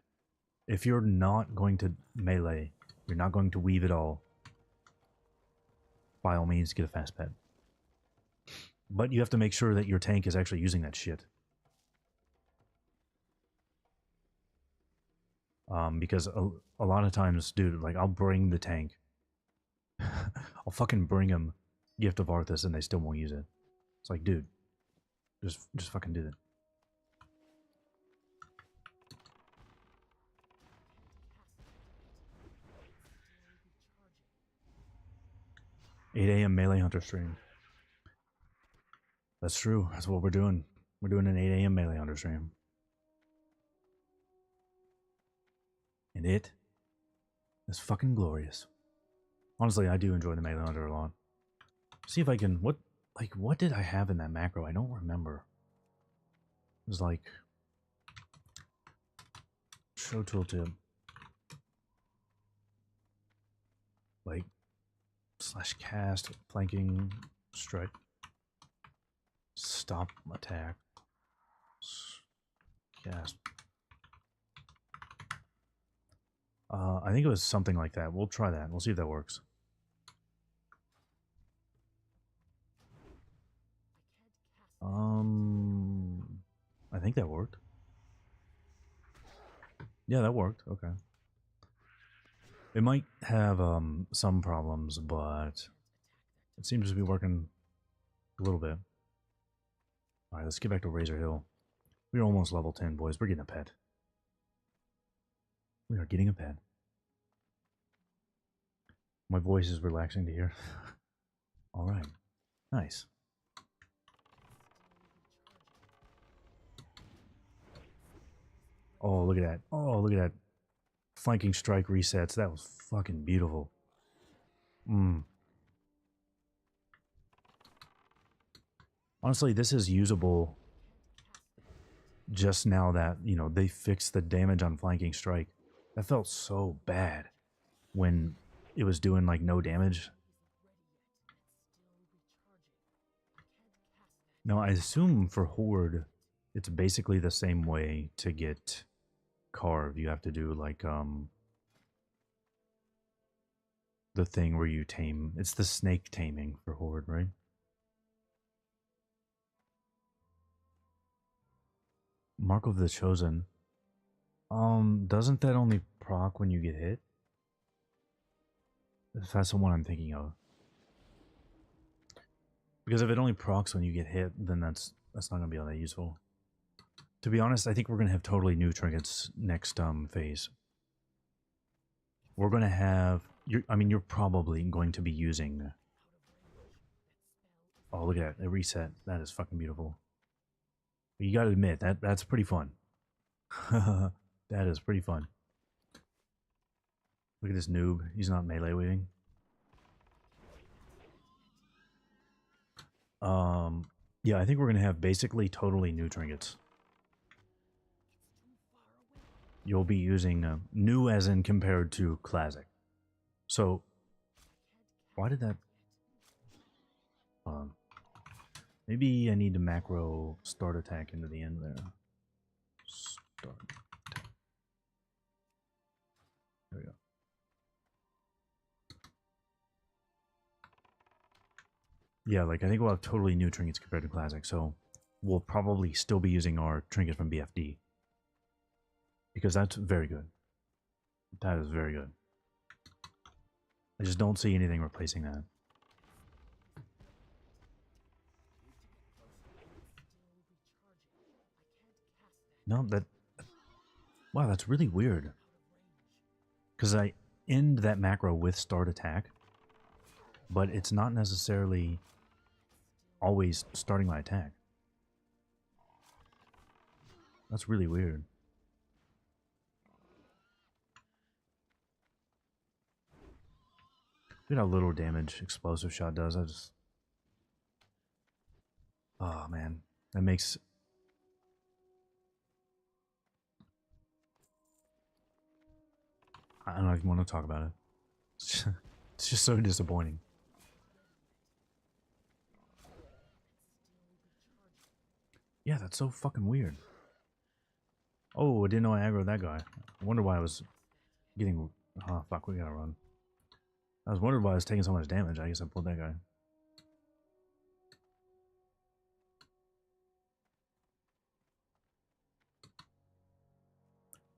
If you're not going to melee, you're not going to weave at all, by all means, get a fast pet. But you have to make sure that your tank is actually using that shit. Because a lot of times, dude, like, I'll bring the tank. I'll fucking bring him Gift of Arthas and they still won't use it. It's like, dude, just fucking do that. 8 a.m. Melee Hunter stream. That's true. That's what we're doing. We're doing an 8 a.m. Melee Hunter stream. And it is fucking glorious. Honestly, I do enjoy the Melee Hunter a lot. See if I can... What did I have in that macro? I don't remember. It was like... Show tooltip. Like... / cast, flanking, strike. Stop attack. Cast. I think it was something like that. We'll try that. We'll see if that works. I think that worked. Yeah, that worked. Okay. It might have some problems, but it seems to be working a little bit. Alright, let's get back to Razor Hill. We're almost level 10, boys. We're getting a pet. We are getting a pet. My voice is relaxing to hear. Alright. Nice. Oh, look at that. Oh, look at that. Flanking strike resets. That was fucking beautiful. Honestly, this is usable just now that, you know, they fixed the damage on flanking strike. That felt so bad when it was doing, like, no damage. Now, I assume for Horde, it's basically the same way to get Carve. You have to do, like, the thing where you tame. It's the snake taming for Horde, right? Mark of the Chosen. Doesn't that only proc when you get hit? If that's the one I'm thinking of. Because if it only procs when you get hit, then that's not gonna be all that useful. To be honest, I think we're gonna have totally new trinkets next phase. We're gonna have you're probably going to be using. Oh, look at that! It reset. That is fucking beautiful. But you gotta admit that's pretty fun. That is pretty fun. Look at this noob. He's not melee weaving. Yeah, I think we're gonna have basically totally new trinkets. You'll be using new as in compared to classic. So, why did that? Maybe I need to macro start attack into the end there. Start attack. There we go. Yeah, like I think we'll have totally new trinkets compared to classic, so we'll probably still be using our trinket from BFD. Because that's very good. That is very good. I just don't see anything replacing that. No, that... Wow, that's really weird. Because I end that macro with start attack, but it's not necessarily always starting my attack. That's really weird. Look at how little damage explosive shot does. I just... Oh, man. That makes... I don't even want to talk about it. It's just so disappointing. Yeah, that's so fucking weird. Oh, I didn't know I aggroed that guy. I wonder why I was getting... Oh, fuck, we gotta run. I was wondering why I was taking so much damage. I guess I pulled that guy.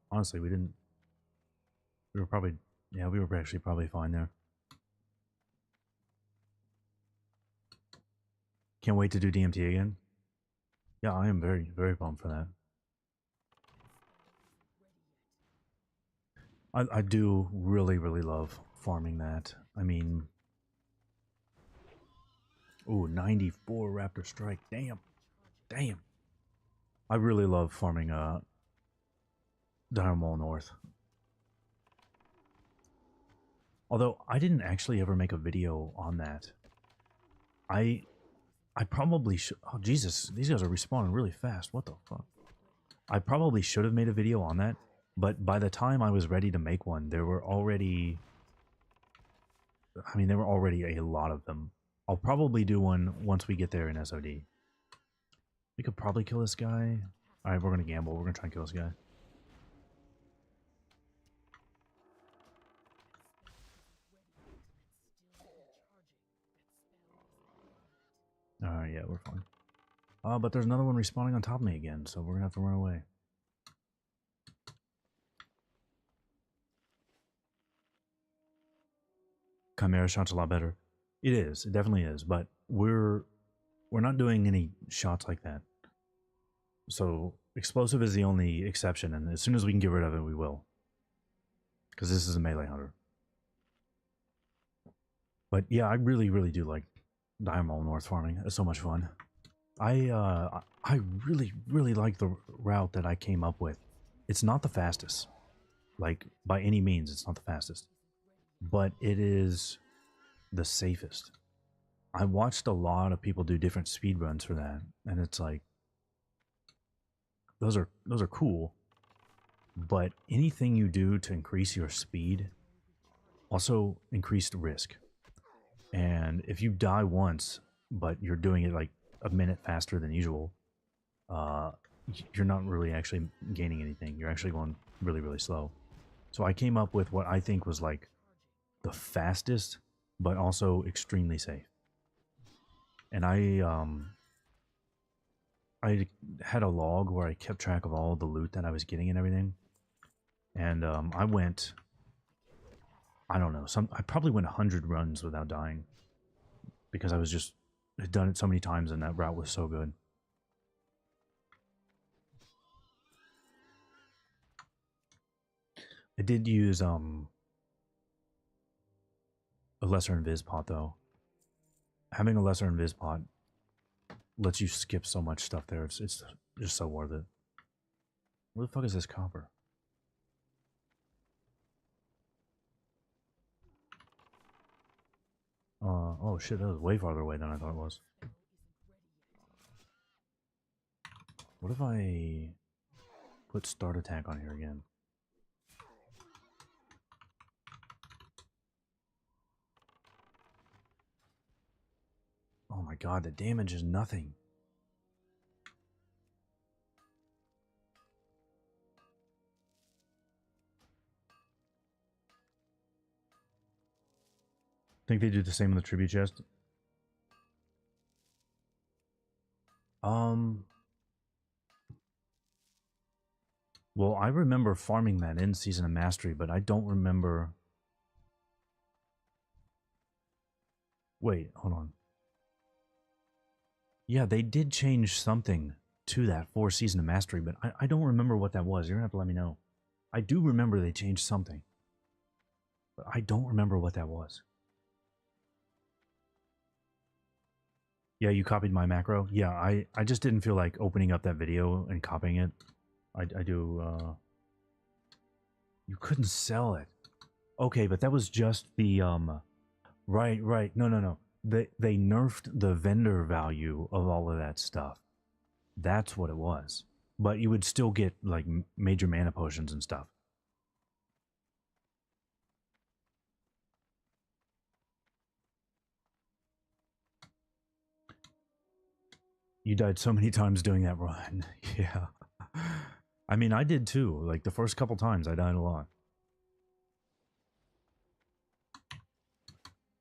Honestly, we didn't... We were probably... Yeah, we were actually probably fine there. Can't wait to do DMT again. Yeah, I am very, very pumped for that. I do really, really love farming that. I mean, ooh, 94 Raptor Strike. Damn. Damn. I really love farming Dire Mall North. Although I didn't actually ever make a video on that. I probably should. Oh Jesus, these guys are respawning really fast. What the fuck? I probably should have made a video on that, but by the time I was ready to make one, there were already. I mean, there were already a lot of them. I'll probably do one once we get there in SOD. We could probably kill this guy. All right, we're gonna gamble. We're gonna try and kill this guy. Alright, yeah, we're fine. But there's another one respawning on top of me again, so we're gonna have to run away. Chimera shot's a lot better. It is, it definitely is, but we're not doing any shots like that. So explosive is the only exception, and as soon as we can get rid of it, we will. Because this is a melee hunter. But yeah, I really, really do like Dire Mall North farming. It's so much fun. I really, really like the route that I came up with. It's not the fastest. Like, by any means, it's not the fastest. But it is the safest. I watched a lot of people do different speed runs for that, and it's like those are cool. But anything you do to increase your speed also increased risk. And if you die once, but you're doing it like a minute faster than usual, you're not really actually gaining anything. You're actually going really, really slow. So I came up with what I think was like the fastest, but also extremely safe. And I had a log where I kept track of all the loot that I was getting and everything. And I went, I don't know, I probably went 100 runs without dying. Because I was just, had done it so many times and that route was so good. I did use a lesser invis pot though. Having a lesser invis pot lets you skip so much stuff there. It's just so worth it. Where the fuck is this copper? Oh shit, that was way farther away than I thought it was. What if I put start attack on here again? Oh my god, the damage is nothing. Think they do the same in the tribute chest? Well, I remember farming that in Season of Mastery, but I don't remember... Wait, hold on. Yeah, they did change something to that for Season of Mastery, but I don't remember what that was. You're gonna have to let me know. I do remember they changed something, but I don't remember what that was. Yeah, you copied my macro? Yeah, I just didn't feel like opening up that video and copying it. I do, You couldn't sell it. Okay, but that was just the, Right. No. They nerfed the vendor value of all of that stuff. That's what it was. But you would still get, like, major mana potions and stuff. You died so many times doing that run. Yeah. I mean, I did too. Like, the first couple times, I died a lot.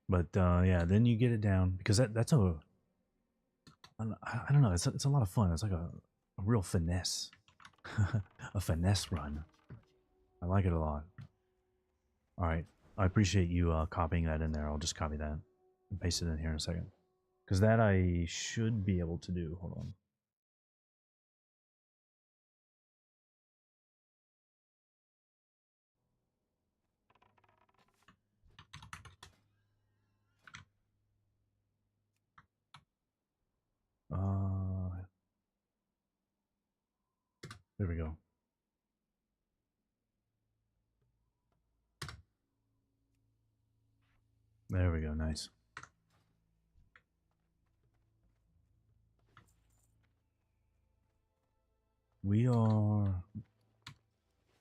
But, yeah, then you get it down. Because that's a... I don't know. It's a lot of fun. It's like a real finesse. A finesse run. I like it a lot. Alright. I appreciate you copying that in there. I'll just copy that and paste it in here in a second. Because that I should be able to do. Hold on. There we go. There we go. Nice. We are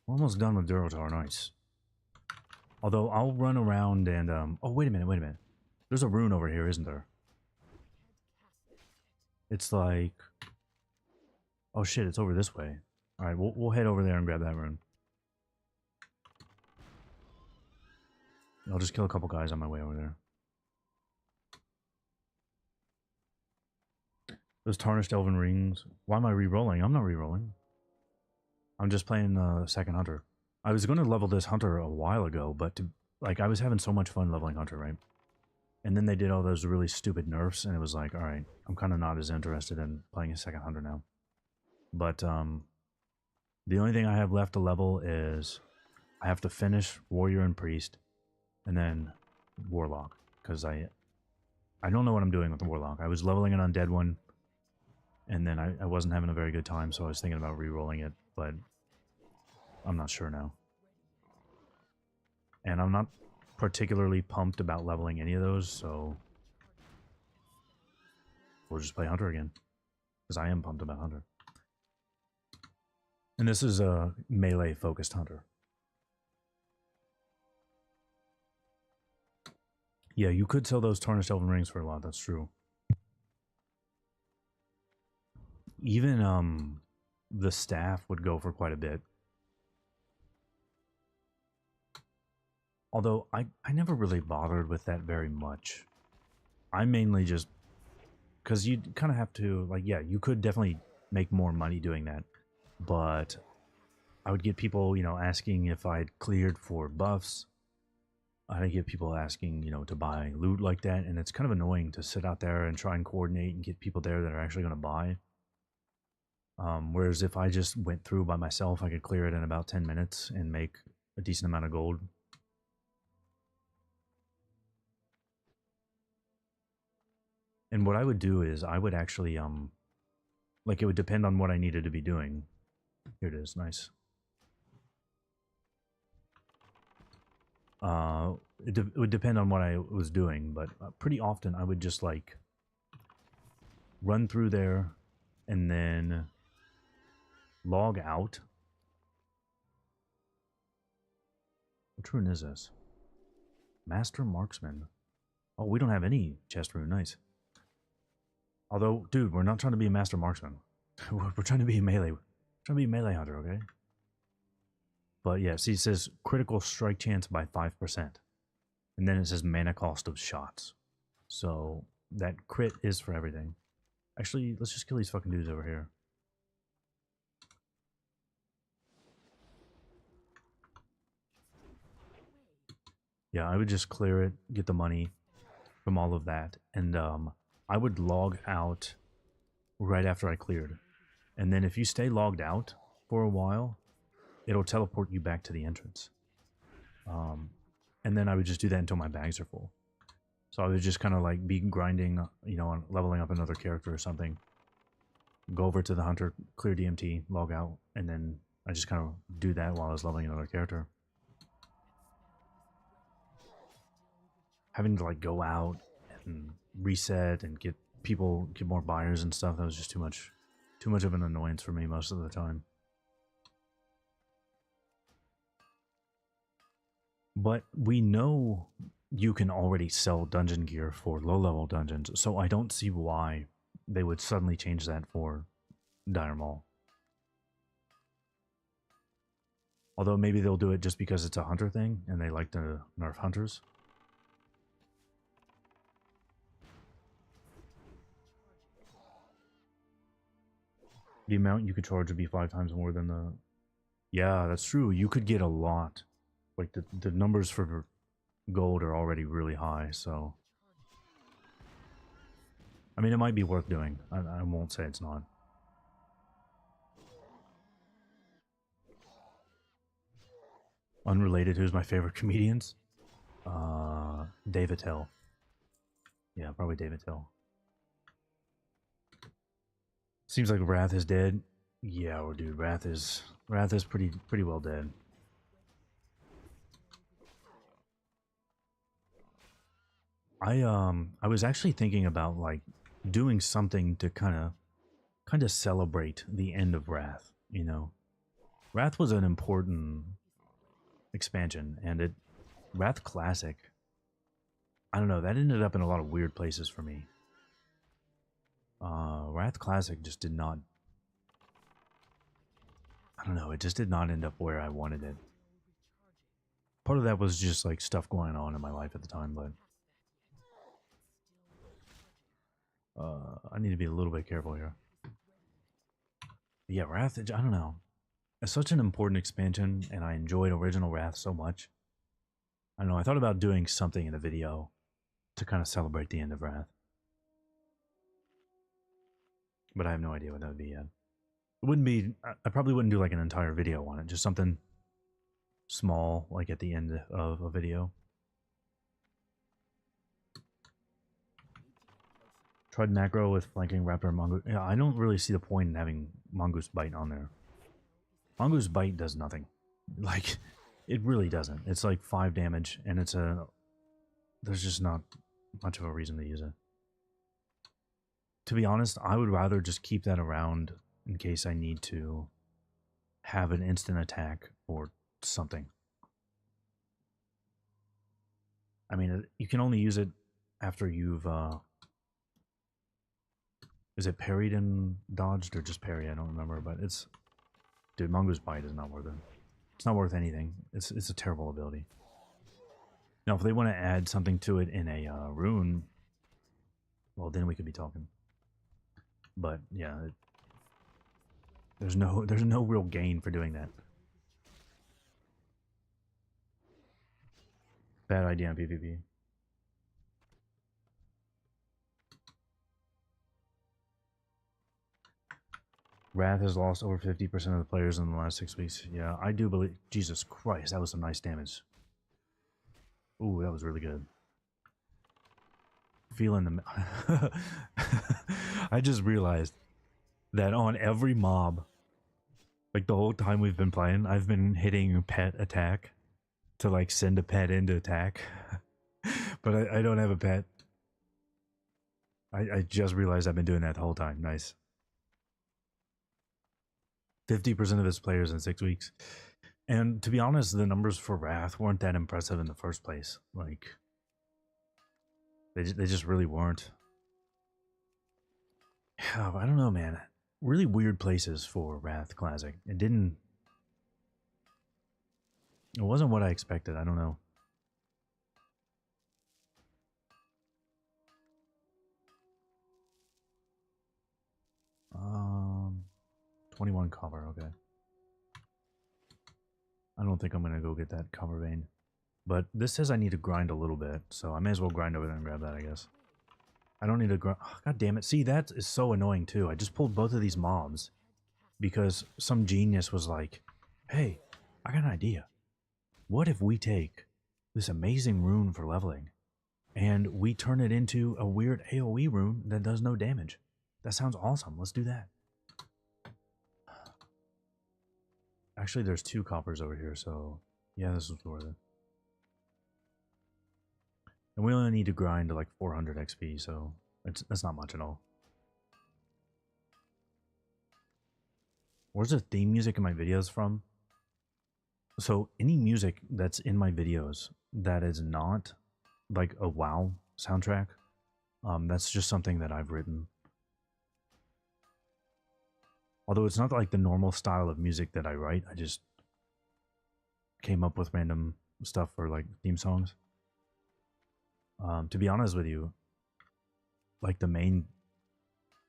almost done with Durotar. Nice. Although I'll run around and oh, wait a minute. Wait a minute. There's a rune over here, isn't there? It's like, oh shit! It's over this way. All right, we'll head over there and grab that rune. I'll just kill a couple guys on my way over there. Those tarnished elven rings. Why am I re-rolling? I'm not re-rolling. I'm just playing second hunter. I was going to level this hunter a while ago, but like I was having so much fun leveling hunter, right? And then they did all those really stupid nerfs, and it was like, all right, I'm kind of not as interested in playing a second hunter now. But the only thing I have left to level is I have to finish warrior and priest, and then warlock, because I don't know what I'm doing with the warlock. I was leveling an undead one, and then I wasn't having a very good time, so I was thinking about re-rolling it, but I'm not sure now. And I'm not particularly pumped about leveling any of those, so we'll just play hunter again, because I am pumped about hunter. And this is a melee focused hunter. Yeah, you could sell those tarnished elven rings for a lot, that's true. Even the staff would go for quite a bit. Although I never really bothered with that very much. I mainly just, because you kind of have to, like, yeah, you could definitely make more money doing that, but I would get people, you know, asking if I'd cleared for buffs. I'd get people asking, you know, to buy loot like that, and it's kind of annoying to sit out there and try and coordinate and get people there that are actually going to buy. Whereas if I just went through by myself, I could clear it in about 10 minutes and make a decent amount of gold. And what I would do is I would actually, like, it would depend on what I needed to be doing. Here it is, nice. It would depend on what I was doing, but pretty often I would just, like, run through there and then log out. What rune is this? Master Marksman. Oh, we don't have any chest rune, nice. Although, dude, we're not trying to be a master marksman. We're trying to be a melee. We're trying to be a melee hunter, okay? But yeah, see, it says critical strike chance by 5%. And then it says mana cost of shots. So that crit is for everything. Actually, let's just kill these fucking dudes over here. Yeah, I would just clear it, get the money from all of that, and I would log out right after I cleared. And then if you stay logged out for a while, it'll teleport you back to the entrance. And then I would just do that until my bags are full. So I would just kind of like be grinding, you know, on leveling up another character or something. Go over to the hunter, clear DMT, log out, and then I just kind of do that while I was leveling another character. Having to like go out and reset and get more buyers and stuff, that was just too much of an annoyance for me most of the time. But we know you can already sell dungeon gear for low-level dungeons, so I don't see why they would suddenly change that for Dire Maul. Although maybe they'll do it just because it's a hunter thing, and they like to nerf hunters. The amount you could charge would be 5 times more than the... Yeah, that's true. You could get a lot. Like, the numbers for gold are already really high, so... I mean, it might be worth doing. I won't say it's not. Unrelated, who's my favorite comedians? David Hill. Yeah, probably David Hill. Seems like Wrath is dead. Yeah, or dude, Wrath is pretty well dead. I was actually thinking about like doing something to kind of celebrate the end of Wrath, you know. Wrath was an important expansion, and Wrath Classic, I don't know, that ended up in a lot of weird places for me. Wrath Classic just did not, I don't know, it just did not end up where I wanted it. Part of that was just like stuff going on in my life at the time, but I need to be a little bit careful here. But yeah, Wrath, I don't know. It's such an important expansion, and I enjoyed original Wrath so much. I don't know, I thought about doing something in the video to kind of celebrate the end of Wrath. But I have no idea what that would be yet. It wouldn't be, I probably wouldn't do like an entire video on it, just something small, like at the end of a video. Tried macro with flanking raptor mongoose. Yeah, I don't really see the point in having mongoose bite on there. Mongoose bite does nothing. Like, it really doesn't. It's like 5 damage, and there's just not much of a reason to use it. To be honest, I would rather just keep that around in case I need to have an instant attack or something. I mean, you can only use it after you've is it parried and dodged or just parry? I don't remember, but it's... Dude, Mongoose Bite is not worth it. It's not worth anything. It's a terrible ability. Now, if they want to add something to it in a rune, well, then we could be talking. But, yeah, there's no real gain for doing that. Bad idea on PvP. Wrath has lost over 50% of the players in the last 6 weeks. Yeah, I do believe... Jesus Christ, that was some nice damage. Ooh, that was really good. Feeling the... I just realized that on every mob, like the whole time we've been playing, I've been hitting pet attack to like send a pet into attack. But I don't have a pet. I just realized I've been doing that the whole time. Nice. 50% of his players in 6 weeks. And to be honest, the numbers for Wrath weren't that impressive in the first place. Like, they just really weren't. Yeah, I don't know, man. Really weird places for Wrath Classic. It wasn't what I expected. I don't know. Um... 21 cover, okay. I don't think I'm gonna go get that cover vein. But this says I need to grind a little bit, so I may as well grind over there and grab that, I guess. I don't need to grind. Oh, God damn it. See, that is so annoying too. I just pulled both of these mobs because some genius was like, hey, I got an idea. What if we take this amazing rune for leveling and we turn it into a weird AoE rune that does no damage? That sounds awesome. Let's do that. Actually, there's 2 coppers over here, so yeah, this is worth it. And we only need to grind to like 400 XP, so that's not much at all. Where's the theme music in my videos from? So any music that's in my videos that is not like a WoW soundtrack, that's just something that I've written. Although it's not like the normal style of music that I write, I just came up with random stuff for like theme songs. To be honest with you, like the main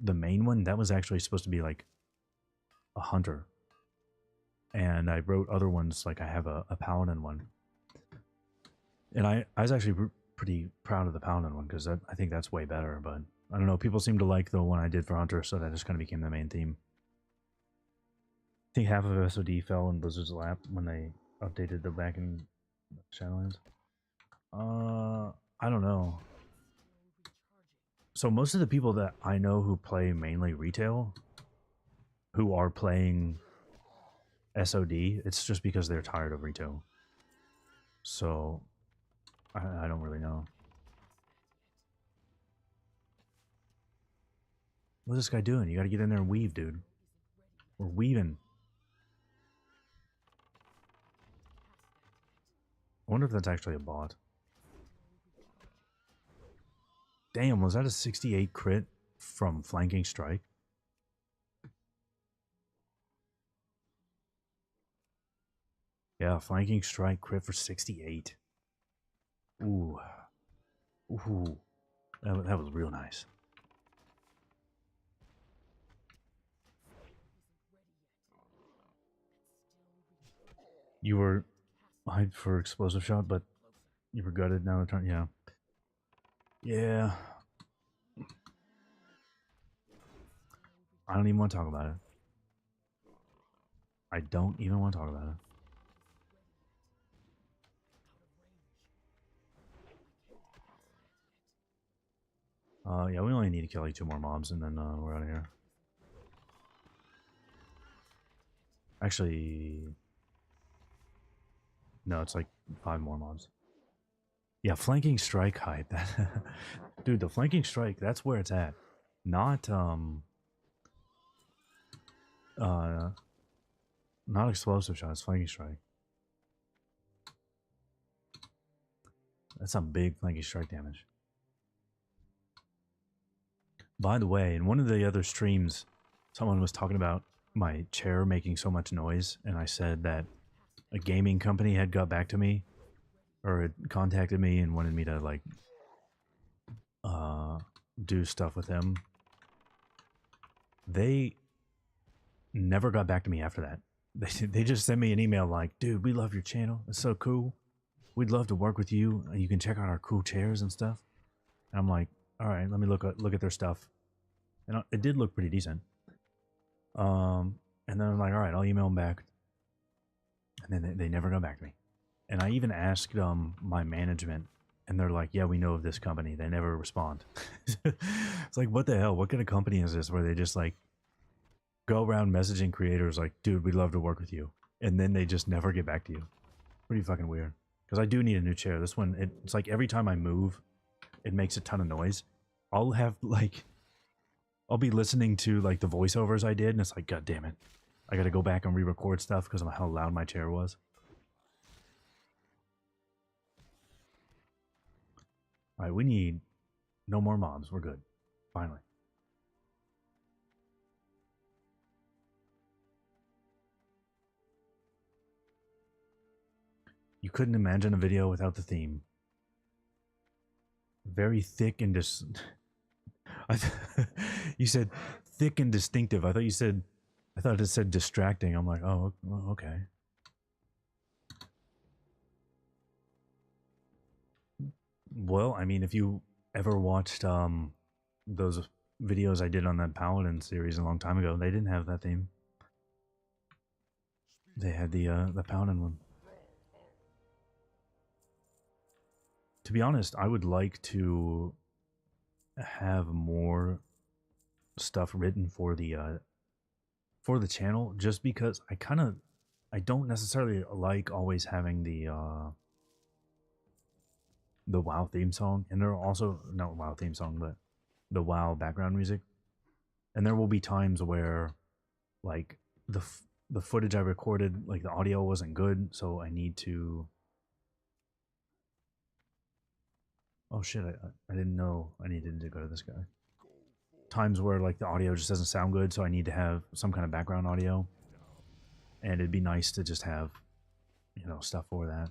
one, that was actually supposed to be like a hunter. And I wrote other ones, like I have a paladin one. And I was actually pretty proud of the paladin one because I think that's way better, but I don't know. People seem to like the one I did for Hunter, so that just kind of became the main theme. I think half of SOD fell in Blizzard's lap when they updated the back in Shadowlands. I don't know. So most of the people that I know who play mainly retail, who are playing SOD, it's just because they're tired of retail. So I don't really know. What's this guy doing? You gotta get in there and weave, dude. We're weaving. I wonder if that's actually a bot. Damn, was that a 68 crit from Flanking Strike? Yeah, Flanking Strike crit for 68. Ooh. Ooh. That was real nice. You were hyped for Explosive Shot, but you were gutted now. Turn, yeah. Yeah. I don't even want to talk about it. I don't even want to talk about it. Yeah, we only need to kill like 2 more mobs and then we're out of here. Actually, no, it's like 5 more mobs. Yeah, Flanking Strike hype. That dude, the Flanking Strike, that's where it's at. Not not Explosive Shot, it's Flanking Strike. That's some big Flanking Strike damage. By the way, in one of the other streams, someone was talking about my chair making so much noise, and I said that a gaming company had got back to me, or had contacted me and wanted me to, like, do stuff with them. They never got back to me after that. They just sent me an email like, dude, we love your channel. It's so cool. We'd love to work with you. You can check out our cool chairs and stuff. And I'm like, all right, let me look at their stuff. And it did look pretty decent. And then I'm like, all right, I'll email them back. And then they never got back to me. And I even asked my management, and they're like, yeah, we know of this company. They never respond. It's like, what the hell? What kind of company is this where they just like go around messaging creators like, dude, we'd love to work with you. And then they just never get back to you. Pretty fucking weird. Because I do need a new chair. This one, it's like every time I move, it makes a ton of noise. I'll have like, I'll be listening to like the voiceovers I did, and it's like, god damn it. I gotta go back and re-record stuff because of how loud my chair was. Alright, we need no more mobs. We're good. Finally. You couldn't imagine a video without the theme. Very thick and you said thick and distinctive. I thought it said distracting. I'm like, oh, okay. Well, I mean, if you ever watched those videos I did on that Paladin series a long time ago, they didn't have that theme. They had the Paladin one. To be honest, I would like to have more stuff written for the channel, just because I don't necessarily like always having the WoW theme song, and there are also not WoW theme song, but the WoW background music. And there will be times where, like, the footage I recorded, like the audio wasn't good, so I need to. Oh shit! I didn't know I needed to go to this guy. Times where like the audio just doesn't sound good, so I need to have some kind of background audio. And it'd be nice to just have, you know, stuff for that.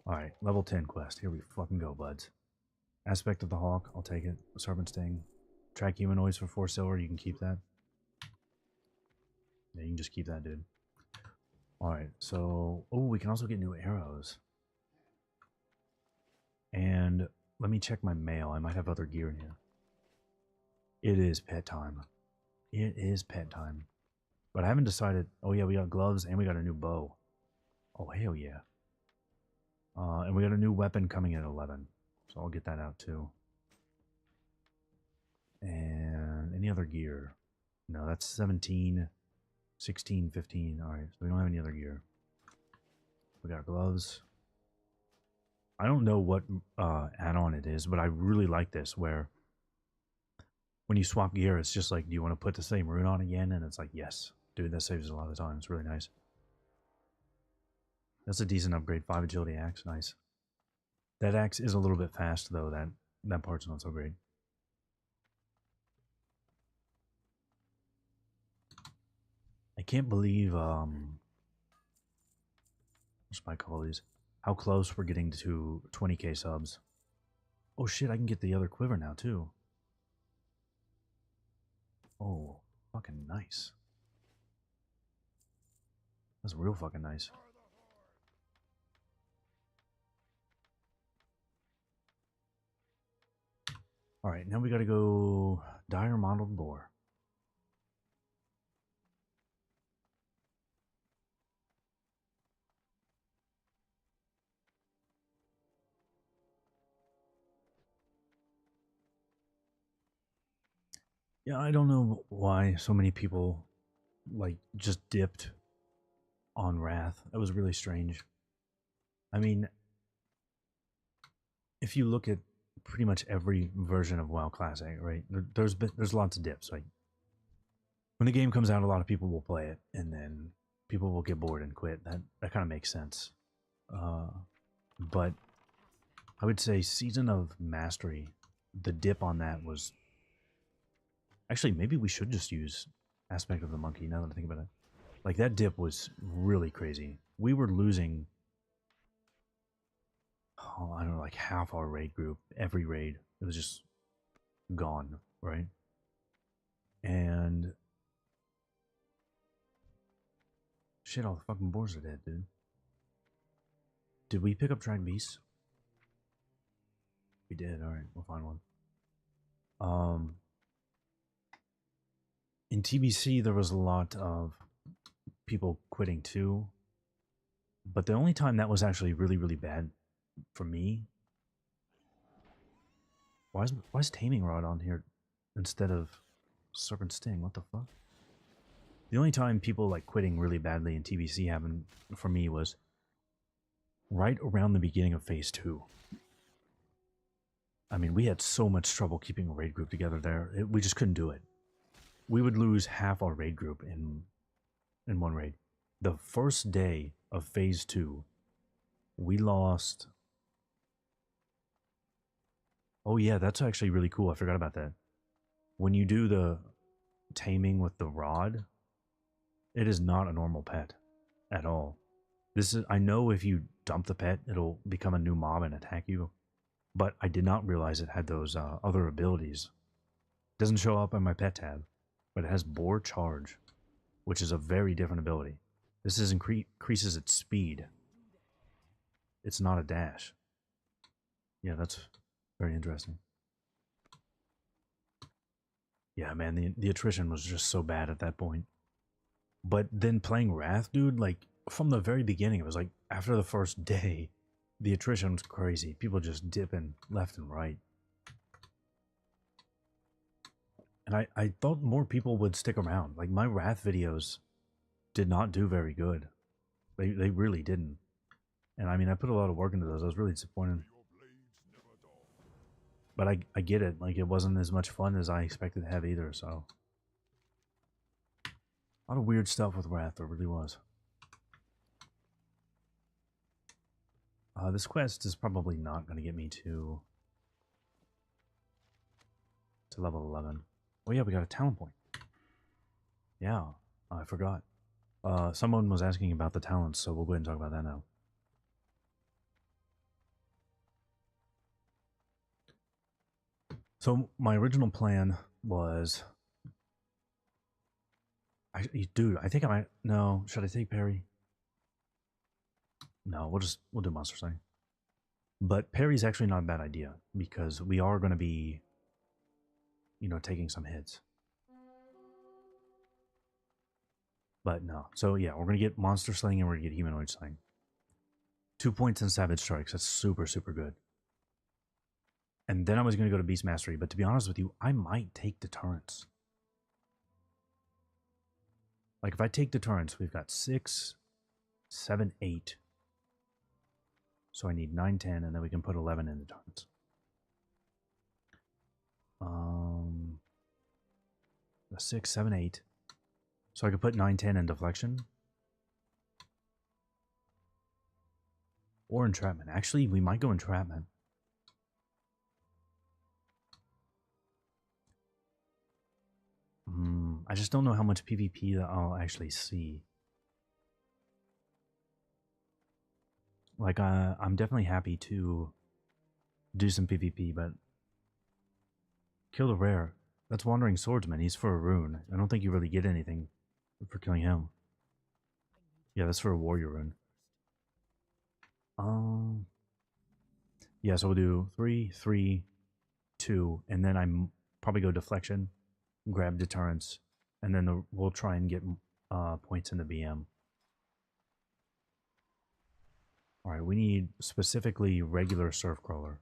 Alright, level 10 quest. Here we fucking go, buds. Aspect of the Hawk, I'll take it. Serpent Sting. Track humanoids for 4 silver, you can keep that. Yeah, you can just keep that, dude. Alright, so... Oh, we can also get new arrows. And let me check my mail. I might have other gear in here. It is pet time. It is pet time. But I haven't decided. Oh yeah, we got gloves and we got a new bow. Oh hell yeah. And we got a new weapon coming at 11. So I'll get that out too. And any other gear? No, that's 17, 16, 15. Alright, so we don't have any other gear. We got gloves. I don't know what add-on it is, but I really like this where when you swap gear, it's just like, do you want to put the same rune on again? And it's like, yes. Dude, that saves a lot of time. It's really nice. That's a decent upgrade. 5 agility axe. Nice. That axe is a little bit fast, though. That part's not so great. I can't believe, what's my call these? How close we're getting to 20k subs. Oh shit, I can get the other quiver now, too. Oh, fucking nice. That's real fucking nice. Alright, now we gotta go dire modeled boar. Yeah, I don't know why so many people like just dipped on Wrath. That was really strange. I mean, if you look at pretty much every version of WoW Classic, right? There's lots of dips. Like when the game comes out, a lot of people will play it, and then people will get bored and quit. That kind of makes sense. But I would say Season of Mastery, the dip on that was actually maybe we should just use Aspect of the Monkey. Now that I think about it, like that dip was really crazy. We were losing. Oh, I don't know, like half our raid group, every raid. It was just gone, right? And shit, all the fucking boars are dead, dude. Did we pick up Drag Beasts? We did, alright, we'll find one. In TBC, there was a lot of people quitting too. But the only time that was actually really, really bad for me. Why is Taming Rod on here instead of Serpent Sting? What the fuck? The only time people like quitting really badly in TBC happened for me was right around the beginning of Phase 2. I mean, we had so much trouble keeping a raid group together there. We just couldn't do it. We would lose half our raid group in one raid. The first day of Phase 2, we lost... Oh yeah, that's actually really cool. I forgot about that. When you do the taming with the rod, it is not a normal pet at all. This is, I know if you dump the pet, it'll become a new mob and attack you. But I did not realize it had those other abilities. It doesn't show up on my pet tab, but it has Boar Charge, which is a very different ability. This is increases its speed. It's not a dash. Yeah, that's very interesting. Yeah, man, the attrition was just so bad at that point. But then playing Wrath, dude, like, from the very beginning, it was like, after the first day, the attrition was crazy. People just dipping left and right. And I thought more people would stick around. Like, my Wrath videos did not do very good. They really didn't. And I mean, I put a lot of work into those. I was really disappointed. But I get it. Like, it wasn't as much fun as I expected to have either, so. A lot of weird stuff with Wrath, there really was. This quest is probably not going to get me to level 11. Oh yeah, we got a talent point. Yeah, I forgot. Someone was asking about the talents, so we'll go ahead and talk about that now. So my original plan was... dude, I think I might... No, should I take Parry? No, we'll do Monster Slaying. But Parry's actually not a bad idea, because we are going to be you know, taking some hits. But no. So yeah, we're going to get monster slaying and we're going to get humanoid slaying. 2 points in savage strikes. That's super, super good. And then I was going to go to beast mastery. But to be honest with you, I might take deterrence. Like if I take deterrence, we've got 6, 7, 8. So I need 9, 10, and then we can put 11 in deterrence. 6, 7, 8. So I could put 9, 10 in deflection. Or entrapment. Actually, we might go entrapment. I just don't know how much PvP that I'll actually see. Like, I'm definitely happy to do some PvP, but kill the rare. That's Wandering Swordsman. He's for a rune. I don't think you really get anything for killing him. Yeah, that's for a warrior rune. Yeah, so we'll do 3, 3, 2, and then I'm probably go deflection, grab deterrence, and then we'll try and get points in the BM. All right, we need specifically regular surf crawler.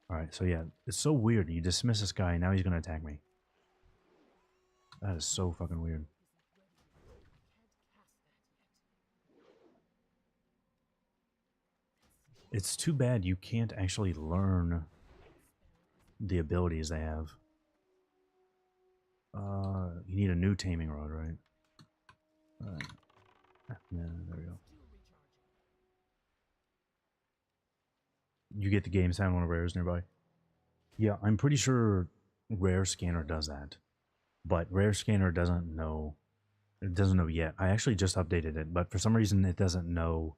All right, so yeah, it's so weird. You dismiss this guy, and now he's gonna attack me. That is so fucking weird. It's too bad you can't actually learn the abilities they have. You need a new taming rod, right? Alright. Yeah, there we go. You get the game sound when a rare is nearby. Yeah, I'm pretty sure Rare Scanner does that. But Rare Scanner doesn't know. It doesn't know yet. I actually just updated it, but for some reason it doesn't know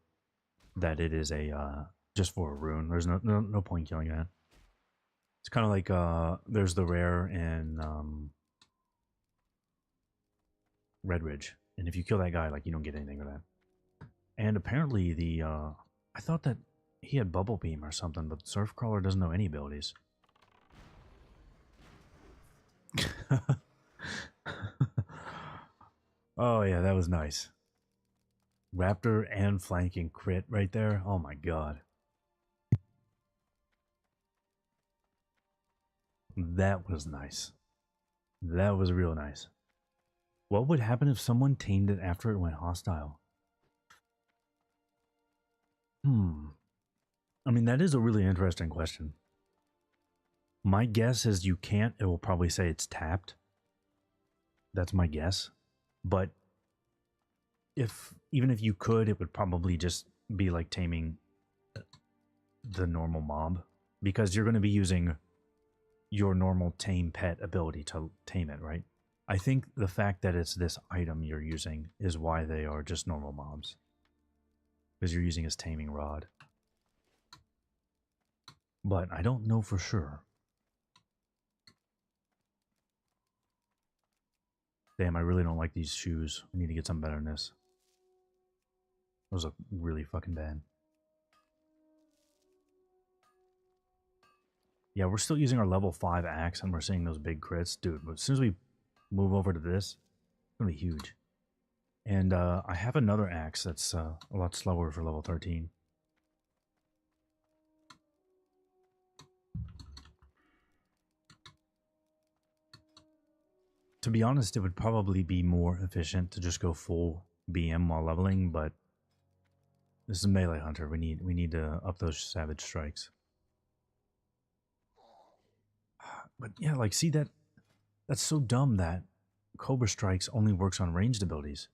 that it is a just for a rune. There's no point killing that. It's kind of like there's the rare in Red Ridge, and if you kill that guy, like you don't get anything for that. And apparently the I thought that he had Bubble Beam or something, but Surf Crawler doesn't know any abilities. Oh yeah, that was nice. Raptor and flanking crit right there. Oh my god. That was nice. That was real nice. What would happen if someone tamed it after it went hostile? I mean, that is a really interesting question. My guess is you can't. It will probably say it's tapped. That's my guess. But even if you could, it would probably just be like taming the normal mob. Because you're going to be using your normal tame pet ability to tame it, right? I think the fact that it's this item you're using is why they are just normal mobs. Because you're using his taming rod. But I don't know for sure. Damn, I really don't like these shoes. I need to get something better than this. Those look really fucking bad. Yeah, we're still using our level 5 axe and we're seeing those big crits. Dude, but as soon as we move over to this, it's going to be huge. And I have another axe that's a lot slower for level 13. To be honest, it would probably be more efficient to just go full BM while leveling, but this is a melee hunter. We need to up those savage strikes. But yeah, like see that's so dumb that Cobra Strikes only works on ranged abilities.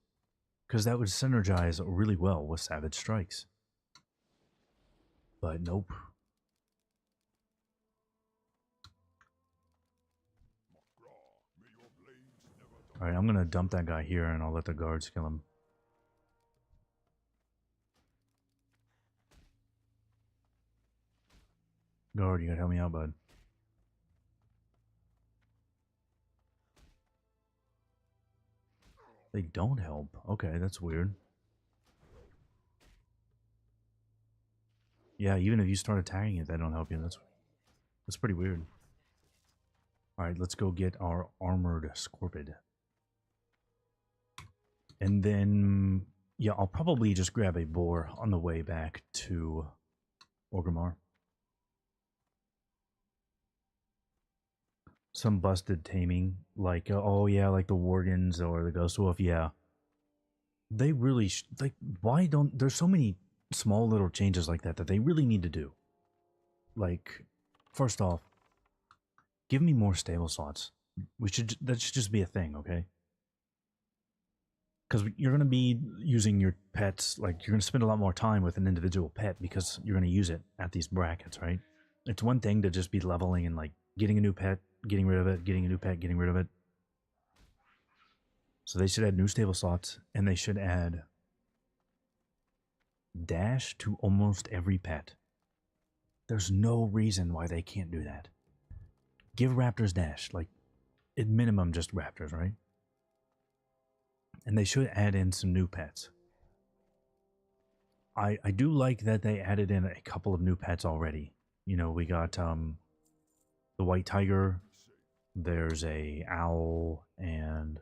Because that would synergize really well with Savage Strikes. But nope. Alright, I'm gonna dump that guy here and I'll let the guards kill him. Guard, you gotta help me out, bud. They don't help. Okay, that's weird. Yeah, even if you start attacking it, they don't help you. That's That's pretty weird. Alright, let's go get our armored Scorpid. And then, yeah, I'll probably just grab a boar on the way back to Orgrimmar. Some busted taming, like, oh yeah, like the Worgens or the Ghost Wolf, yeah. They really, like, why don't, there's so many small little changes like that that they really need to do. Like, first off, give me more stable slots. That should just be a thing, okay? Because you're going to be using your pets, like, you're going to spend a lot more time with an individual pet because you're going to use it at these brackets, right? It's one thing to just be leveling and, like, getting a new pet, getting rid of it, getting a new pet, getting rid of it. So they should add new stable slots, and they should add dash to almost every pet. There's no reason why they can't do that. Give raptors dash, like, at minimum just raptors, right? And they should add in some new pets. I do like that they added in a couple of new pets already. You know, we got the white tiger, there's a owl, and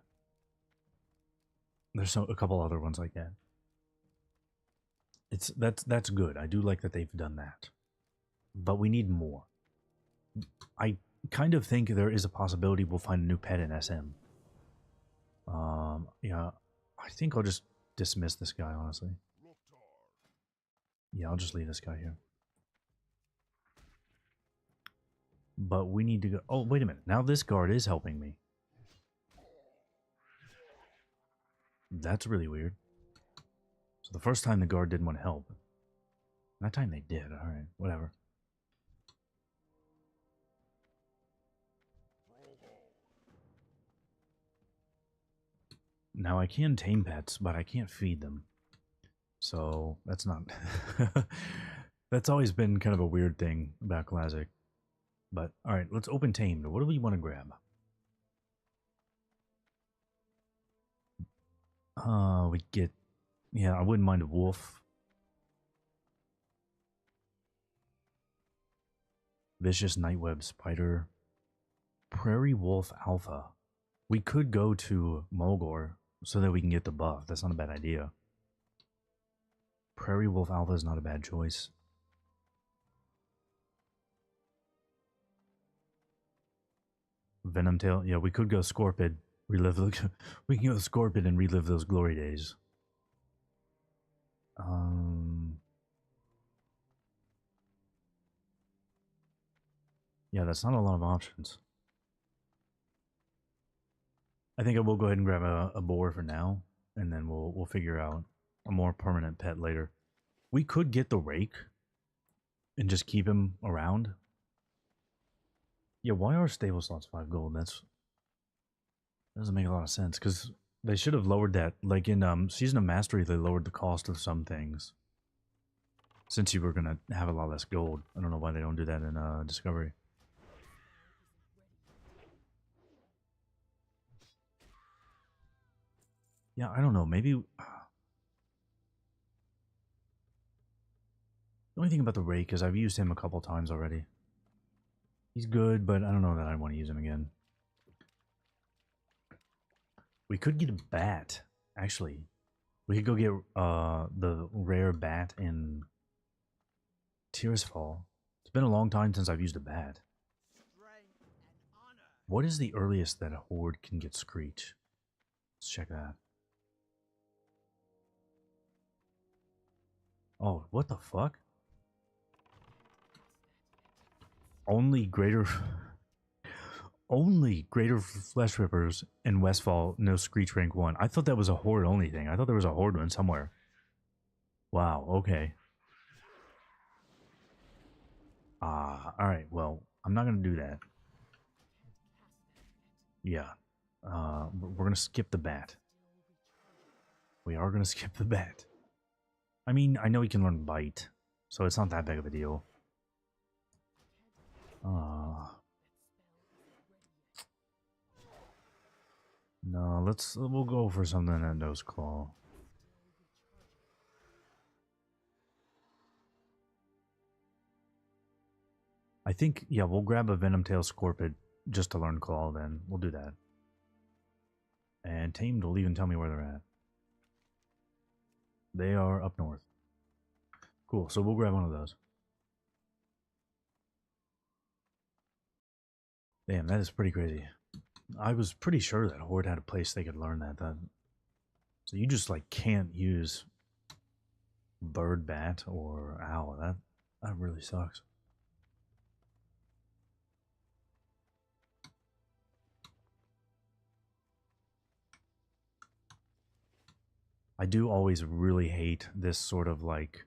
there's a couple other ones like that. That's good. I do like that they've done that. But we need more. I kind of think there is a possibility we'll find a new pet in SM. Yeah, I think I'll just dismiss this guy, honestly. Yeah, I'll just leave this guy here. But we need to go... Oh, wait a minute. Now this guard is helping me. That's really weird. So the first time the guard didn't want to help. That time they did. Alright, whatever. Now I can tame pets, but I can't feed them. So that's not... That's always been kind of a weird thing about Classic. But, alright, let's open tamed. What do we want to grab? We get... Yeah, I wouldn't mind a wolf. Vicious Nightweb Spider. Prairie Wolf Alpha. We could go to Mulgore so that we can get the buff. That's not a bad idea. Prairie Wolf Alpha is not a bad choice. Venom Tail. Yeah, we could go Scorpid. Relive the, we can go Scorpid and relive those glory days. Yeah, that's not a lot of options. I think I will go ahead and grab a boar for now, and then we'll figure out a more permanent pet later. We could get the rake and just keep him around. Yeah, why are stable slots 5 gold? That doesn't make a lot of sense, because they should have lowered that. Like in Season of Mastery, they lowered the cost of some things. Since you were going to have a lot less gold. I don't know why they don't do that in Discovery. Yeah, I don't know. Maybe... The only thing about the rake is I've used him a couple times already. He's good, but I don't know that I want to use him again. We could get a bat, actually. We could go get the rare bat in Tirisfal. It's been a long time since I've used a bat. What is the earliest that a horde can get Screech? Let's check that. Oh, what the fuck? Only greater flesh rippers in Westfall no Screech rank 1. I thought that was a horde only thing. I thought there was a horde one somewhere. Wow, okay. Alright, well, I'm not gonna do that. Yeah. We're gonna skip the bat. We are gonna skip the bat. I mean, I know he can learn bite, so it's not that big of a deal. No, we'll go for something that knows claw. I think, yeah, we'll grab a Venom Tail Scorpid just to learn Claw then. We'll do that. And Tamed will even tell me where they're at. They are up north. Cool, so we'll grab one of those. Damn, that is pretty crazy. I was pretty sure that Horde had a place they could learn that. So you just like can't use Bird, Bat, or Owl. That really sucks. I do always really hate this sort of like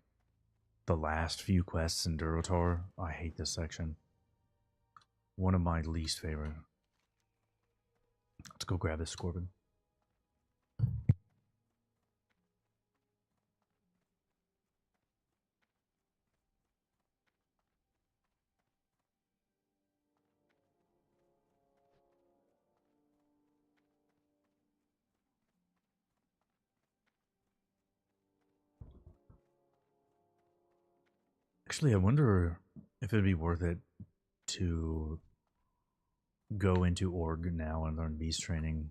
the last few quests in Durotar. I hate this section. One of my least favorite. Let's go grab this Scorpion. Actually, I wonder if it'd be worth it to go into Org now and learn Beast Training.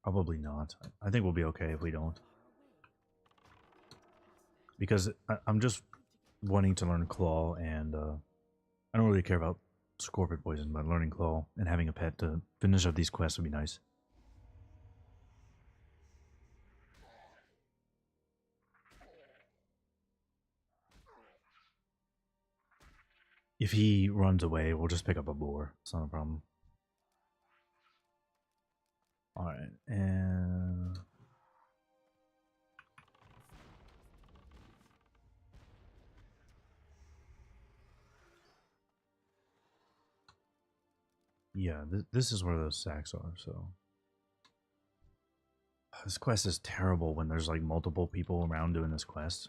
Probably not. I think we'll be okay if we don't. Because I'm just wanting to learn Claw, and I don't really care about Scorpion Poison, but learning Claw and having a pet to finish up these quests would be nice. If he runs away, we'll just pick up a boar. It's not a problem. Alright, and... yeah, this is where those sacks are, so... This quest is terrible when there's like multiple people around doing this quest.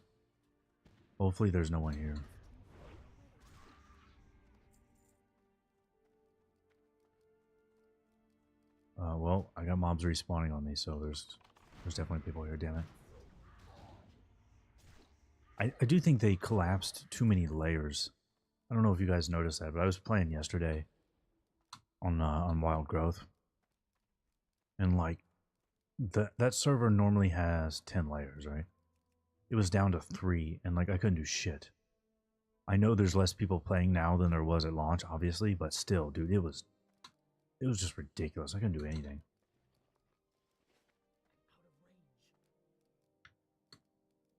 Hopefully there's no one here. Well, I got mobs respawning on me, so there's definitely people here, damn it. I do think they collapsed too many layers. I don't know if you guys noticed that, but I was playing yesterday on Wild Growth. And like that server normally has 10 layers, right? It was down to 3, and like I couldn't do shit. I know there's less people playing now than there was at launch, obviously, but still, dude, it was just ridiculous. I couldn't do anything.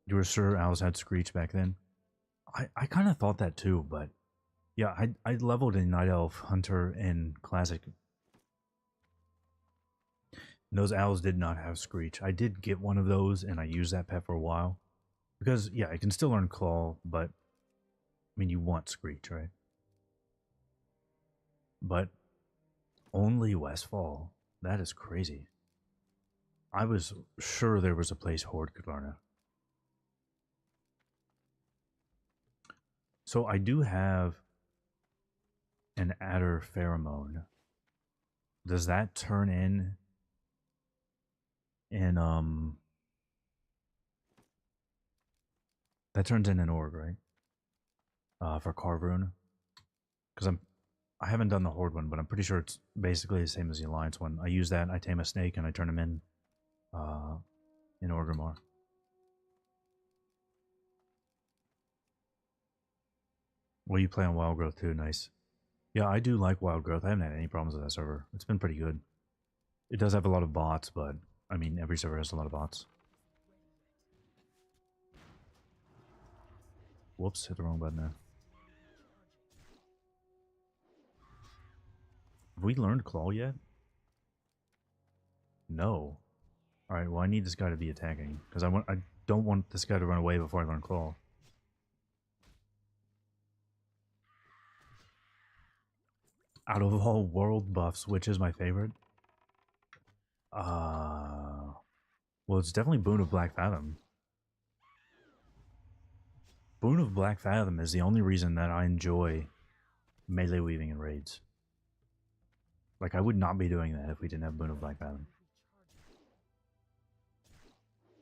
You were sure Owls had Screech back then? I kind of thought that too, but yeah, I leveled in Night Elf, Hunter, and Classic. And those Owls did not have Screech. I did get one of those, and I used that pet for a while. Because, yeah, I can still learn Claw, but, I mean, you want Screech, right? But only Westfall. That is crazy. I was sure there was a place Horde could learn it. So I do have an Adder Pheromone. Does that turn in that turns in an org, right? For Carvroon. Because I haven't done the Horde one, but I'm pretty sure it's basically the same as the Alliance one. I use that, I tame a snake, and I turn him in Orgrimmar. Well, you play on Wild Growth too, nice. Yeah, I do like Wild Growth. I haven't had any problems with that server. It's been pretty good. It does have a lot of bots, but I mean, every server has a lot of bots. Whoops, hit the wrong button there. Have we learned Claw yet? No. Alright, well I need this guy to be attacking. Because I don't want this guy to run away before I learn Claw. Out of all world buffs, which is my favorite? Well, it's definitely Boon of Black Fathom. Boon of Black Fathom is the only reason that I enjoy melee weaving in raids. Like, I would not be doing that if we didn't have Boon of Black Fathom.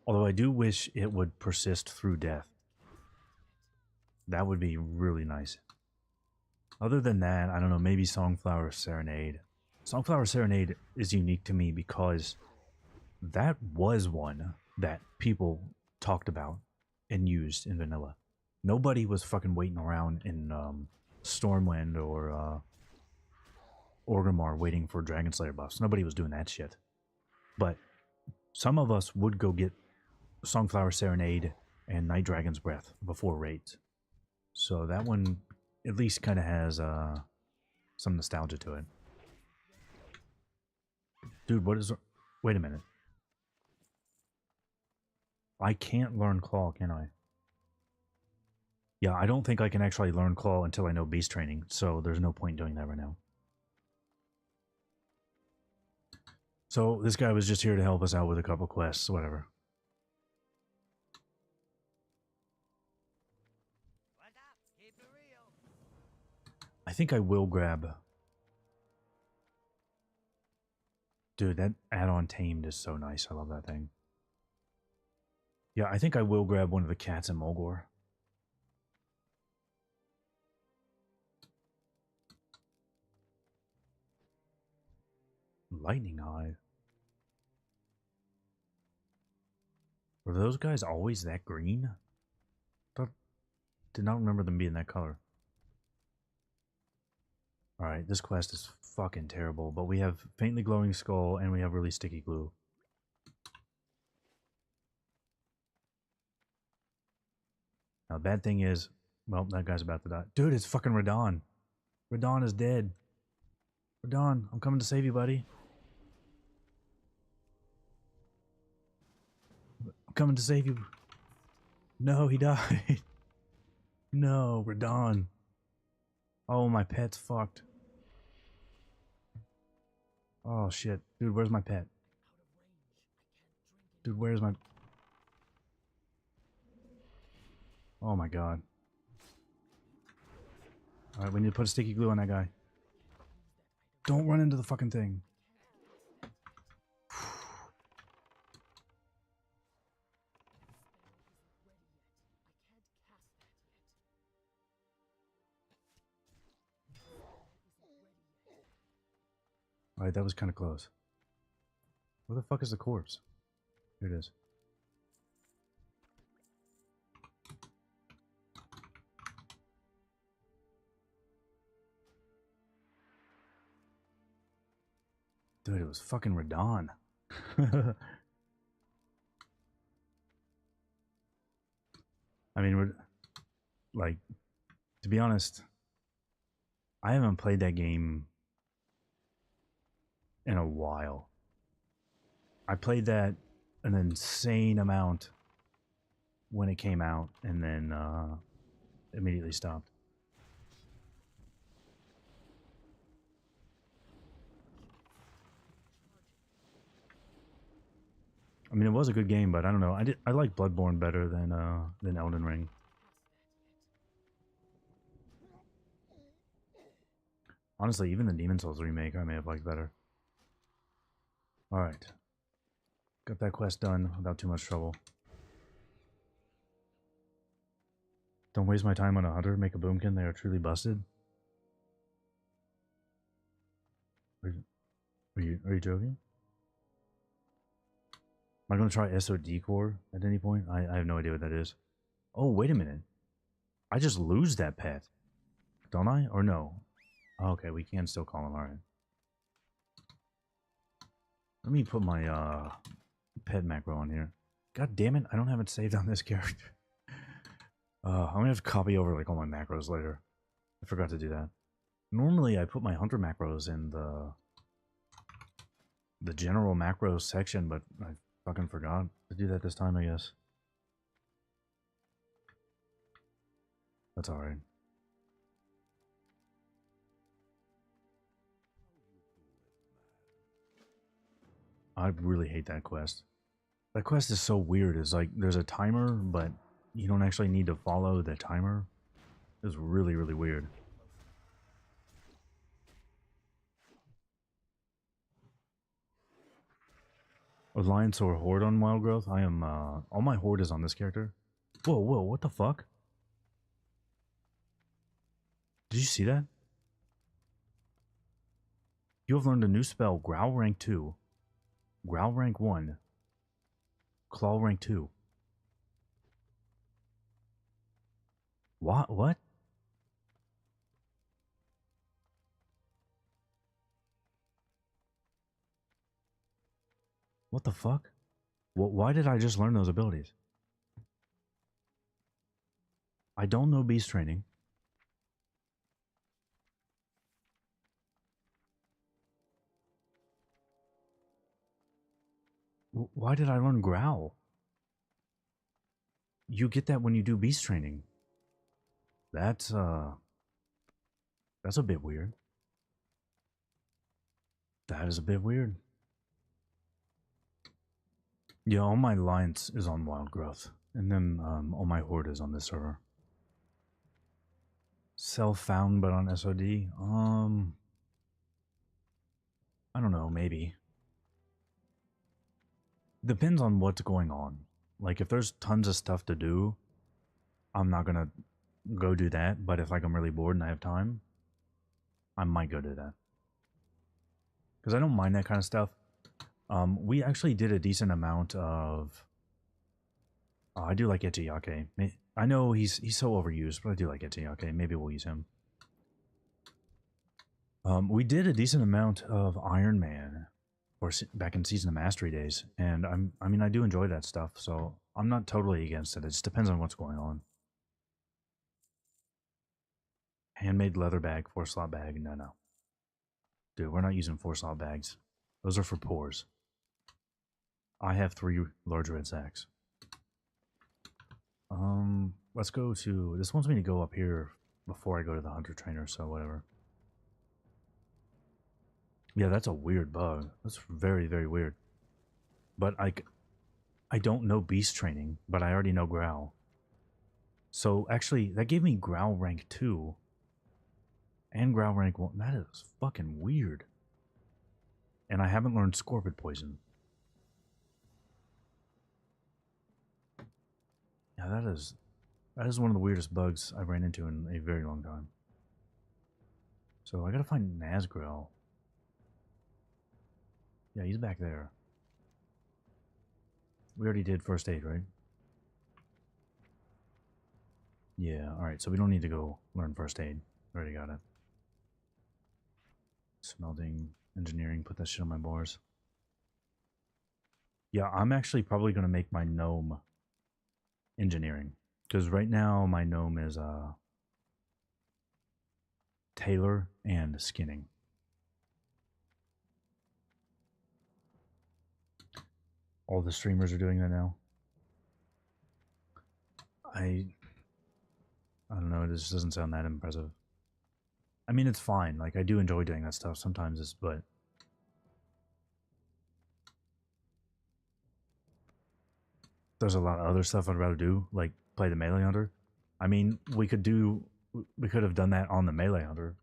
Although I do wish it would persist through death. That would be really nice. Other than that, I don't know, maybe Songflower Serenade. Songflower Serenade is unique to me because that was one that people talked about and used in vanilla. Nobody was fucking waiting around in Stormwind or Orgrimmar waiting for Dragon Slayer buffs. Nobody was doing that shit. But some of us would go get Songflower Serenade and Night Dragon's Breath before raids. So that one at least kind of has some nostalgia to it. Dude, what is... Wait a minute. I can't learn Claw, can I? Yeah, I don't think I can actually learn Claw until I know Beast Training, so there's no point doing that right now. So this guy was just here to help us out with a couple quests, whatever. I think I will grab... Dude, that add-on Tamed is so nice. I love that thing. Yeah, I think I will grab one of the cats in Mulgore. Lightning Hive. Were those guys always that green? Did not remember them being that color. Alright, this quest is fucking terrible, but we have Faintly Glowing Skull and we have Really Sticky Glue. Now, the bad thing is, well, that guy's about to die. Dude, it's fucking Radon. Radon is dead. Radon, I'm coming to save you, buddy. I'm coming to save you. No, he died. No, Radon. Oh, my pet's fucked. Oh, shit. Dude, where's my pet? Dude, where's my... Oh my god. Alright, we need to put a sticky glue on that guy. Don't run into the fucking thing. Alright, that was kind of close. Where the fuck is the corpse? Here it is. Dude, it was fucking Radon. I mean, we're like, to be honest, I haven't played that game in a while. I played that an insane amount when it came out and then immediately stopped. I mean, it was a good game, but I don't know. I like Bloodborne better than Elden Ring. Honestly, even the Demon Souls remake I may have liked better. Alright. Got that quest done without too much trouble. Don't waste my time on a hunter. Make a boomkin. They are truly busted. Are you joking? Am I going to try SOD core at any point? I have no idea what that is. Oh, wait a minute. I just lose that pet. Don't I? Or no? Okay, we can still call him. Alright. Let me put my pet macro on here. God damn it, I don't have it saved on this character. I'm gonna have to copy over like all my macros later. I forgot to do that. Normally I put my hunter macros in the general macros section, but I fucking forgot to do that this time, I guess. That's alright. I really hate that quest. That quest is so weird. It's like there's a timer, but you don't actually need to follow the timer. It's really, really weird. Alliance or Horde on Wild Growth? I am, all my Horde is on this character. Whoa, what the fuck? Did you see that? You have learned a new spell, Growl rank 2, Growl rank 1, Claw rank 2. What? What? What the fuck? Why did I just learn those abilities? I don't know beast training. Why did I learn growl? You get that when you do beast training. That's a bit weird. That is a bit weird. Yeah, all my alliance is on wild growth. And then all my horde is on this server. Self-found but on SOD? I don't know, maybe. Depends on what's going on. Like, if there's tons of stuff to do, I'm not gonna go do that. But if like I'm really bored and I have time, I might go do that. Because I don't mind that kind of stuff. We actually did a decent amount of... I do like Etiyake. I know he's so overused, but I do like Etiyake. Maybe we'll use him. We did a decent amount of Iron Man or back in Season of Mastery days, and I mean I do enjoy that stuff, so I'm not totally against it. It just depends on what's going on. Handmade leather bag, 4-slot bag, no. Dude, we're not using 4-slot bags. Those are for pores. I have 3 large red sacks. Let's go to... This wants me to go up here before I go to the hunter trainer, so whatever. Yeah, that's a weird bug. That's very, very weird. But I don't know beast training, but I already know growl. So actually, that gave me growl rank 2 and growl rank 1. That is fucking weird. And I haven't learned scorpion poison. Yeah, that is one of the weirdest bugs I've ran into in a very long time. So I gotta find Nazgrel. Yeah, he's back there. We already did first aid, right? Yeah, alright, so we don't need to go learn first aid. Already got it. Smelting, engineering, put that shit on my bars. Yeah, I'm actually probably gonna make my gnome engineering. Because right now my gnome is tailor and skinning. All the streamers are doing that now. I don't know, it just doesn't sound that impressive. I mean, it's fine. Like, I do enjoy doing that stuff sometimes, but... There's a lot of other stuff I'd rather do, like play the Melee Hunter. I mean, we could have done that on the Melee Hunter.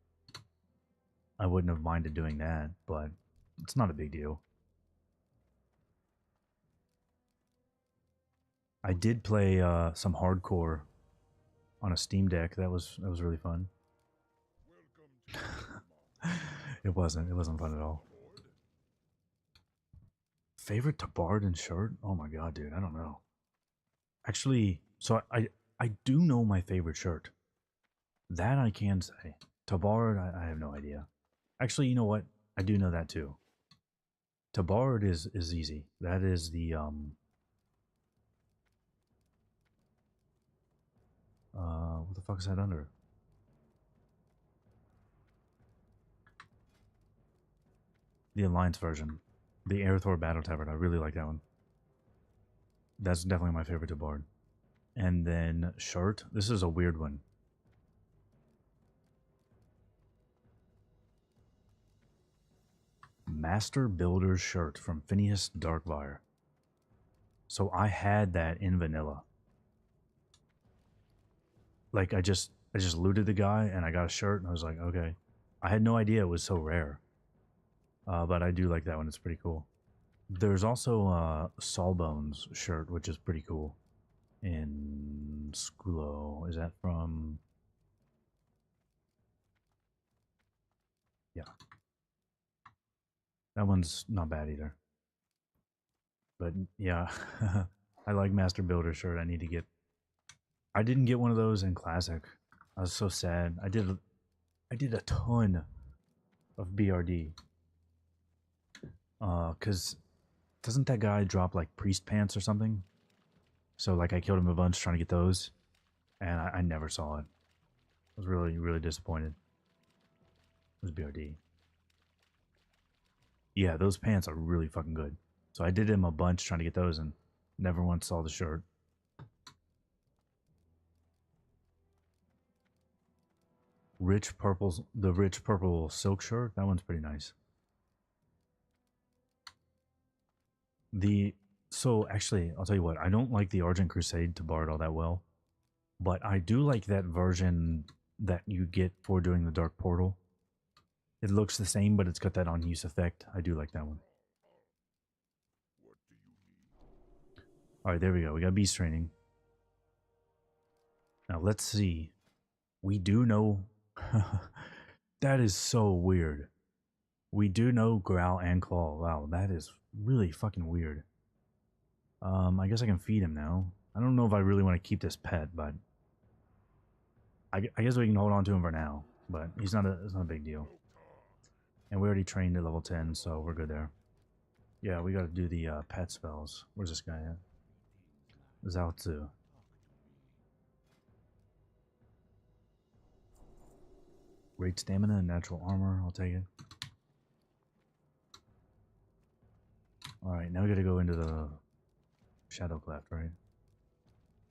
I wouldn't have minded doing that, but it's not a big deal. I did play some hardcore on a Steam Deck. That was really fun. It wasn't fun at all. Favorite tabard shirt? Oh my god, dude, I don't know. Actually, so I do know my favorite shirt. That I can say. Tabard, I have no idea. Actually, you know what? I do know that too. Tabard is easy. That is the what the fuck is that under? The Alliance version. The Aerthor Battle Tabard. I really like that one. That's definitely my favorite Tabard. And then shirt. This is a weird one. Master Builder's shirt from Phineas Darkfire. So I had that in vanilla. Like I just looted the guy and I got a shirt and I was like, okay. I had no idea it was so rare. But I do like that one. It's pretty cool. There's also Sawbones shirt, which is pretty cool. In Skulo. Is that from... Yeah. That one's not bad either. But yeah, I like Master Builder shirt. I need to get. I didn't get one of those in Classic. I was so sad. I did a ton of BRD. Cause doesn't that guy drop like priest pants or something? So like I killed him a bunch trying to get those, and I never saw it. I was really disappointed. It was BRD. Yeah, those pants are really fucking good. So I did him a bunch trying to get those, and never once saw the shirt. The rich purple silk shirt. That one's pretty nice. The so actually, I'll tell you what. I don't like the Argent Crusade to Bard all that well, but I do like that version that you get for doing the Dark Portal. It looks the same, but it's got that on use effect. I do like that one. All right, there we go. We got beast training. Now let's see. We do know. That is so weird. We do know Growl and Claw. Wow, that is really fucking weird. I guess I can feed him now. I don't know if I really want to keep this pet, but I guess we can hold on to him for now. But it's not a big deal. And we already trained at level 10, so we're good there. Yeah, we gotta do the pet spells. Where's this guy at? Zhao Tzu. Great stamina and natural armor. I'll take it. Alright, now we gotta go into the Shadow Cleft, right?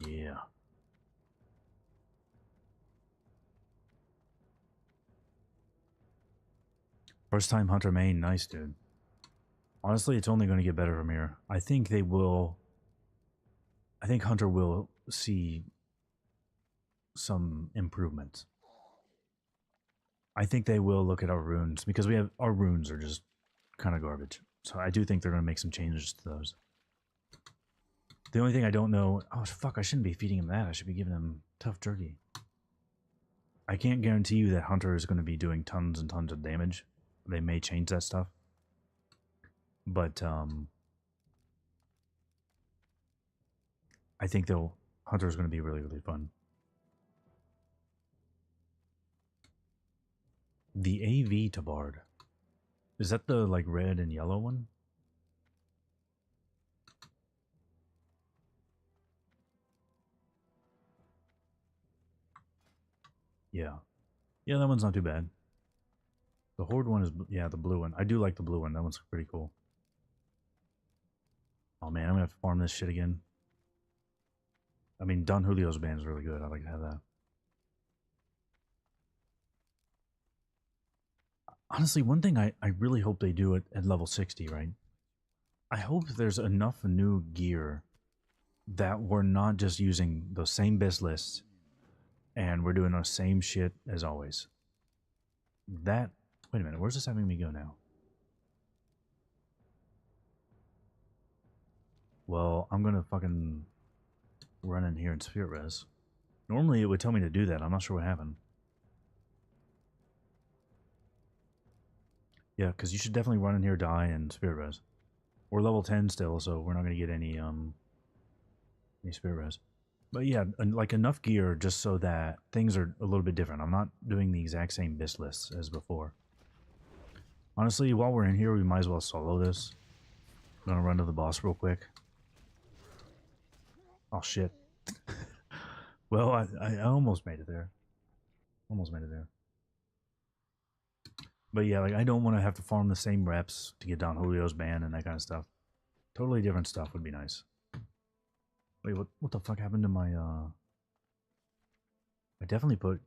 Yeah. First time Hunter main. Nice, dude. Honestly, it's only going to get better from here. I think they will. I think Hunter will see some improvements. I think they will look at our runes because our runes are just kind of garbage. So I do think they're going to make some changes to those. The only thing I don't know... Oh, fuck, I shouldn't be feeding him that. I should be giving him tough jerky. I can't guarantee you that Hunter is going to be doing tons and tons of damage. They may change that stuff. But, I think Hunter is going to be really fun. The AV to Bard. Is that the, like, red and yellow one? Yeah. Yeah, that one's not too bad. The Horde one is, yeah, the blue one. I do like the blue one. That one's pretty cool. Oh, man, I'm going to have to farm this shit again. I mean, Don Julio's band is really good. I'd like to have that. Honestly, one thing I really hope they do at level 60, right? I hope there's enough new gear that we're not just using those same best lists and we're doing the same shit as always. That... Wait a minute, where's this having me go now? Well, I'm gonna fucking run in here in Spirit Res. Normally it would tell me to do that. I'm not sure what happened. Yeah, because you should definitely run in here, die, and Spirit Res. We're level 10 still, so we're not gonna get any Spirit Res. But yeah, like enough gear just so that things are a little bit different. I'm not doing the exact same BIS lists as before. Honestly, while we're in here, we might as well solo this. I'm gonna run to the boss real quick. Oh shit. Well, I almost made it there. Almost made it there. But yeah, like I don't want to have to farm the same reps to get Don Julio's ban and that kind of stuff. Totally different stuff would be nice. Wait, what the fuck happened to my I definitely put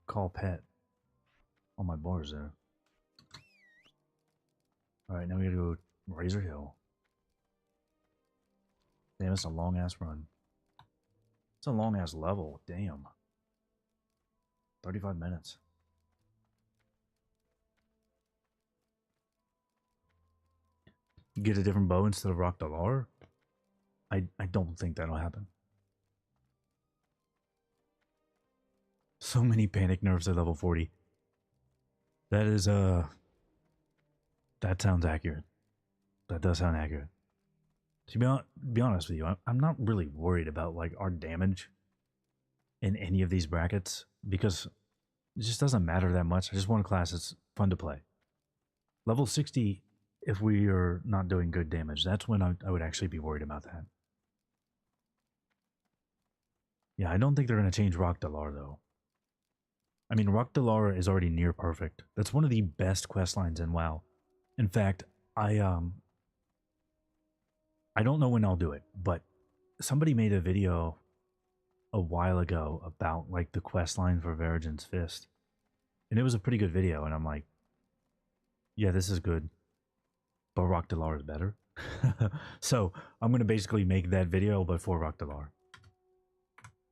call pet on my bars there. Alright, now we gotta go Razor Hill. Damn, it's a long ass run. It's a long ass level, damn. 35 minutes. Get a different bow instead of Rock Dalar? I don't think that'll happen. So many panic nerfs at level 40. That is That sounds accurate. That does sound accurate. To be honest with you, I'm not really worried about like our damage in any of these brackets because it just doesn't matter that much. I just want a class that's fun to play. Level 60, if we are not doing good damage, that's when I would actually be worried about that. Yeah, I don't think they're going to change Rock Dalar, though. I mean, Rock Dalar is already near perfect. That's one of the best quest lines in WoW. In fact, I don't know when I'll do it, but somebody made a video a while ago about like the quest line for Verigen's Fist. And it was a pretty good video, and I'm like, yeah, this is good, but Rock Dalar is better. So I'm gonna basically make that video before Rock Dalar.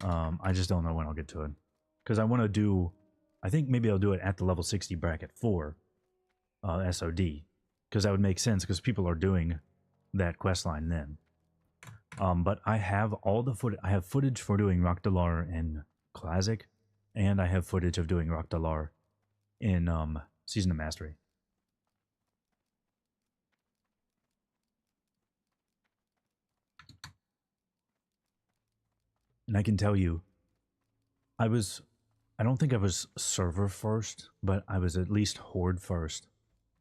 I just don't know when I'll get to it. Because I want to do, I think maybe I'll do it at the level 60 bracket for SOD. Because that would make sense, because people are doing that quest line then. But I have all the footage. I have footage for doing Rock Dalar in Classic, and I have footage of doing Rock Dalar in Season of Mastery. And I can tell you, I don't think I was server first, but I was at least Horde first.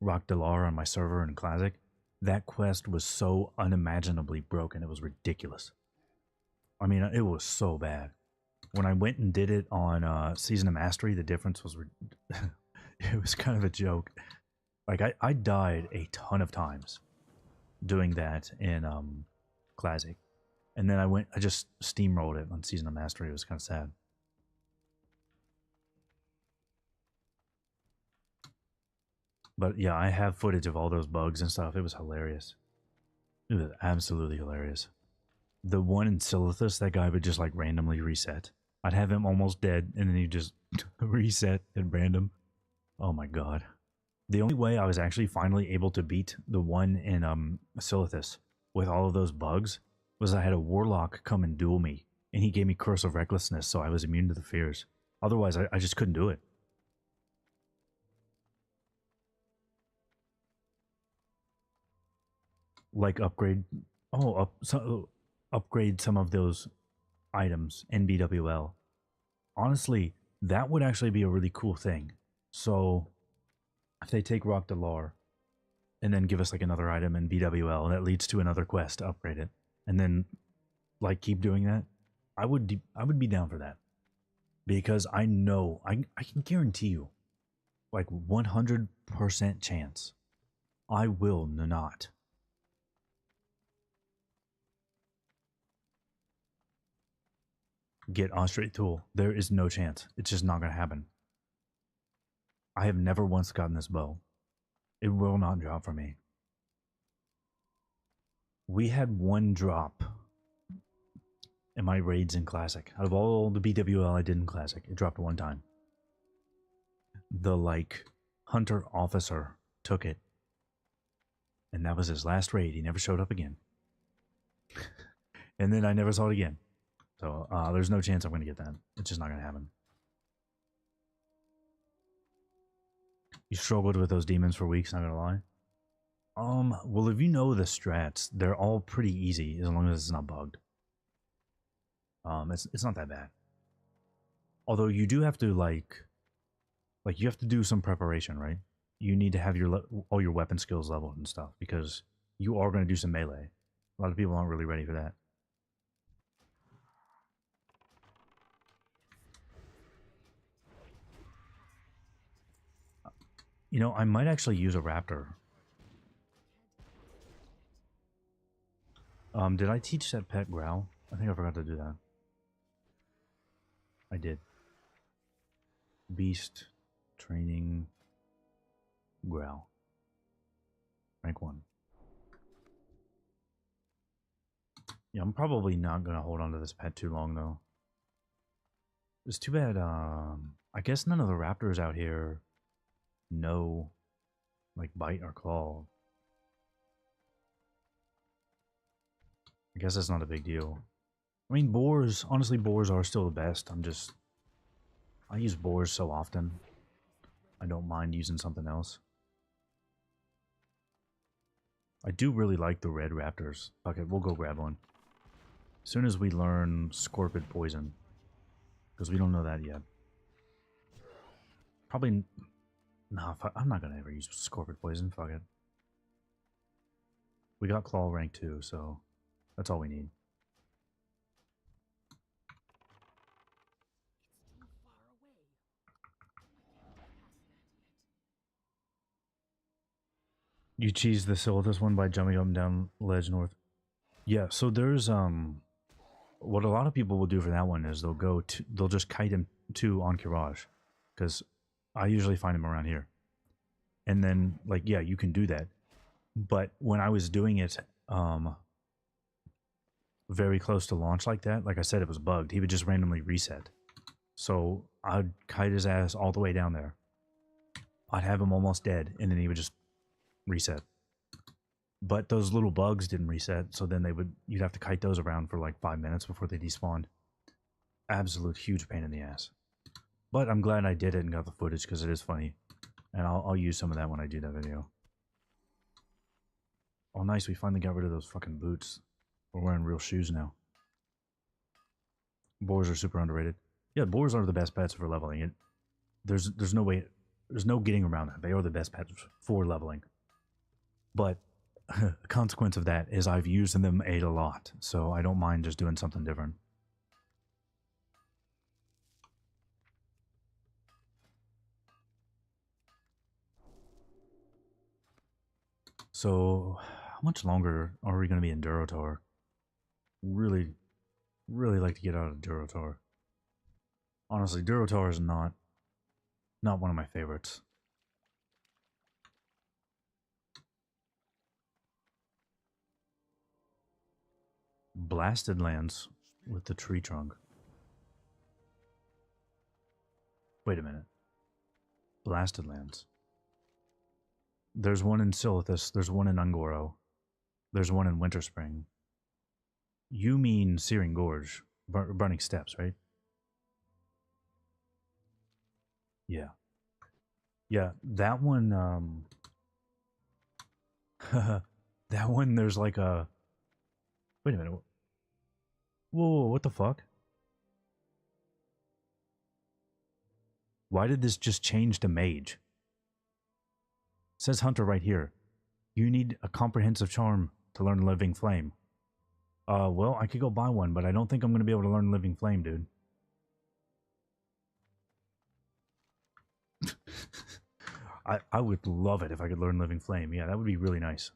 Rock Dalar on my server in Classic. That quest was so unimaginably broken, it was ridiculous. I mean, it was so bad. When I went and did it on Season of Mastery, the difference was... it was kind of a joke. Like, I died a ton of times doing that in Classic. And then I just steamrolled it on Season of Mastery. It was kind of sad. But yeah, I have footage of all those bugs and stuff. It was hilarious. It was absolutely hilarious. The one in Silithus, that guy would just like randomly reset. I'd have him almost dead, and then he'd just reset at random. Oh my god. The only way I was actually finally able to beat the one in Silithus with all of those bugs was I had a Warlock come and duel me, and he gave me Curse of Recklessness, so I was immune to the fears. Otherwise, I just couldn't do it. Like upgrade... Oh, upgrade some of those items in BWL. Honestly, that would actually be a really cool thing. So, if they take Rock Dalar and then give us like another item in BWL that leads to another quest to upgrade it, and then like keep doing that, I would be down for that. Because I know, I can guarantee you, like 100% chance, I will not get Ostrate Tool. There is no chance. It's just not going to happen. I have never once gotten this bow. It will not drop for me. We had one drop in my raids in Classic. Out of all the BWL I did in Classic, it dropped one time. The, like, Hunter Officer took it. And that was his last raid. He never showed up again. And then I never saw it again. So, there's no chance I'm going to get that. It's just not going to happen. You struggled with those demons for weeks, not going to lie. Well, if you know the strats, they're all pretty easy as long as it's not bugged. It's not that bad. Although you do have to like you have to do some preparation, right? You need to have all your weapon skills leveled and stuff because you are going to do some melee. A lot of people aren't really ready for that. You know, I might actually use a raptor. Did I teach that pet growl? I think I forgot to do that. I did. Beast training growl. Rank 1. Yeah, I'm probably not gonna hold on to this pet too long though. It's too bad, I guess none of the raptors out here know like bite or claw. I guess that's not a big deal. I mean, boars, honestly, boars are still the best. I use boars so often. I don't mind using something else. I do really like the red raptors. Fuck it, we'll go grab one. As soon as we learn Scorpid Poison. Because we don't know that yet. Probably... Nah, I'm not gonna ever use Scorpid Poison, fuck it. We got Claw rank 2, so that's all we need. You cheese the Silithus one by jumping up and down ledge north. Yeah, so there's what a lot of people will do for that one is they'll just kite him to Encourage, because I usually find him around here. And then like yeah, you can do that. But when I was doing it very close to launch like that, like I said, it was bugged. He would just randomly reset. So I'd kite his ass all the way down there. I'd have him almost dead, and then he would just reset. But those little bugs didn't reset, so then you'd have to kite those around for like 5 minutes before they despawned. Absolute huge pain in the ass. But I'm glad I did it and got the footage because it is funny. And I'll use some of that when I do that video. Oh nice, we finally got rid of those fucking boots. We're wearing real shoes now. Boars are super underrated. Yeah, boars are the best pets for leveling it. There's no way, there's no getting around that. They are the best pets for leveling. But a consequence of that is I've used them a lot, so I don't mind just doing something different. So, how much longer are we going to be in Durotar? Really like to get out of Durotar. Honestly, Durotar is not one of my favorites. Blasted lands with the tree trunk. Wait a minute. Blasted lands. There's one in Silithus, there's one in Ungoro, there's one in Winterspring. You mean Searing Gorge, Burning Steps, right? Yeah. Yeah, that one, that one, there's like a... Wait a minute. Whoa, what the fuck? Why did this just change to mage? It says hunter right here. You need a comprehensive charm to learn Living Flame. Well, I could go buy one, but I don't think I'm going to be able to learn Living Flame, dude. I would love it if I could learn Living Flame. Yeah, that would be really nice.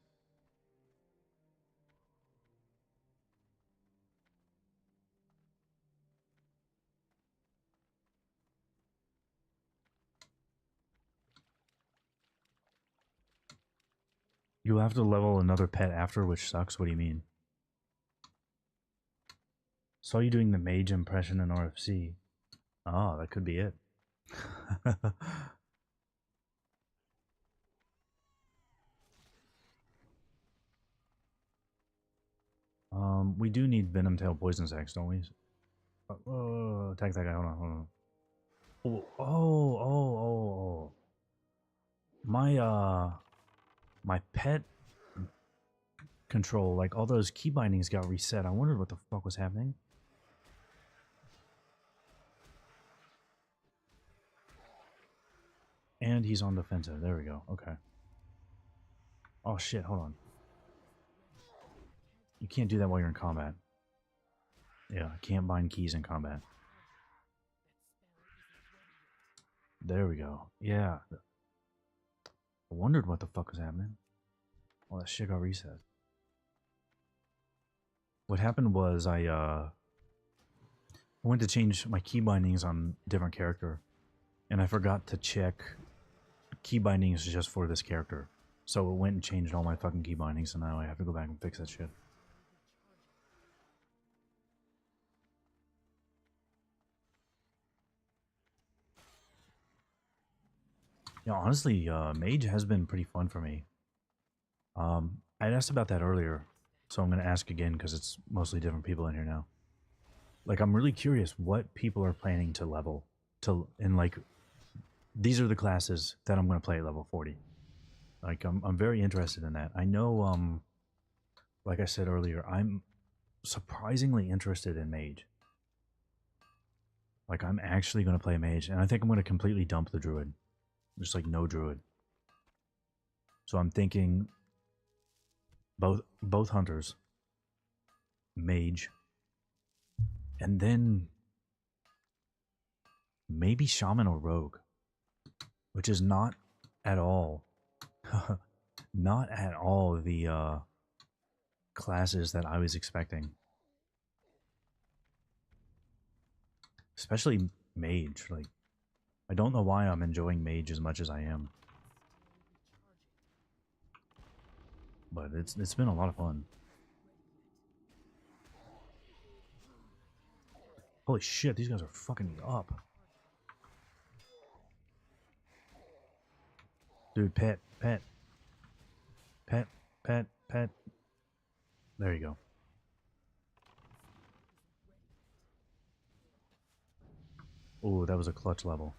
You'll have to level another pet after, which sucks. What do you mean? Saw you doing the mage impression in RFC. Oh, that could be it. We do need Venom Tail Poison Sacks, don't we? Attack that guy. Hold on. Oh. My pet control, like all those key bindings got reset. I wondered what the fuck was happening. And he's on defensive. There we go. Okay. Oh shit, hold on. You can't do that while you're in combat. Yeah, can't bind keys in combat. There we go. Yeah. I wondered what the fuck was happening. Well, that shit got reset. What happened was I went to change my key bindings on a different character, and I forgot to check key bindings just for this character. So it went and changed all my fucking key bindings, and now I have to go back and fix that shit. Yeah, honestly, Mage has been pretty fun for me. I asked about that earlier, so I'm going to ask again because it's mostly different people in here now. Like, I'm really curious what people are planning to level and like, these are the classes that I'm going to play at level 40. Like I'm very interested in that. I know like I said earlier, I'm surprisingly interested in mage. Like I'm actually going to play mage, and I think I'm going to completely dump the druid. Just like no druid. So I'm thinking both hunters, mage, and then maybe shaman or rogue, which is not at all not at all the classes that I was expecting. Especially mage. Like I don't know why I'm enjoying mage as much as I am. But it's been a lot of fun. Holy shit, these guys are fucking me up. Dude, pet. There you go. Oh, that was a clutch level.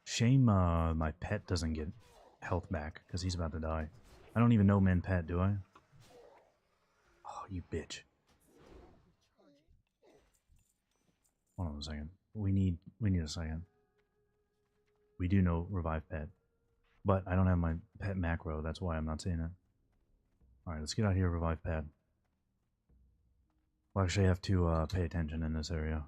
Shame my pet doesn't get health back, because he's about to die. I don't even know min pet, do I? Oh, you bitch. Hold on a second. We need a second. We do know revive pet. But I don't have my pet macro, that's why I'm not seeing it. Alright, let's get out here, revive pet. We'll actually have to pay attention in this area.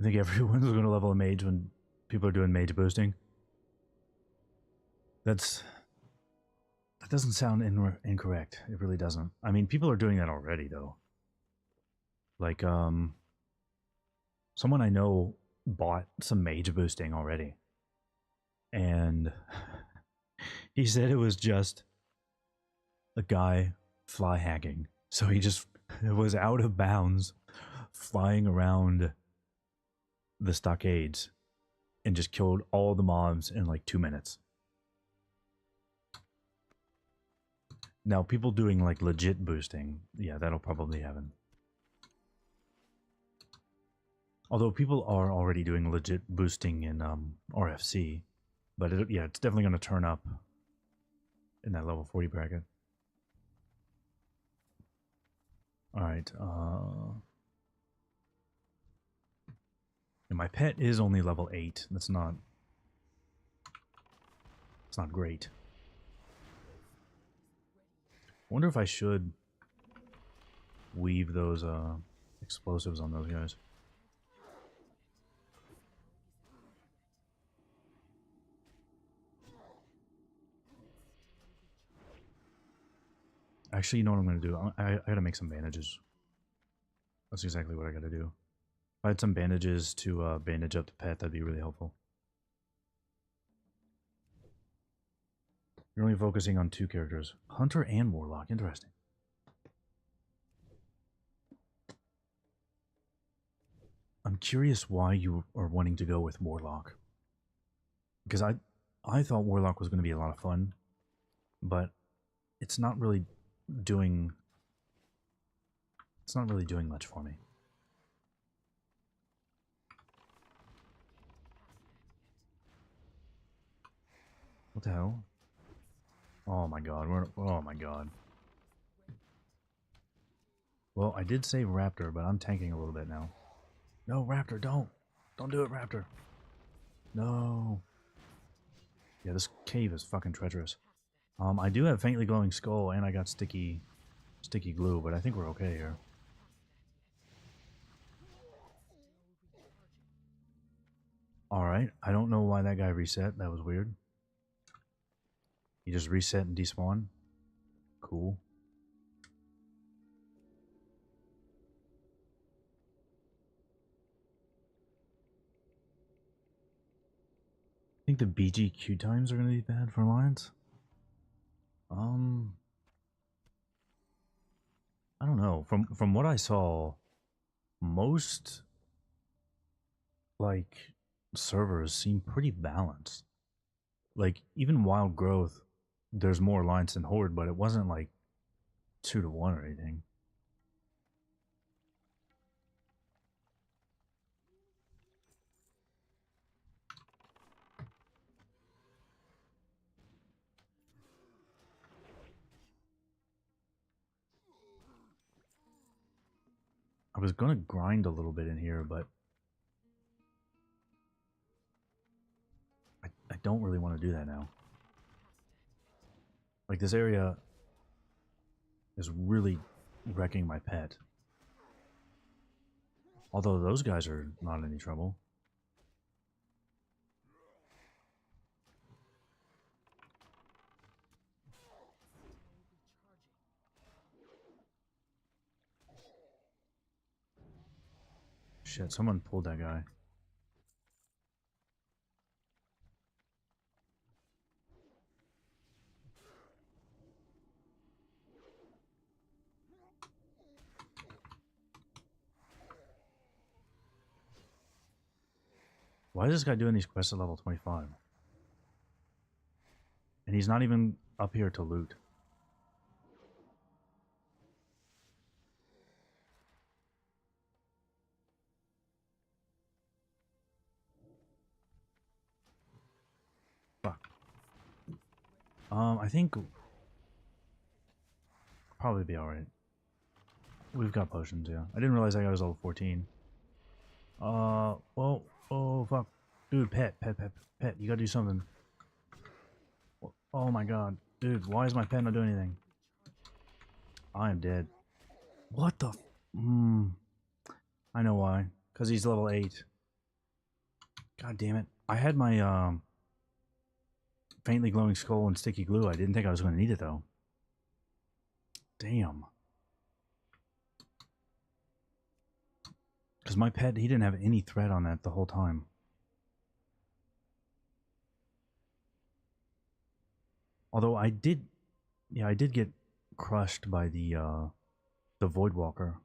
I think everyone's going to level a mage when people are doing mage boosting. That doesn't sound incorrect. It really doesn't. I mean, people are doing that already, though. Like, someone I know bought some mage boosting already. And he said it was just a guy fly hacking. So he just was out of bounds flying around the stockades and just killed all the mobs in like 2 minutes. Now, people doing like legit boosting, yeah, that'll probably happen. Although people are already doing legit boosting in RFC, but yeah, it's definitely going to turn up in that level 40 bracket. Alright, and my pet is only level 8. It's not great. I wonder if I should weave those explosives on those guys. Actually, you know what I'm going to do? I gotta make some bandages. That's exactly what I gotta do. If I had some bandages to bandage up the pet, that'd be really helpful. You're only focusing on 2 characters. Hunter and Warlock. Interesting. I'm curious why you are wanting to go with Warlock. Because I thought Warlock was going to be a lot of fun, but it's not really doing much for me. What the hell? Oh my god, oh my god. Well, I did say Raptor, but I'm tanking a little bit now. No, Raptor, don't! Don't do it, Raptor! No! Yeah, this cave is fucking treacherous. I do have faintly glowing skull, and I got sticky glue, but I think we're okay here. Alright, I don't know why that guy reset. That was weird. He just reset and despawned. Cool. I think the BGQ times are going to be bad for Alliance. I don't know. From what I saw, most like servers seem pretty balanced. Like even Wild Growth, there's more Alliance than Horde, but it wasn't like 2 to 1 or anything. I was gonna grind a little bit in here, but I don't really want to do that now. Like, this area is really wrecking my pet. Although those guys are not any trouble. Shit, someone pulled that guy. Why is this guy doing these quests at level 25? And he's not even up here to loot. Fuck. I think probably be alright. We've got potions, yeah. I didn't realize that guy was level 14. Well, oh fuck. Dude, pet, you gotta do something. Oh my god. Dude, why is my pet not doing anything? I am dead. What the I know why. Because he's level 8. God damn it. I had my, faintly glowing skull and sticky glue. I didn't think I was going to need it, though. Damn. Because my pet, he didn't have any threat on that the whole time. Although I did... Yeah, I did get crushed by the Voidwalker.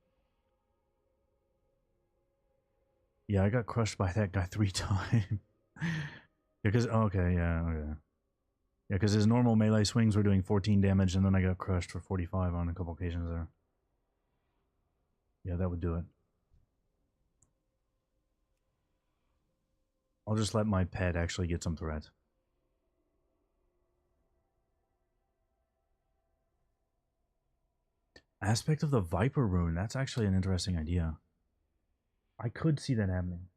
Yeah, I got crushed by that guy 3 times. Because, okay, yeah, okay. Yeah, because his normal melee swings were doing 14 damage, and then I got crushed for 45 on a couple occasions there. Yeah, that would do it. I'll just let my pet actually get some threat. Aspect of the Viper Rune. That's actually an interesting idea. I could see that happening.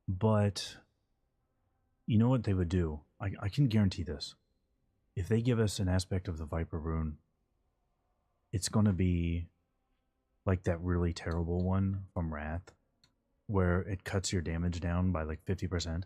But you know what they would do? I can guarantee this. If they give us an aspect of the Viper Rune, it's going to be like that really terrible one from Wrath, where it cuts your damage down by like 50%.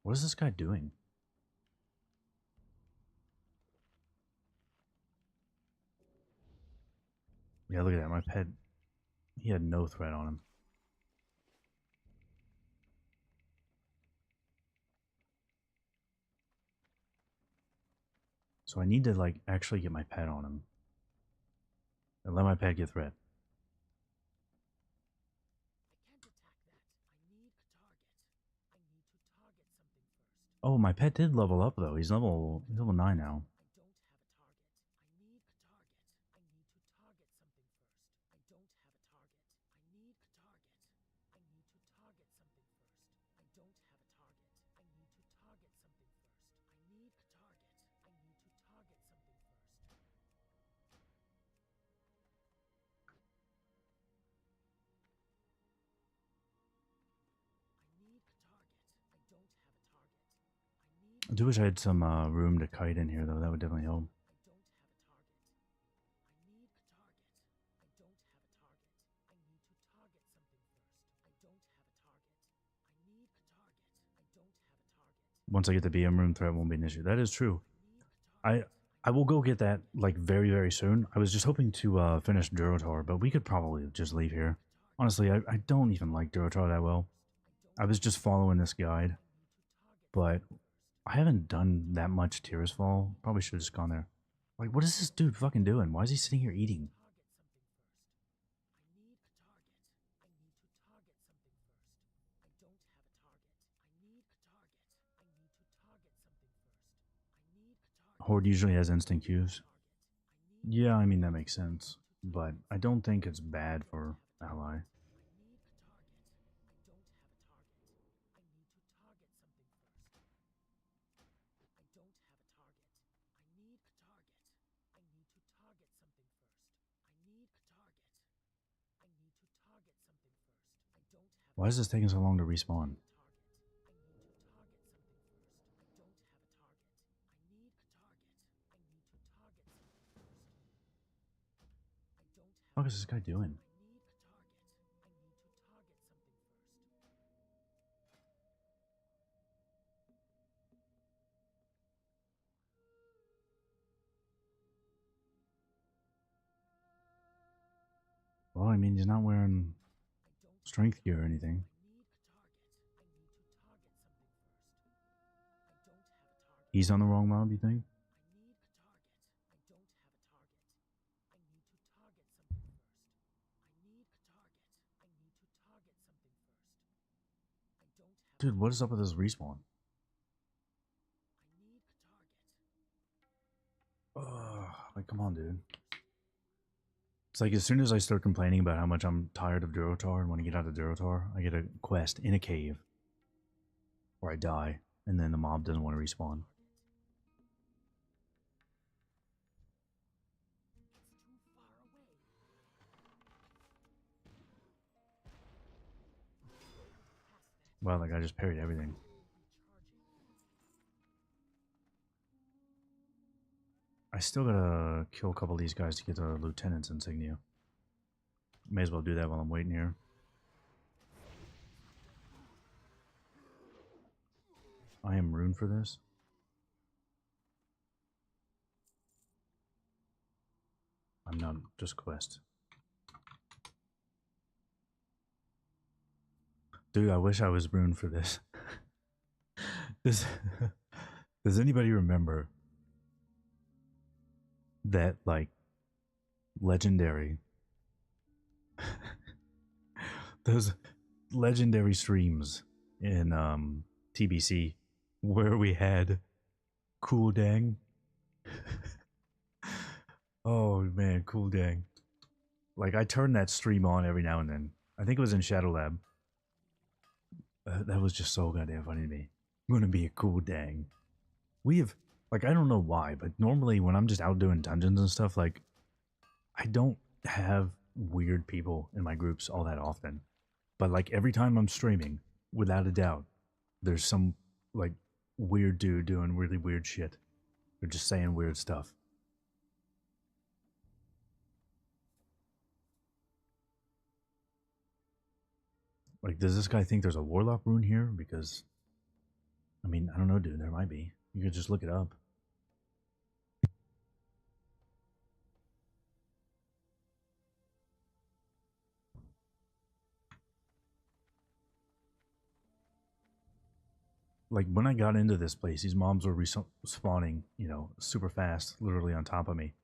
What is this guy doing? Yeah, look at that. My pet, he had no threat on him. So I need to, like, actually get my pet on him. And let my pet get threat. Oh, my pet did level up, though. He's level 9 now. I do wish I had some room to kite in here, though. That would definitely help. Once I get the BM room, threat won't be an issue. That is true. I will go get that, like, very, very soon. I was just hoping to finish Durotar, but we could probably just leave here. Honestly, I don't even like Durotar that well. I was just following this guide, but I haven't done that much Tirisfal. Probably should have just gone there. Like, what is this dude fucking doing? Why is he sitting here eating? Horde usually has instant queues. Yeah, I mean, that makes sense. But I don't think it's bad for ally. Why is this taking so long to respawn? What is this guy doing? Well, I mean, he's not wearing strength gear or anything. He's on the wrong mob, you think? Dude, what is up with this respawn? Ugh, like, come on, dude. It's like as soon as I start complaining about how much I'm tired of Durotar and want to get out of Durotar, I get a quest in a cave where I die, and then the mob doesn't want to respawn. Wow, that guy just parried everything. I still gotta kill a couple of these guys to get the lieutenant's insignia. May as well do that while I'm waiting here. I am ruined for this. I'm not just quest. Dude, I wish I was ruined for this. Does anybody remember that, like, legendary those legendary streams in TBC where we had Cool Dang? Oh man, Cool Dang. Like, I turn that stream on every now and then. I think it was in Shadow Lab. That was just so goddamn funny to me. I'm gonna be a Cool Dang. We have, like, I don't know why, but normally when I'm just out doing dungeons and stuff, like, I don't have weird people in my groups all that often. But, like, every time I'm streaming, without a doubt, there's some, like, weird dude doing really weird shit. They're just saying weird stuff. Like, does this guy think there's a Warlock rune here? Because, I mean, I don't know, dude. There might be. You could just look it up. Like, when I got into this place, these mobs were respawning, you know, super fast, literally on top of me.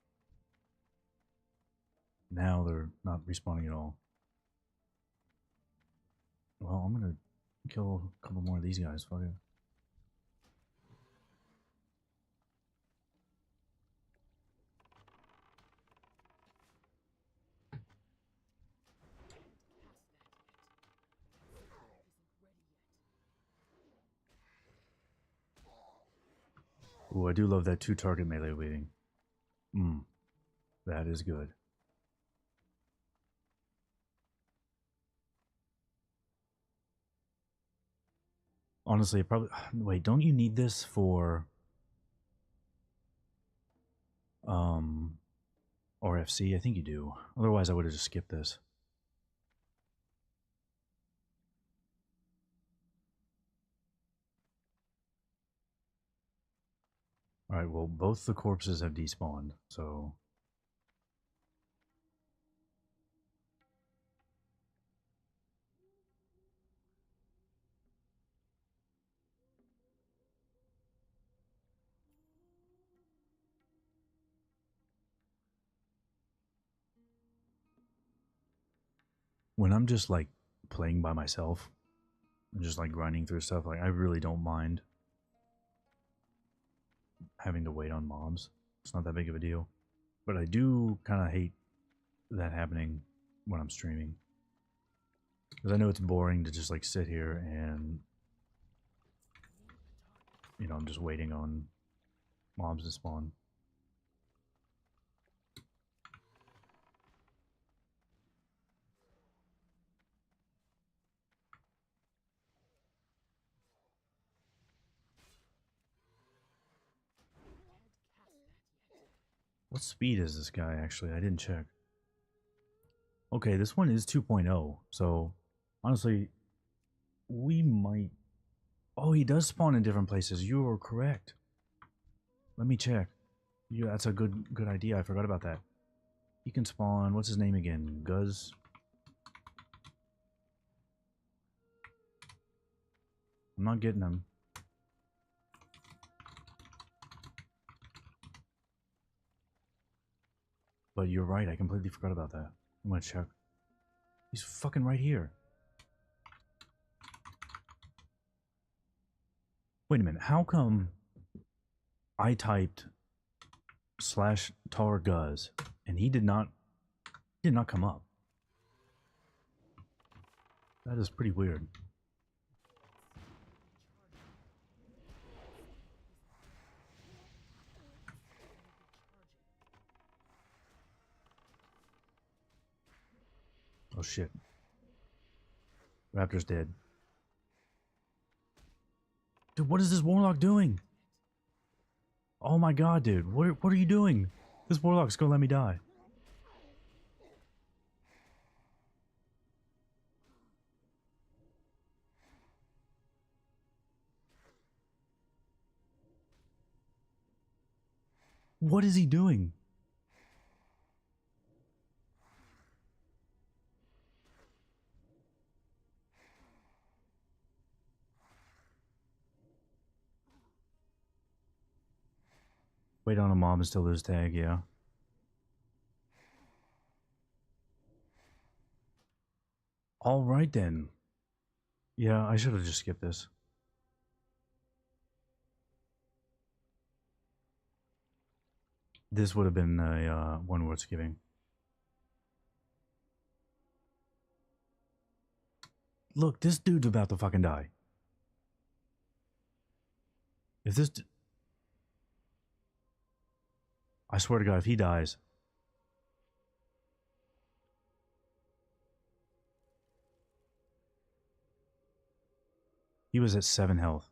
Now they're not respawning at all. Well, I'm gonna kill a couple more of these guys. Fuck it. Ooh, I do love that 2-target melee waiting. That is good. Honestly, it probably... Wait, don't you need this for... RFC? I think you do. Otherwise, I would have just skipped this. Alright, well, both the corpses have despawned, so... When I'm just, like, playing by myself, and just, like, grinding through stuff, like, I really don't mind having to wait on mobs. It's not that big of a deal. But I do kind of hate that happening when I'm streaming. Because I know it's boring to just like sit here and, you know, I'm just waiting on mobs to spawn. What speed is this guy actually? I didn't check. Okay, this one is 2.0, so honestly, we might... Oh, he does spawn in different places. You are correct. Let me check. Yeah, that's a good idea. I forgot about that. He can spawn... What's his name again? Guz? I'm not getting him. But you're right, I completely forgot about that. I'm gonna check. He's fucking right here. Wait a minute, how come I typed /tar Guz and he did not come up? That is pretty weird. Oh shit. Raptor's dead. Dude, what is this warlock doing? Oh my god, dude. What are you doing? This warlock's gonna let me die. What is he doing? Wait on a mob and still lose tag, yeah. Alright then. Yeah, I should have just skipped this. This would have been a one word skipping. Look, this dude's about to fucking die. If this... I swear to God, if he dies... He was at 7 health.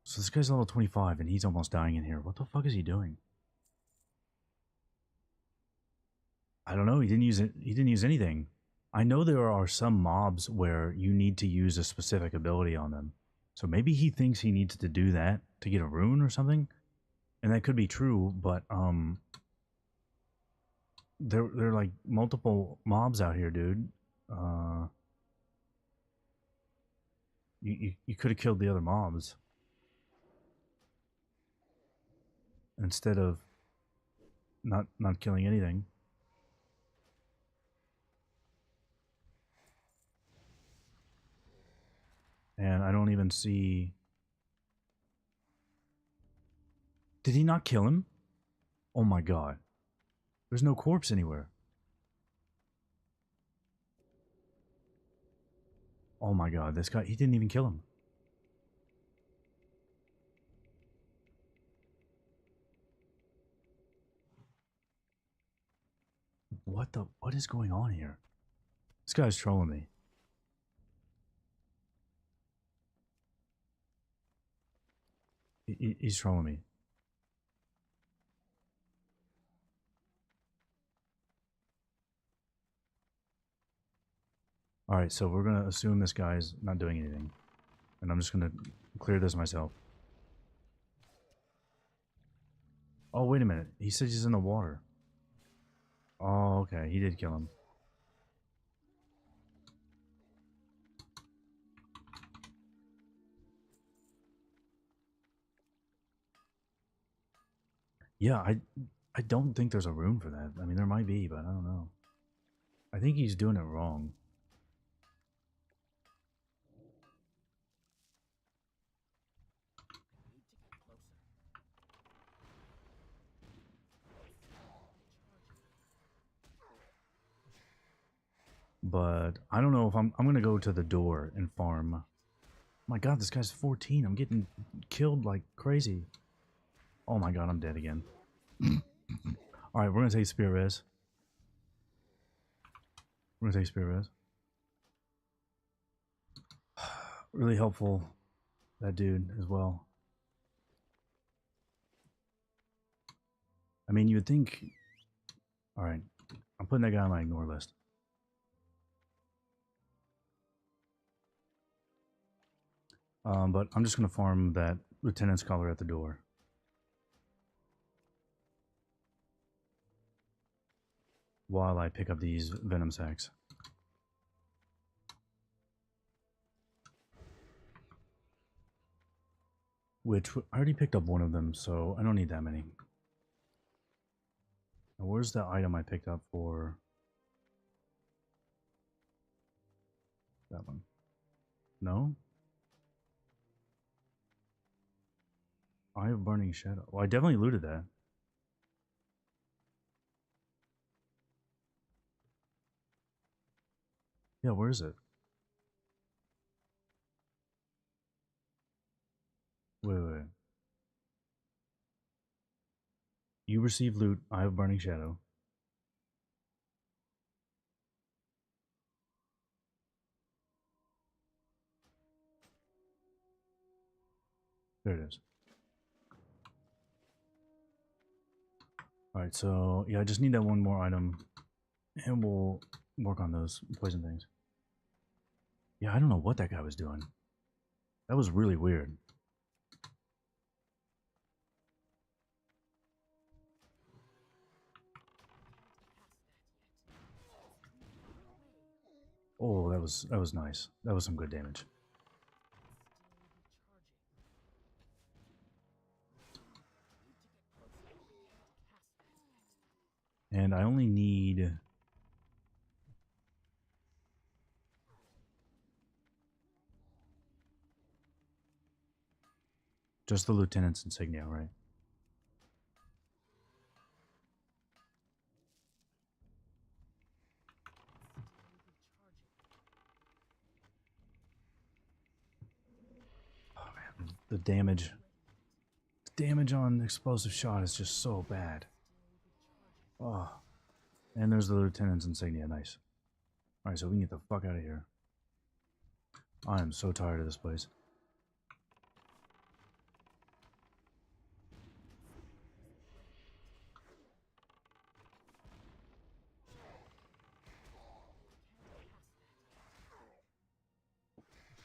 So this guy's level 25 and he's almost dying in here. What the fuck is he doing? I don't know. He didn't use it. He didn't use anything. I know there are some mobs where you need to use a specific ability on them. So maybe he thinks he needs to do that to get a rune or something. And that could be true, but there are like multiple mobs out here, dude. You could have killed the other mobs instead of not killing anything. And I don't even see... Did he not kill him? Oh my god. There's no corpse anywhere. Oh my god, this guy, he didn't even kill him. What is going on here? This guy's trolling me. He's trolling me. Alright, so we're gonna assume this guy's not doing anything. And I'm just gonna clear this myself. Oh, wait a minute. He said he's in the water. Oh, okay. He did kill him. Yeah, I don't think there's a room for that. I mean, there might be, but I don't know. I think he's doing it wrong. But I don't know if I'm gonna go to the door and farm. My god, this guy's 14. I'm getting killed like crazy. Oh my god, I'm dead again. Alright, we're gonna take Spear Res. We're gonna take Spear Res. Really helpful, that dude as well. I mean, you would think. Alright, I'm putting that guy on my ignore list. But I'm just gonna farm that Lieutenant's collar at the door. While I pick up these Venom Sacks. Which, I already picked up one of them, so I don't need that many. Now, where's the item I picked up for... that one? No? Eye of Burning Shadow. Well, I definitely looted that. Yeah, where is it? Wait. You receive loot, Eye of Burning Shadow. There it is. Alright, so yeah, I just need that one more item. And we'll work on those poison things. Yeah, I don't know what that guy was doing. That was really weird. Oh, that was nice. That was some good damage. And I only need... just the Lieutenant's insignia, right? Oh man, the damage... the damage on explosive shot is just so bad. Oh. And there's the Lieutenant's insignia, nice. Alright, so we can get the fuck out of here. I am so tired of this place.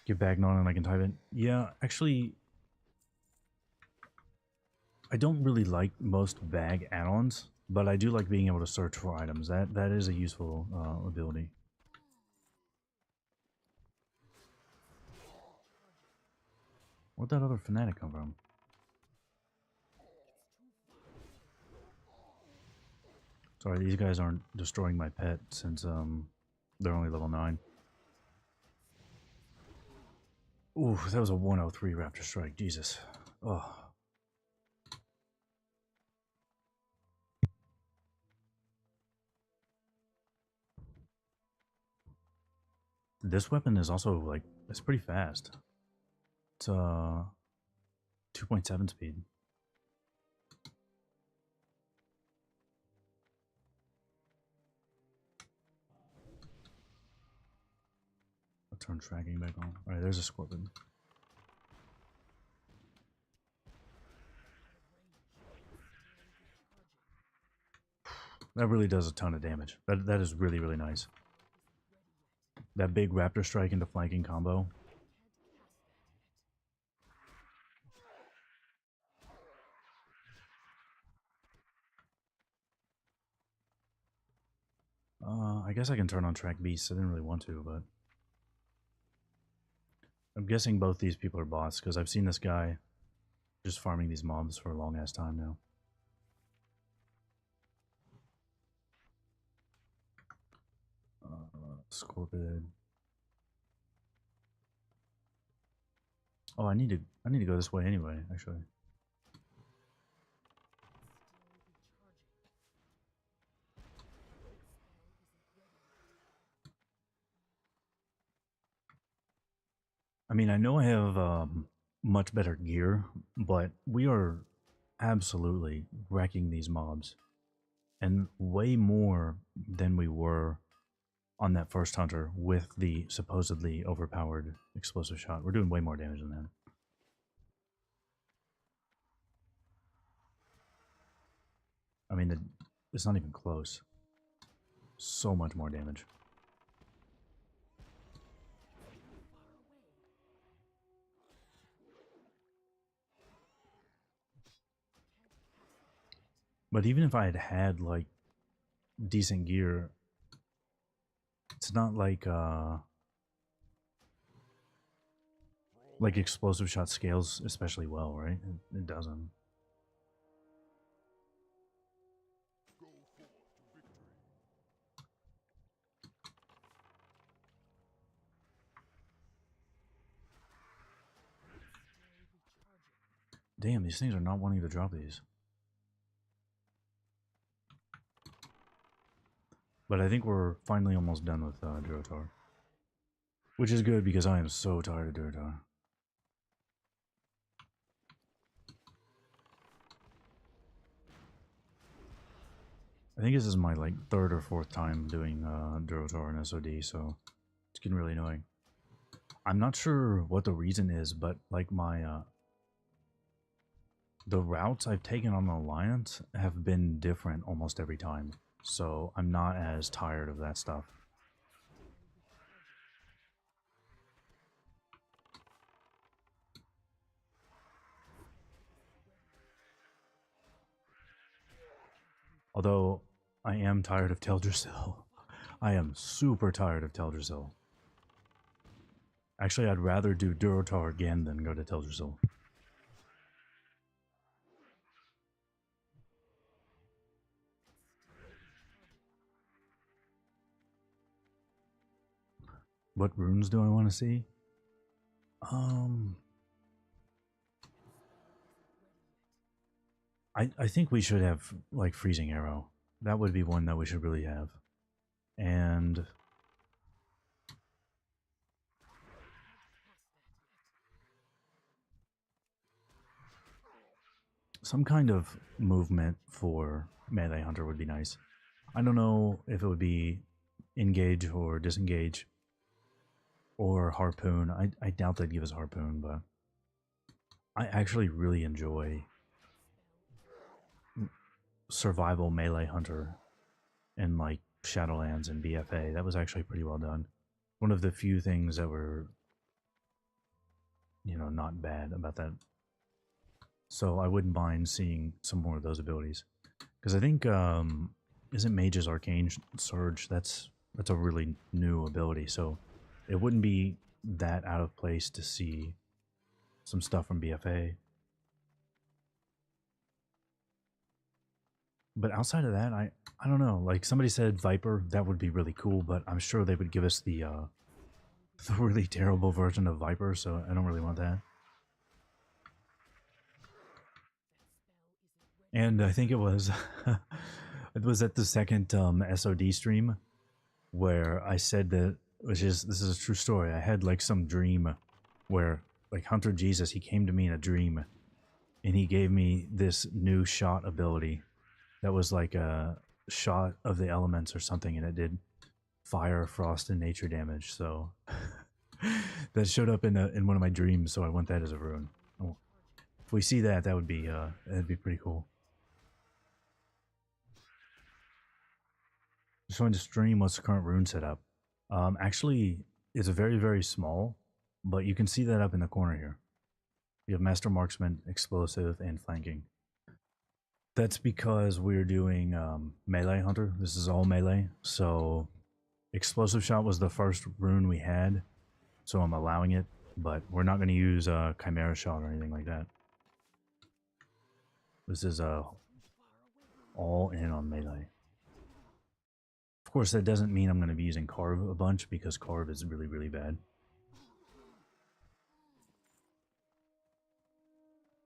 Get back on and I can type it. Yeah, actually, I don't really like most bag add-ons, but I do like being able to search for items. That is a useful ability. Where'd that other fanatic come from? Sorry, these guys aren't destroying my pet since they're only level 9. Ooh, that was a 103 Raptor Strike. Jesus. Oh. This weapon is also, like, it's pretty fast. It's 2.7 speed. I'll turn tracking back on. Alright, there's a scorpion. That really does a ton of damage. That is really, really nice. That big Raptor Strike into flanking combo. I guess I can turn on track beasts. I didn't really want to, but... I'm guessing both these people are bots, because I've seen this guy just farming these mobs for a long-ass time now. Scorpid. Oh, I need to go this way anyway, actually. I mean, I know I have much better gear, but we are absolutely wrecking these mobs. And way more than we were on that first hunter with the supposedly overpowered explosive shot. We're doing way more damage than that. I mean, it's not even close. So much more damage. But even if I had had, like, decent gear, it's not like explosive shot scales especially well, right? It doesn't. Damn, these things are not wanting to drop these. But I think we're finally almost done with Durotar. Which is good because I am so tired of Durotar. I think this is my like third or fourth time doing Durotar and SOD, so it's getting really annoying. I'm not sure what the reason is, but like my the routes I've taken on the Alliance have been different almost every time, so I'm not as tired of that stuff. Although I am tired of Teldrassil. I am super tired of Teldrassil. Actually, I'd rather do Durotar again than go to Teldrassil. What runes do I want to see? I think we should have, like, Freezing Arrow. That would be one that we should really have. And some kind of movement for Melee Hunter would be nice. I don't know if it would be engage or disengage or harpoon. I doubt they'd give us harpoon, but I actually really enjoy survival Melee Hunter in like Shadowlands and BFA. That was actually pretty well done. One of the few things that were, you know, not bad about that. So I wouldn't mind seeing some more of those abilities. Because I think, isn't Mage's Arcane Surge? That's a really new ability, so it wouldn't be that out of place to see some stuff from BFA. But outside of that, I don't know. Like somebody said Viper, that would be really cool, but I'm sure they would give us the really terrible version of Viper, so I don't really want that. And I think it was it was at the second SOD stream where I said that, this is a true story. I had like some dream where like Hunter Jesus, he came to me in a dream and he gave me this new shot ability that was like a shot of the elements or something, and it did fire, frost, and nature damage. So that showed up in one of my dreams, so I want that as a rune. Oh, if we see that, that would be that'd be pretty cool. Just wanted to stream what's the current rune setup. Actually, it's very, very small, but you can see that up in the corner here. You have Master Marksman, Explosive, and Flanking. That's because we're doing Melee Hunter. This is all melee, so Explosive Shot was the first rune we had, so I'm allowing it, but we're not going to use Chimera Shot or anything like that. This is all in on melee. Of course, that doesn't mean I'm going to be using Carve a bunch, because Carve is really, really bad.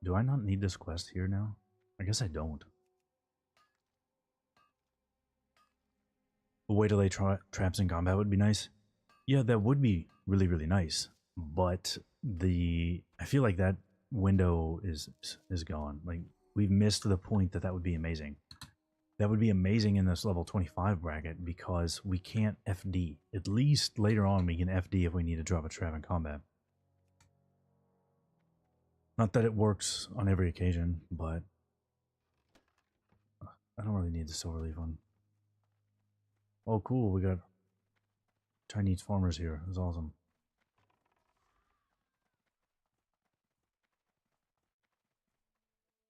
Do I not need this quest here now? I guess I don't. A way to lay traps in combat would be nice. Yeah, that would be really, really nice. But I feel like that window is gone. Like, we've missed the point that would be amazing. That would be amazing in this level 25 bracket because we can't FD. At least later on we can FD if we need to drop a trap in combat. Not that it works on every occasion, but I don't really need the silver leaf one. Oh, cool. We got Chinese farmers here. That's awesome.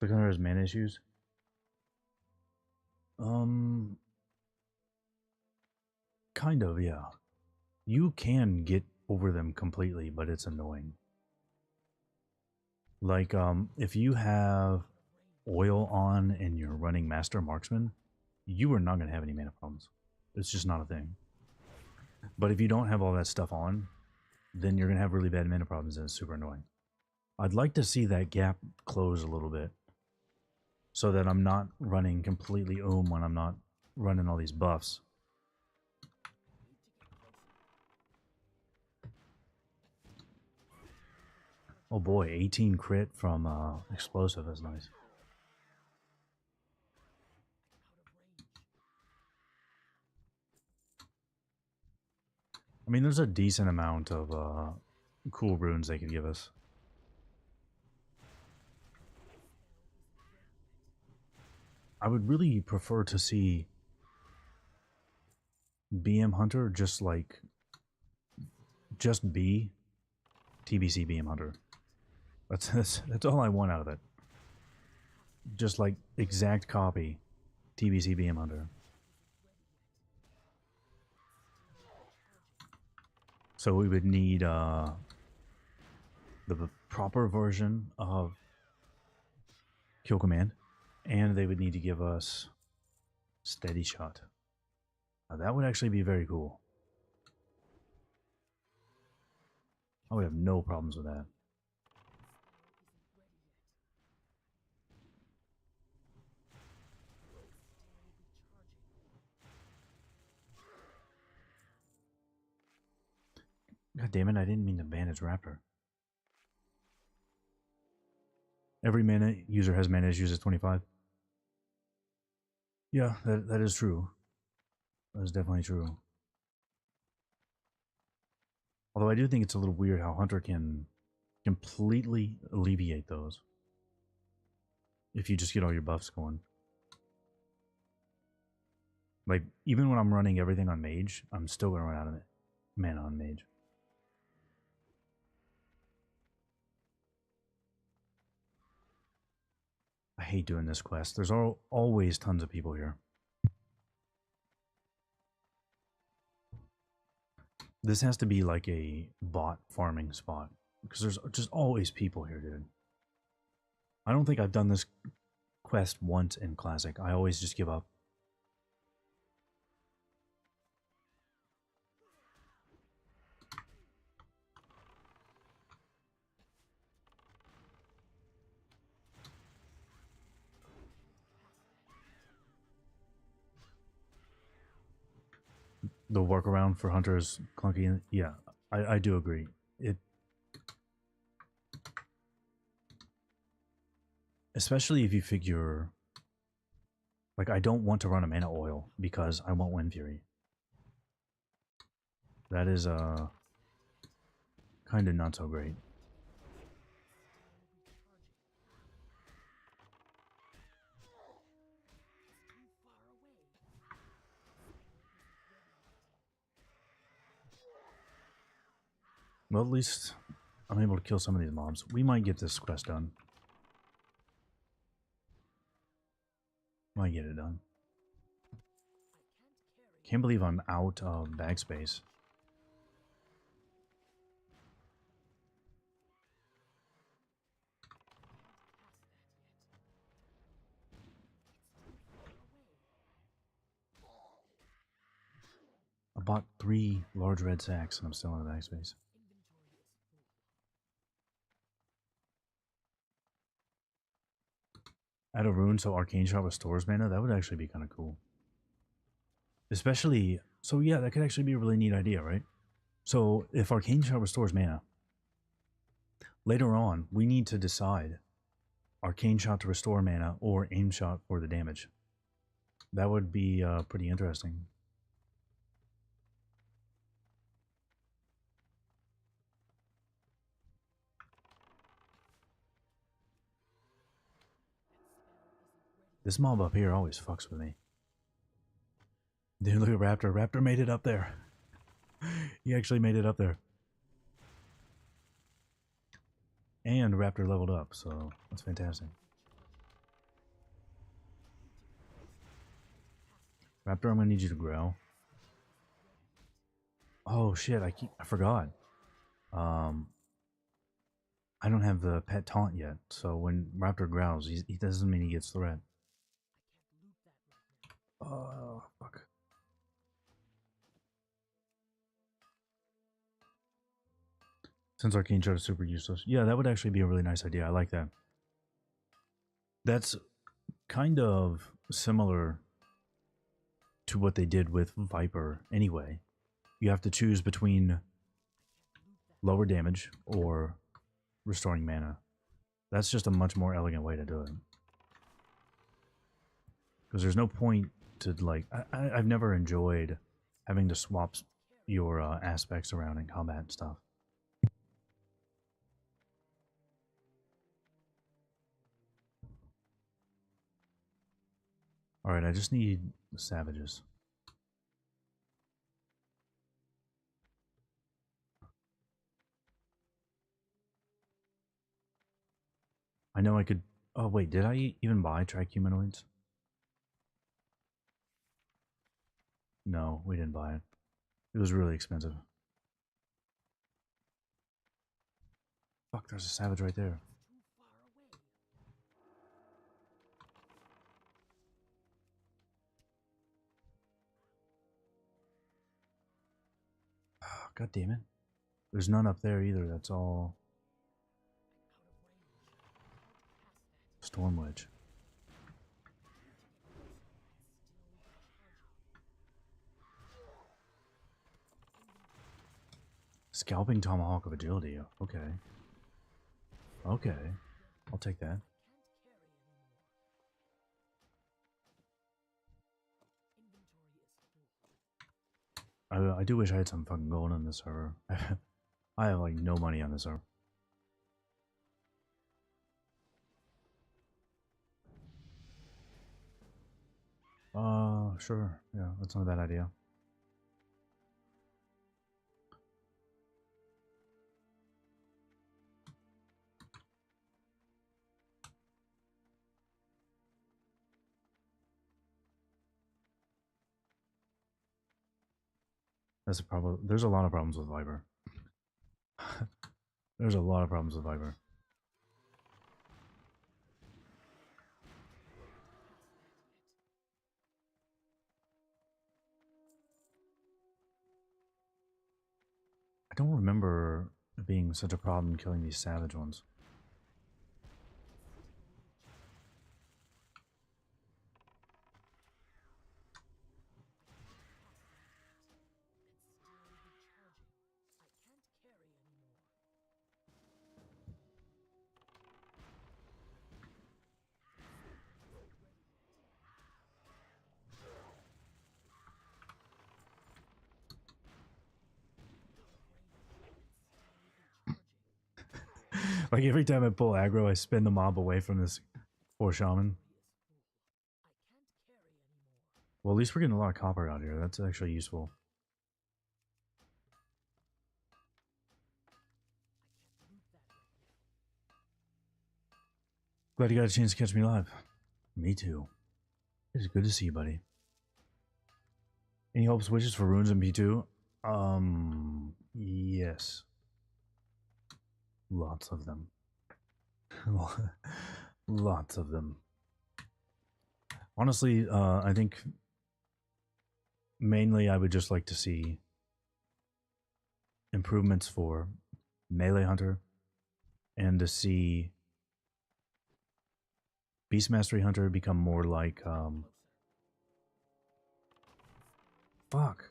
The gunner has mana issues. Kind of, yeah. You can get over them completely, but it's annoying. Like, if you have oil on and you're running Master Marksman, you are not going to have any mana problems. It's just not a thing. But if you don't have all that stuff on, then you're going to have really bad mana problems and it's super annoying. I'd like to see that gap close a little bit so that I'm not running completely when I'm not running all these buffs. Oh boy, 18 crit from explosive is nice. I mean, there's a decent amount of cool runes they could give us. I would really prefer to see BM Hunter just be TBC BM Hunter. That's all I want out of it. Just like exact copy TBC BM Hunter. So we would need the proper version of Kill Command, and they would need to give us Steady Shot. Now that would actually be very cool. I would have no problems with that. God damn it, I didn't mean to bandage Raptor. Every mana user has mana issues at 25. Yeah, that is true. That is definitely true. Although I do think it's a little weird how Hunter can completely alleviate those. If you just get all your buffs going. Like, even when I'm running everything on Mage, I'm still going to run out of mana on Mage. I hate doing this quest. There's always tons of people here. This has to be like a bot farming spot. Because there's just always people here, dude. I don't think I've done this quest once in Classic. I always just give up. The workaround for Hunter's clunky. Yeah, I do agree. Especially if you figure, like, I don't want to run a mana oil because I want Wind Fury. That is kind of not so great. Well, at least I'm able to kill some of these mobs. We might get this quest done. Might get it done. Can't believe I'm out of bag space. bought 3 large red sacks and I'm still in the backspace. Add a rune so Arcane Shot restores mana? That would actually be kind of cool. Especially, so yeah, that could actually be a really neat idea, right? So if Arcane Shot restores mana, later on, we need to decide Arcane Shot to restore mana or Aim Shot for the damage. That would be pretty interesting. This mob up here always fucks with me. Dude, look at Raptor. Raptor made it up there. He actually made it up there. And Raptor leveled up, so that's fantastic. Raptor, I'm gonna need you to grow. Oh shit, I forgot. I don't have the pet taunt yet, so when Raptor growls, he doesn't mean he gets threat. Oh, fuck. Since Arcane Shot is super useless. Yeah, that would actually be a really nice idea. I like that. That's kind of similar to what they did with Viper anyway. You have to choose between lower damage or restoring mana. That's just a much more elegant way to do it. Because there's no point to, like, I've never enjoyed having to swap your aspects around in combat and stuff. Alright, I just need the savages. I know I could... Oh, wait, did I even buy trichumanoids? No, we didn't buy it. It was really expensive. Fuck, there's a savage right there. God damn it. There's none up there either. That's all Storm Wedge. Scalping Tomahawk of Agility. Okay. Okay. I'll take that. I do wish I had some fucking gold on this server. I have like no money on this server. Sure. Yeah, that's not a bad idea. That's a problem. There's a lot of problems with Viper. There's a lot of problems with Viper. I don't remember it being such a problem killing these savage ones. Like every time I pull aggro, I spin the mob away from this poor shaman. Well, at least we're getting a lot of copper out here. That's actually useful. Glad you got a chance to catch me live. Me too. It's good to see you, buddy. Any hopes, wishes for runes in P2? Yes. Lots of them. Lots of them. Honestly, I think Mainly, I would just like to see improvements for Melee Hunter and to see Beast Mastery Hunter become more like fuck.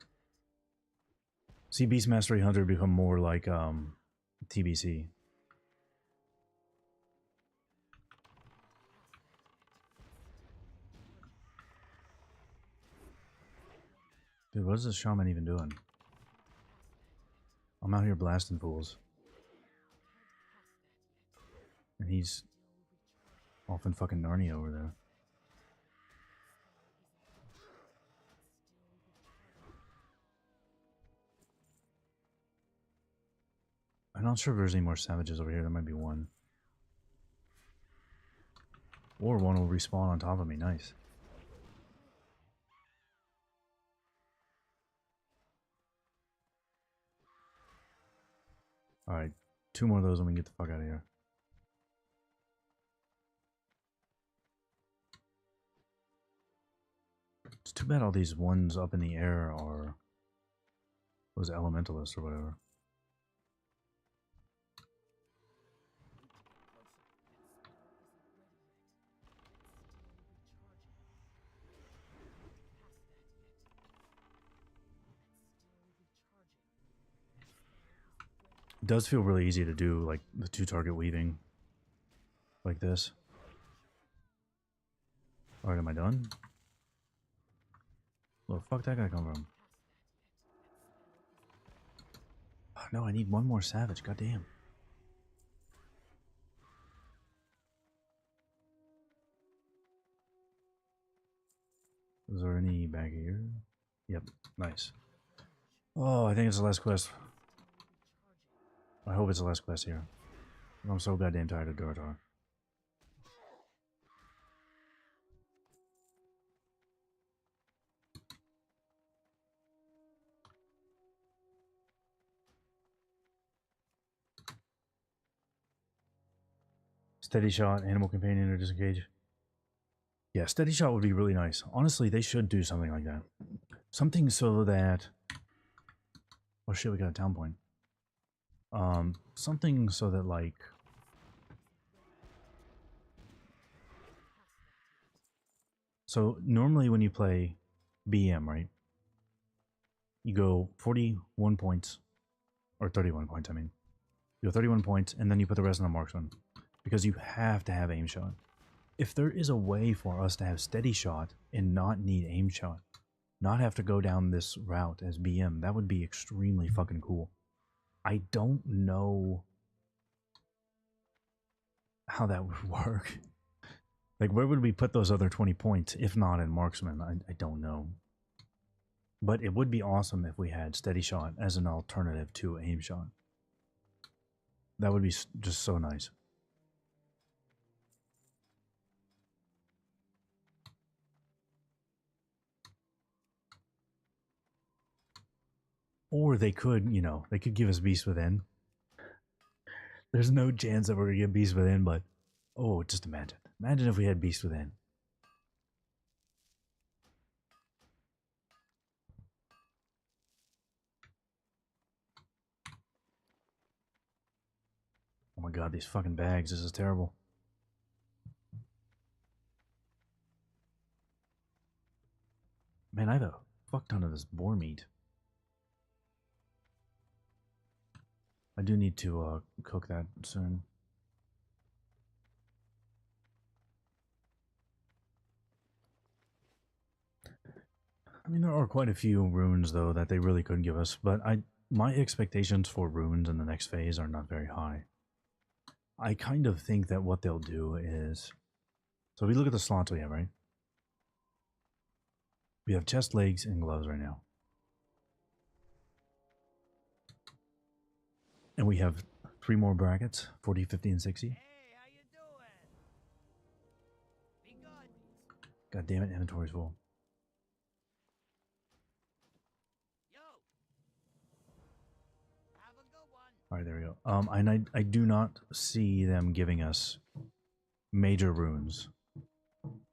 See Beast Mastery Hunter become more like TBC. Dude, what is this shaman even doing? I'm out here blasting fools. And he's off in fucking Narnia over there. I'm not sure if there's any more savages over here. There might be one. Or one will respawn on top of me. Nice. Alright. 2 more of those and we can get the fuck out of here. It's too bad all these ones up in the air are those elementalists or whatever. It does feel really easy to do, like, the 2-target weaving. Like this. Alright, am I done? Where the fuck that guy come from? Oh, no, I need one more savage, goddamn. Is there any back here? Yep, nice. Oh, I think it's the last quest. I hope it's the last quest here. I'm so goddamn tired of Duratar. Steady shot, animal companion, or disengage. Yeah, steady shot would be really nice. Honestly, they should do something like that. Something so that... Oh shit, we got a town point. Something so that, like... So, normally when you play BM, right? You go 41 points. Or 31 points, I mean. You go 31 points, and then you put the rest on the marksman. Because you have to have aim shot. If there is a way for us to have steady shot and not need aim shot, not have to go down this route as BM, that would be extremely fucking cool. I don't know how that would work. Like, where would we put those other 20 points, if not in marksman? I don't know. But it would be awesome if we had steady shot as an alternative to aim shot. That would be just so nice. Or they could, you know, they could give us Beast Within. There's no chance that we're going to get Beast Within, but... Oh, just imagine. Imagine if we had Beast Within. Oh my god, these fucking bags. This is terrible. Man, I have a fuck ton of this boar meat. I do need to cook that soon. I mean, there are quite a few runes, though, that they really could give us, but my expectations for runes in the next phase are not very high. I kind of think that what they'll do is... So we look at the slots we have, right? We have chest, legs, and gloves right now. And we have 3 more brackets, 40, 50, and 60. Hey, how you doing? Be good. God damn it, inventory's full. Yo. Have a good one. Alright, there we go. And I do not see them giving us major runes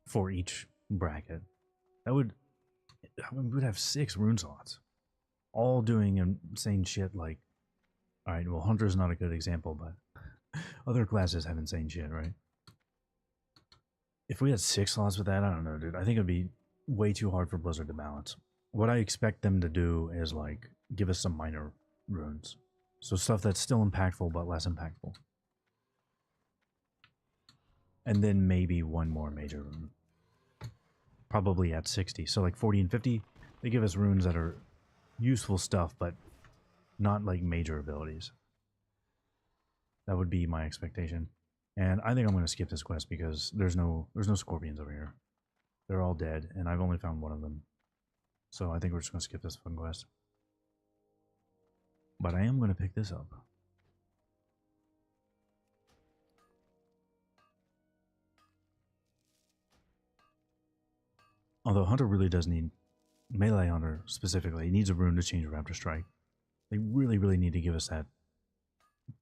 for each bracket. That would I mean, we would have 6 rune slots, all doing insane shit. Like, all right, well, Hunter's not a good example, but other classes have insane shit, right? If we had 6 slots with that, I don't know, dude. I think it'd be way too hard for Blizzard to balance. What I expect them to do is like give us some minor runes, so stuff that's still impactful but less impactful, and then maybe one more major rune. Probably at 60. So like 40 and 50, they give us runes that are useful stuff, but not like major abilities. That would be my expectation. And I think I'm going to skip this quest because there's no scorpions over here. They're all dead, and I've only found one of them. So I think we're just going to skip this fun quest. But I am going to pick this up. Although Hunter really does need, Melee Hunter specifically, he needs a rune to change Raptor Strike. They really, really need to give us that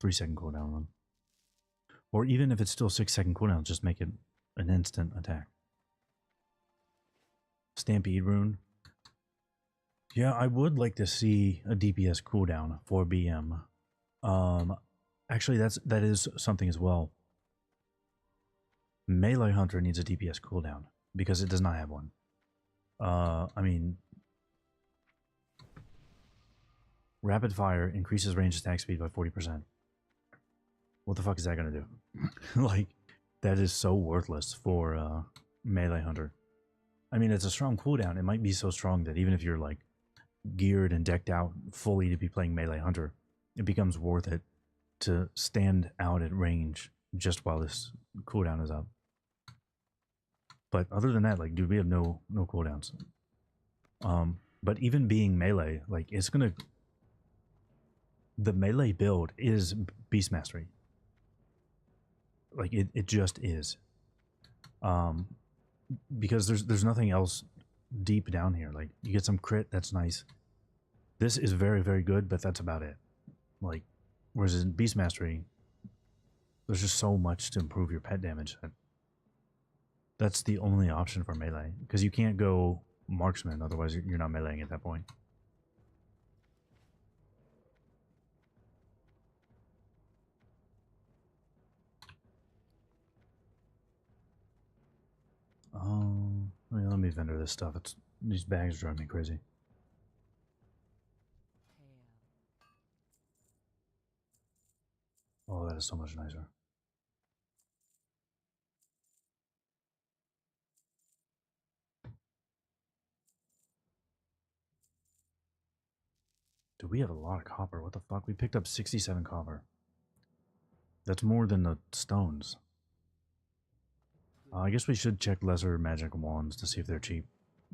3-second cooldown on them. Or even if it's still 6-second cooldown, just make it an instant attack. Stampede rune. Yeah, I would like to see a DPS cooldown for BM. Actually, that is something as well. Melee Hunter needs a DPS cooldown because it does not have one. I mean, rapid fire increases range attack speed by 40%. What the fuck is that gonna do? Like, that is so worthless for Melee Hunter. I mean, it's a strong cooldown. It might be so strong that even if you're like geared and decked out fully to be playing Melee Hunter, it becomes worth it to stand out at range just while this cooldown is up. But other than that, like, dude, we have no cooldowns. But even being melee, like, it's gonna... The melee build is Beast Mastery. Like, it just is. Because there's nothing else deep down here. Like, you get some crit, that's nice. This is very, very good, but that's about it. Like, whereas in Beast Mastery, there's just so much to improve your pet damage. That's the only option for melee, because you can't go marksman, otherwise you're not meleeing at that point. Let me vendor this stuff. These bags drive me crazy. Oh, that is so much nicer. Dude, we have a lot of copper. What the fuck? We picked up 67 copper. That's more than the stones. I guess we should check lesser magic wands to see if they're cheap.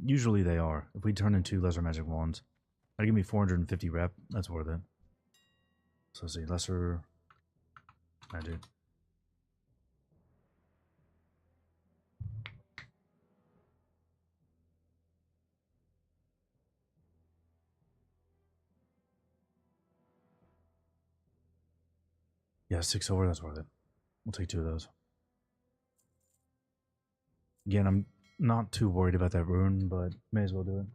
Usually they are. If we turn into lesser magic wands, that'd give me 450 rep. That's worth it. So let's see, lesser magic. Yeah, 6 silver, that's worth it. We'll take 2 of those. Again, I'm not too worried about that rune, but may as well do it.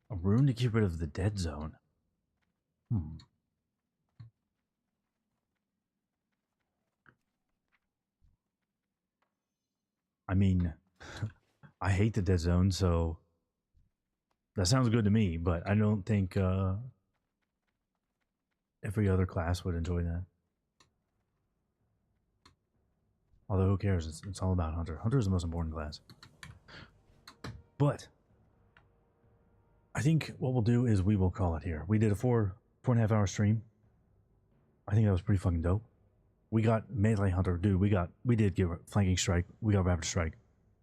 A rune to get rid of the dead zone. I mean, I hate the dead zone, so that sounds good to me, but I don't think every other class would enjoy that. Although, who cares? It's all about Hunter. Hunter is the most important class. But I think what we'll do is we will call it here. We did a 4.5 hour stream. I think that was pretty fucking dope. We got Melee Hunter. Dude, we did get Flanking Strike. We got Rapid Strike.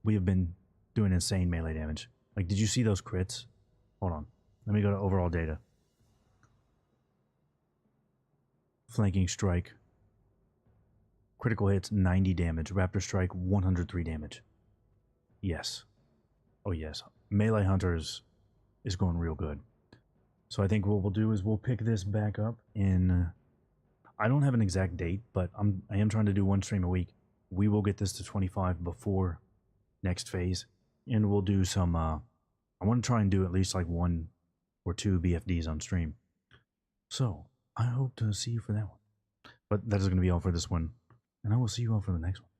We have been doing insane melee damage. Like, did you see those crits? Hold on. Let me go to overall data. Flanking Strike. Critical hits, 90 damage. Raptor Strike, 103 damage. Yes. Oh, yes. Melee Hunters is going real good. So I think what we'll do is we'll pick this back up in... I don't have an exact date, but I am trying to do 1 stream a week. We will get this to 25 before next phase. and we'll do some. I want to try and do at least like 1 or 2 BFDs on stream. So I hope to see you for that one. But that is going to be all for this one, and I will see you all for the next one.